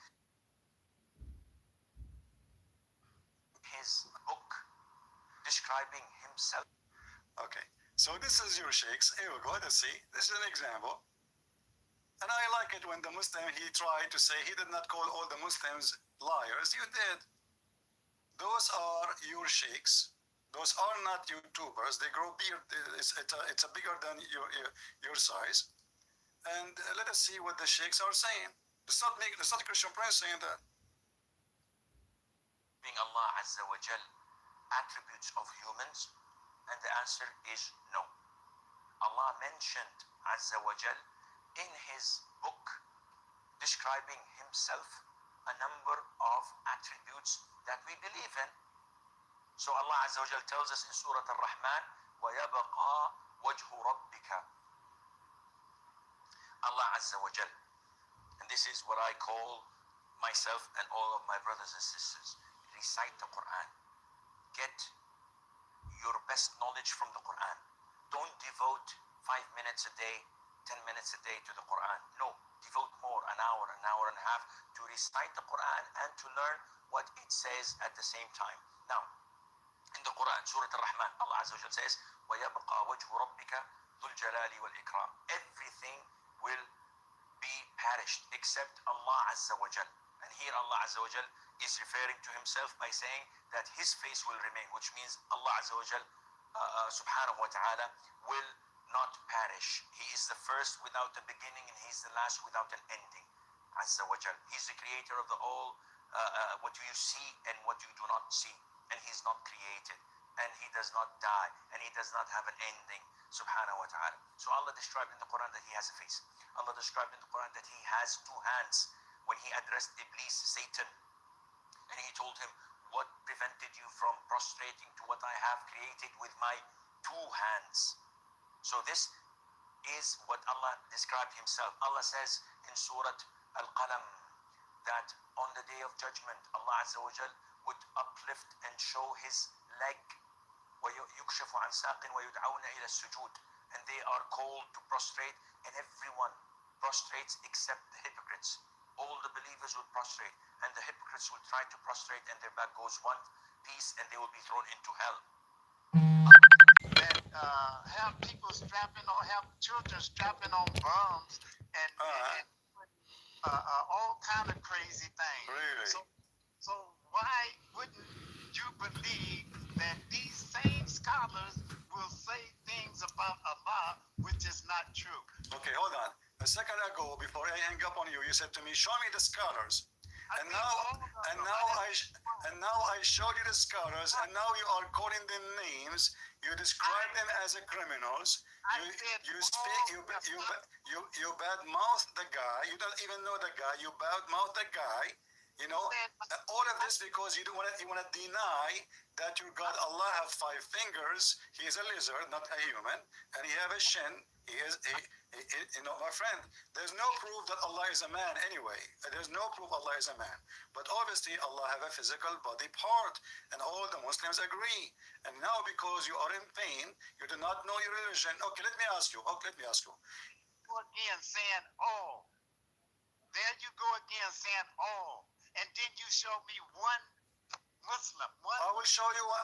His book describing himself. Okay. So this is your sheikhs. Here we go. Let's see. This is an example. And I like it when the Muslim, he tried to say he did not call all the Muslims liars. You did. Those are your sheikhs. Those are not YouTubers. They grow beard. It's a bigger than your size. And let us see what the sheikhs are saying. It's not the Christian Prince saying that. Being Allah Azza wa Jal attributes of humans, and the answer is no. Allah mentioned Azza wa Jal in his book describing himself a number of attributes that we believe in. So Allah Azza wa Jal tells us in Surah Al-Rahman, وَيَبَقَى وَجْهُ رَبِّكَ. Allah Azza wa Jal. And this is what I call myself and all of my brothers and sisters. Recite the Quran. Get your best knowledge from the Quran. Don't devote 5 minutes a day, 10 minutes a day to the Quran. No, devote more, an hour and a half to recite the Quran and to learn what it says at the same time. Now, in the Quran, Surah Al-Rahman, Allah Azza wa Jalla says, وَيَبْقَى وَجْهُ رَبِّكَ ذُو الْجَلَالِ وَالْإِكْرَامِ. Everything will be perished except Allah Azza wa Jal. And here Allah Azza wa Jal is referring to himself by saying that his face will remain, which means Allah Azza wa Jal subhanahu wa ta'ala will not perish. He is the first without a beginning and he's the last without an ending. Azza wa Jal. He's the creator of the all, what you see and what you do not see. And he's not created. And he does not die. And he does not have an ending. Subhanahu wa ta'ala. So Allah described in the Quran that he has a face. Allah described in the Quran that he has 2 hands when he addressed Iblis, Satan. And he told him, What prevented you from prostrating to what I have created with my two hands? So this is what Allah described himself. Allah says in Surah Al-Qalam that on the day of judgment, Allah Azza wa Jal would uplift and show his leg. وَيُكْشَفُ عَنْ سَاقٍ وَيُدْعَوْنَ إِلَى السُّجُودِ, and they are called to prostrate, and everyone prostrates except the hypocrites. All the believers will prostrate, and the hypocrites will try to prostrate, and their back goes one piece, and they will be thrown into hell. That have people strapping on, have children strapping on bombs and all kind of crazy things. Really? So why wouldn't you believe that these same scholars will say things about Allah which is not true? Okay, hold on. A second ago, before I hang up on you, you said to me, "Show me the scholars." And now I showed you the scholars, and now you are calling them names. You describe them as criminals. You badmouth the guy. You don't even know the guy. You badmouth the guy. You know, all of this because you want to deny that your God Allah have 5 fingers. He is a lizard, not a human, and he have a shin. He you know, my friend. There's no proof that Allah is a man anyway. There's no proof Allah is a man. But obviously Allah have a physical body part, and all the Muslims agree. And now because you are in pain, you do not know your religion. Okay, let me ask you. Go again saying all. There you go again saying all. And then you show me one Muslim. I will show you 1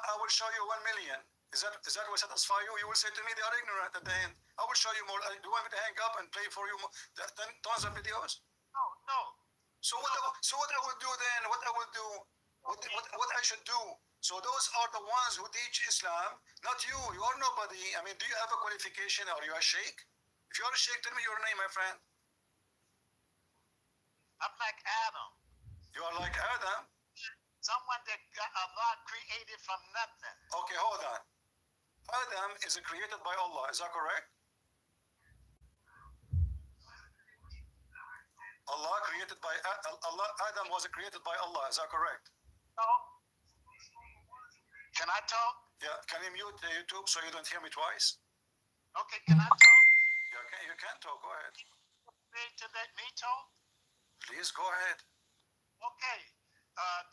million. Is that what satisfy you? You will say to me they are ignorant at the end. I will show you more. Do you want me to hang up and play for you tons of videos? No. So what I will do then? What I will do? What I should do? So those are the ones who teach Islam, not you. You are nobody. I mean, do you have a qualification? Are you a sheikh? If you are a sheikh, tell me your name, my friend. I'm like Adam. You are like Adam. Someone that Allah created from nothing. Okay, hold on. Adam is created by Allah. Is that correct? Adam was created by Allah. Is that correct? No. Can I talk? Yeah. Can you mute the YouTube so you don't hear me twice? Okay. Can I talk? You can talk. Go ahead. To let me talk? Please go ahead. Okay.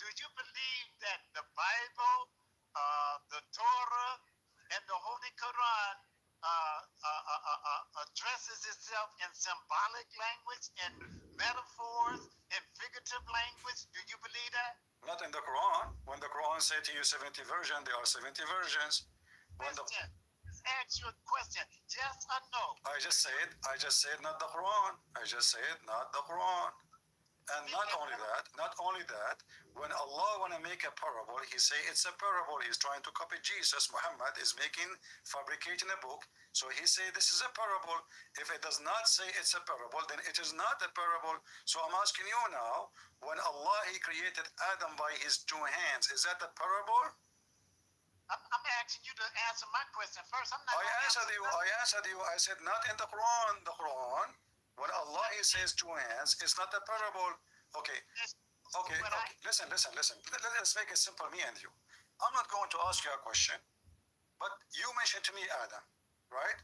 Do you believe that the Bible, the Torah, and the Holy Quran addresses itself in symbolic language, in metaphors, in figurative language? Do you believe that? Not in the Quran. When the Quran said to you 70 versions, there are 70 versions. Question. Ask you a question. Yes or no? I just said not the Quran. I just said not the Quran. And not only that, when Allah want to make a parable, he say it's a parable. He's trying to copy Jesus. Muhammad is fabricating a book. So he say this is a parable. If it does not say it's a parable, then it is not a parable. So I'm asking you now, when Allah, he created Adam by his 2 hands, is that a parable? I'm asking you to answer my question first. I answered you. I said not in the Quran. The Quran, when Allah he says 2 hands, it's not a parable. Okay. Listen. Let's make it simple, me and you. I'm not going to ask you a question, but you mentioned to me Adam, right?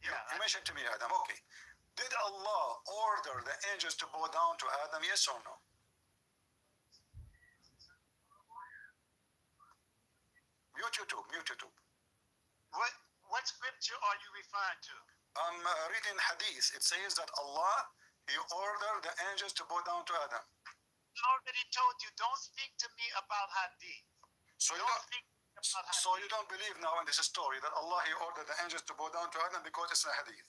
Yeah. You mentioned to me Adam. Okay. Did Allah order the angels to bow down to Adam? Yes or no? Mute YouTube. What scripture are you referring to? I'm reading hadith. It says that Allah, he ordered the angels to bow down to Adam. I already told you, don't speak to me about hadith. So you don't believe now in this story that Allah, he ordered the angels to bow down to Adam because it's a hadith?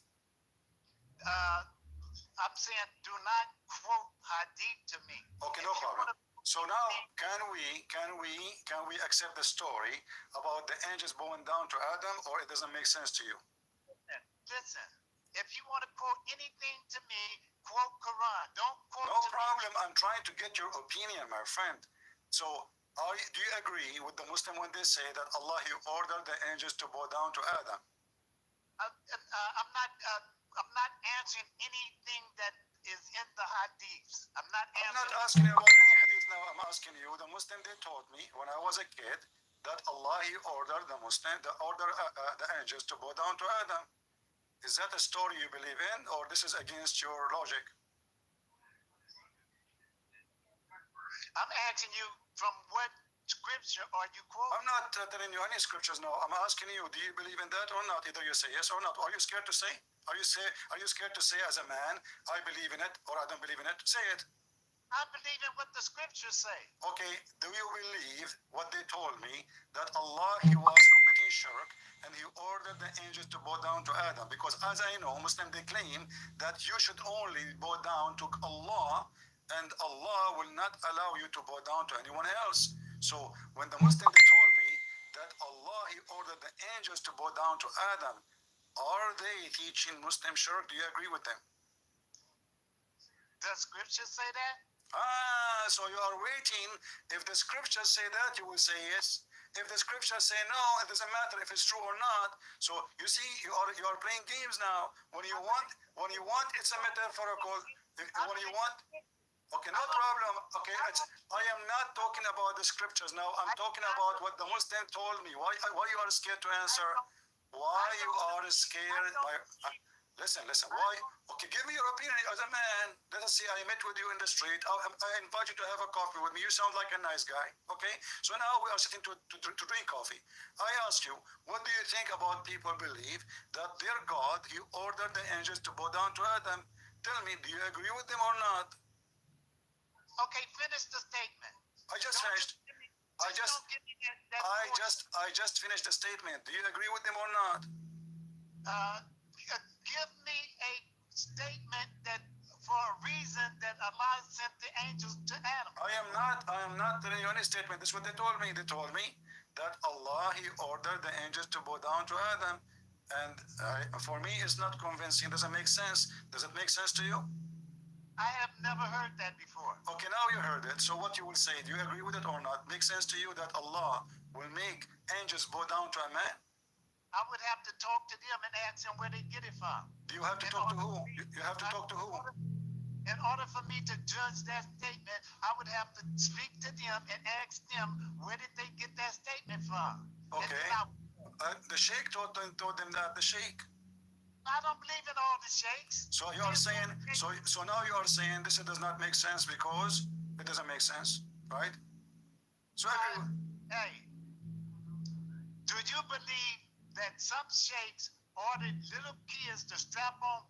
I'm saying do not quote hadith to me. Okay, no problem. So now, can we accept the story about the angels bowing down to Adam, or it doesn't make sense to you? Listen, if you want to quote anything to me, quote Quran. Don't quote. No problem. I'm trying to get your opinion, my friend. So, do you agree with the Muslim when they say that Allah, he ordered the angels to bow down to Adam? I'm not answering anything that is in the hadiths. I'm not asking you about any hadith now. I'm asking you, the Muslim, they taught me, was a kid, that Allah he ordered the angels to bow down to Adam. Is that a story you believe in, or this is against your logic? I'm asking you, from what scripture are you quoting? I'm not telling you any scriptures now. I'm asking you, do you believe in that or not? Either you say yes or not. Are you scared to say? Are you scared to say as a man, I believe in it or I don't believe in it? Say it. I believe in what the scriptures say. Okay, do you believe what they told me, that Allah he was committing shirk and he ordered the angels to bow down to Adam? Because as I know, Muslims they claim that you should only bow down to Allah, and Allah will not allow you to bow down to anyone else. So when the Muslims they told me that Allah he ordered the angels to bow down to Adam, are they teaching Muslim shirk? Do you agree with them? Does scripture say that? So you are waiting. If the scriptures say that, you will say yes. If the scriptures say no, it doesn't matter if it's true or not. So you see, you are playing games now. When you want, it's a metaphorical. When you want, okay, no problem. Okay, I am not talking about the scriptures now. I'm talking about what the Muslim told me. Why you are scared to answer? Why you are scared? Listen. Why? Okay, give me your opinion as a man. Let us see. I met with you in the street. I invite you to have a coffee with me. You sound like a nice guy. Okay. So now we are sitting to drink coffee. I ask you, what do you think about people believe that their God he ordered the angels to bow down to Adam? Tell me, do you agree with them or not? Okay, finish the statement. I just finished. I just finished the statement. Do you agree with them or not? Give me a statement that for a reason that Allah sent the angels to Adam. I am not telling you any statement. This is what they told me. They told me that Allah he ordered the angels to bow down to Adam, and for me it's not convincing. Does it make sense? Does it make sense to you? I have never heard that before. Okay, now you heard it. So what you will say? Do you agree with it or not? Makes sense to you that Allah will make angels bow down to a man? I would have to talk to them and ask them where they get it from. Do you have to talk to who? You have to talk to who? In order for me to judge that statement, I would have to speak to them and ask them where did they get that statement from. Okay. The sheikh told them that. The sheikh. I don't believe in all the sheikhs. So you are saying. So now you are saying this does not make sense because it doesn't make sense, right? So hey, do you believe that some sheikhs ordered little kids to strap on